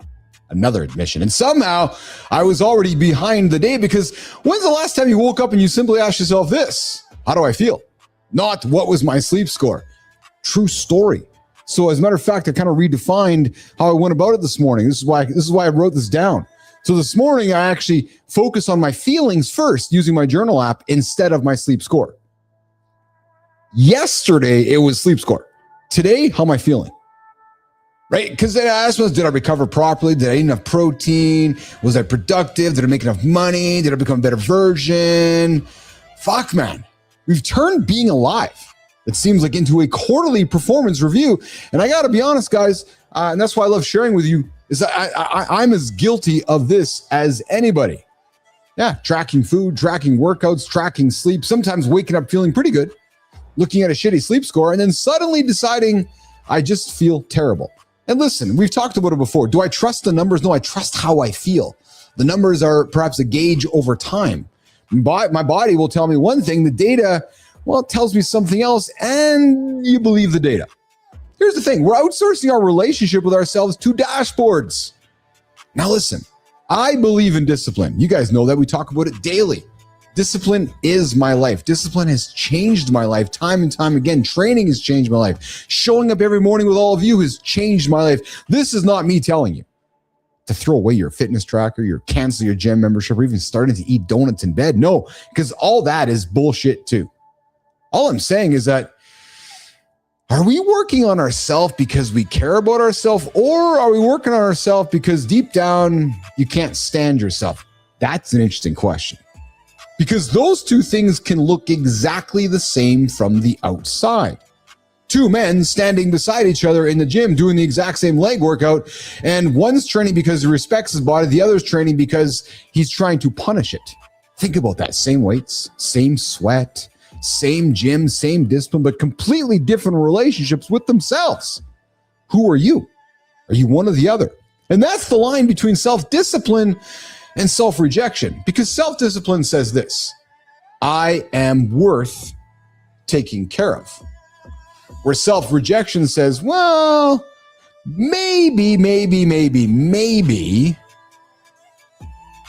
Another admission. And somehow I was already behind the day, because when's the last time you woke up and you simply asked yourself this? How do I feel? Not what was my sleep score? True story. So as a matter of fact, I kind of redefined how I went about it this morning. This is why I wrote this down. So this morning, I actually focused on my feelings first using my journal app instead of my sleep score. Yesterday, it was sleep score. Today, how am I feeling? Right? Because then I asked myself, did I recover properly? Did I eat enough protein? Was I productive? Did I make enough money? Did I become a better version? Fuck, man. We've turned being alive, it seems like, into a quarterly performance review. And I got to be honest, guys, and that's why I love sharing with you, is that I'm as guilty of this as anybody. Yeah, tracking food, tracking workouts, tracking sleep, sometimes waking up feeling pretty good, looking at a shitty sleep score, and then suddenly deciding I just feel terrible. And listen, we've talked about it before. Do I trust the numbers? No, I trust how I feel. The numbers are perhaps a gauge over time. My body will tell me one thing. The data, well, it tells me something else, and you believe the data. Here's the thing. We're outsourcing our relationship with ourselves to dashboards. Now listen, I believe in discipline. You guys know that. We talk about it daily. Discipline is my life. Discipline has changed my life time and time again. Training has changed my life. Showing up every morning with all of you has changed my life. This is not me telling you to throw away your fitness tracker, your cancel your gym membership, or even starting to eat donuts in bed. No, because all that is bullshit too. All I'm saying is that, are we working on ourselves because we care about ourselves, or are we working on ourselves because deep down you can't stand yourself? That's an interesting question. Because those two things can look exactly the same from the outside. Two men standing beside each other in the gym doing the exact same leg workout, and one's training because he respects his body, the other's training because he's trying to punish it. Think about that. Same weights, same sweat, same gym, same discipline, but completely different relationships with themselves. Who are you? Are you one or the other? And that's the line between self-discipline and self-rejection, because self-discipline says this: I am worth taking care of. Where self-rejection says, well, maybe,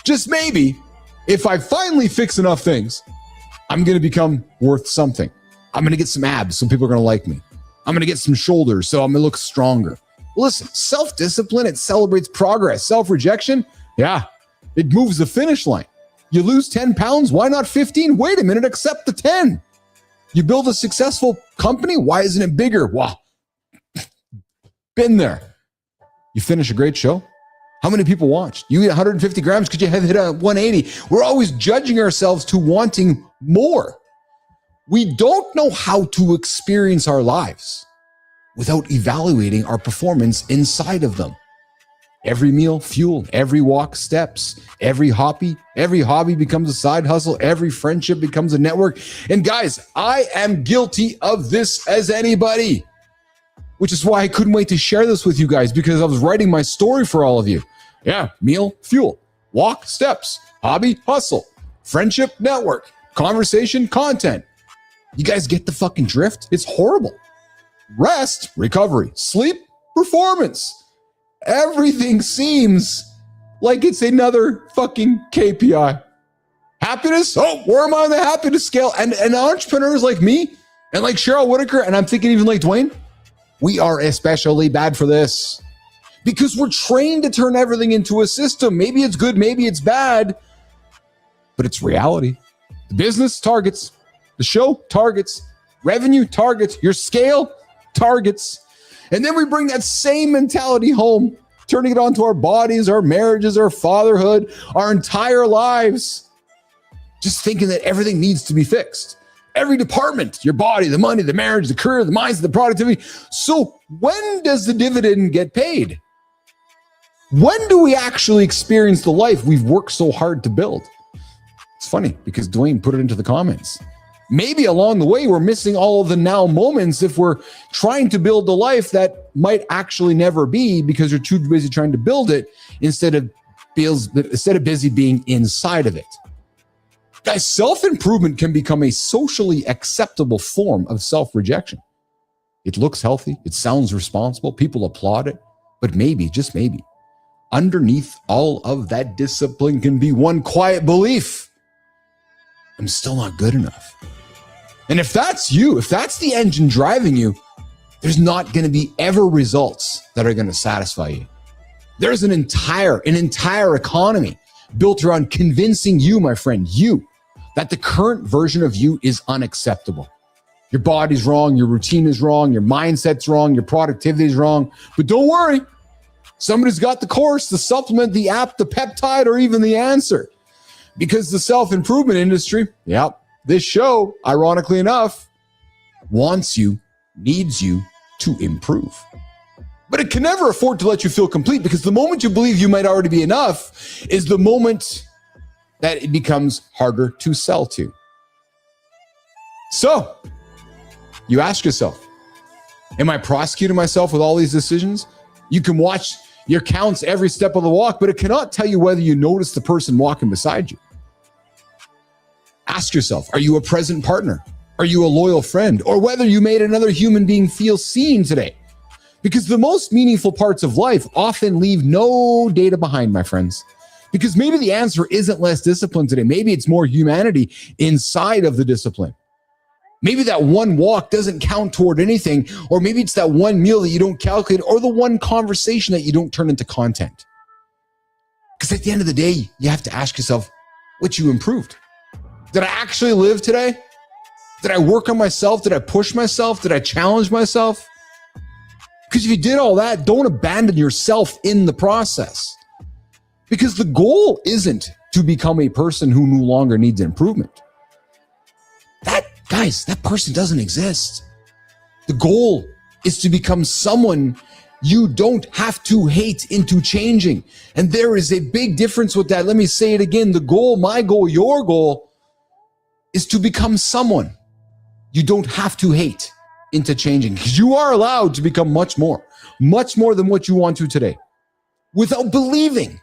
just maybe, if I finally fix enough things, I'm going to become worth something. I'm going to get some abs so people are going to like me. I'm going to get some shoulders so I'm going to look stronger. Listen, self-discipline, it celebrates progress. Self-rejection, yeah, it moves the finish line. You lose 10 pounds, why not 15? Wait a minute, accept the 10. You build a successful company, why isn't it bigger? Wow, been there. You finish a great show, how many people watched? You eat 150 grams, could you have hit a 180? We're always judging ourselves to wanting more. We don't know how to experience our lives without evaluating our performance inside of them. Every meal, fuel. Every walk, steps. Every hobby becomes a side hustle. Every friendship becomes a network. And guys, I am guilty of this as anybody, which is why I couldn't wait to share this with you guys, because I was writing my story for all of you. Yeah, meal, fuel, walk, steps, hobby, hustle, friendship, network, conversation, content. You guys get the fucking drift? It's horrible. Rest, recovery, sleep, performance. Everything seems like it's another fucking KPI. Happiness? Oh, where am I on the happiness scale? And entrepreneurs like me and like Cheryl Whitaker, and I'm thinking even like Dwayne, we are especially bad for this because we're trained to turn everything into a system. Maybe it's good, maybe it's bad, but it's reality. The business targets, the show targets, revenue targets, your scale targets. And then we bring that same mentality home, turning it onto our bodies, our marriages, our fatherhood, our entire lives. Just thinking that everything needs to be fixed. Every department, your body, the money, the marriage, the career, the mindset, the productivity. So when does the dividend get paid? When do we actually experience the life we've worked so hard to build? It's funny because Dwayne put it into the comments. Maybe along the way, we're missing all of the now moments if we're trying to build a life that might actually never be because you're too busy trying to build it instead of busy being inside of it. Guys, self-improvement can become a socially acceptable form of self-rejection. It looks healthy. It sounds responsible. People applaud it. But maybe, just maybe, underneath all of that discipline can be one quiet belief. I'm still not good enough. And if that's you, if that's the engine driving you, there's not going to be ever results that are going to satisfy you. There's an entire economy built around convincing you, my friend, you, that the current version of you is unacceptable. Your body's wrong, your routine is wrong, your mindset's wrong, your productivity is wrong. But don't worry, somebody's got the course, the supplement, the app, the peptide, or even the answer. Because the self-improvement industry, this show, ironically enough, wants you, needs you to improve. But it can never afford to let you feel complete because the moment you believe you might already be enough is the moment that it becomes harder to sell to. So, you ask yourself, am I prosecuting myself with all these decisions? You can watch your counts every step of the walk, but it cannot tell you whether you notice the person walking beside you. Ask yourself, are you a present partner? Are you a loyal friend? Or whether you made another human being feel seen today? Because the most meaningful parts of life often leave no data behind, my friends. Because maybe the answer isn't less discipline today. Maybe it's more humanity inside of the discipline. Maybe that one walk doesn't count toward anything, or maybe it's that one meal that you don't calculate, or the one conversation that you don't turn into content. Because at the end of the day, you have to ask yourself what you improved. Did I actually live today? Did I work on myself? Did I push myself? Did I challenge myself? Because if you did all that, don't abandon yourself in the process. Because the goal isn't to become a person who no longer needs improvement. That person doesn't exist. The goal is to become someone you don't have to hate into changing. And there is a big difference with that. Let me say it again. The goal, my goal, your goal is to become someone you don't have to hate into changing. Because you are allowed to become much more than what you want to today, without believing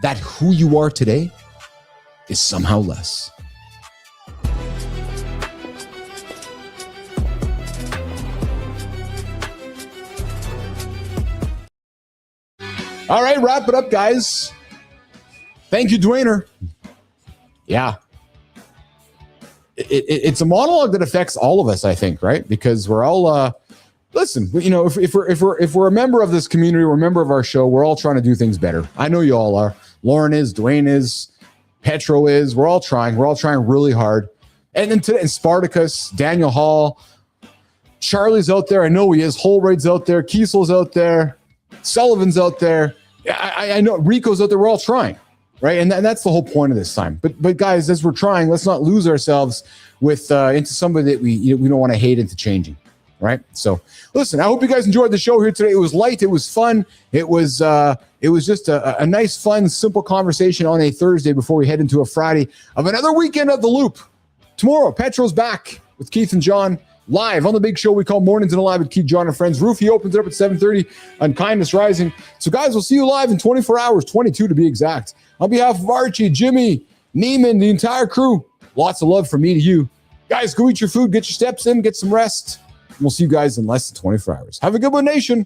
that who you are today is somehow less. All right, wrap it up, guys. Thank you, Dwayner. Yeah. it's a monologue that affects all of us, I think, right? Because we're all listen, you know, if we're a member of this community, we're a member of our show, we're all trying to do things better. I know you all are. Lauren is, Dwayne is, Petro is. We're all trying really hard. And then today, and Spartacus, Daniel Hall, Charlie's out there. I know he is. Holroyd's out there. Kiesel's out there. Sullivan's out there. I know Rico's out there. We're all trying, right? And that's the whole point of this time. But guys, as we're trying, let's not lose ourselves with into somebody that we don't want to hate into changing, right? So listen, I hope you guys enjoyed the show here today. It was light. It was fun. It was just a nice, fun, simple conversation on a Thursday before we head into a Friday of another weekend of The Loop. Tomorrow, Petro's back with Keith and John live on the big show we call Mornings and Alive with Keith, John, and Friends. Roofy opens it up at 7:30 on Kindness Rising. So, guys, we'll see you live in 24 hours, 22 to be exact. On behalf of Archie, Jimmy, Neiman, the entire crew, lots of love from me to you. Guys, go eat your food, get your steps in, get some rest. And we'll see you guys in less than 24 hours. Have a good one, nation.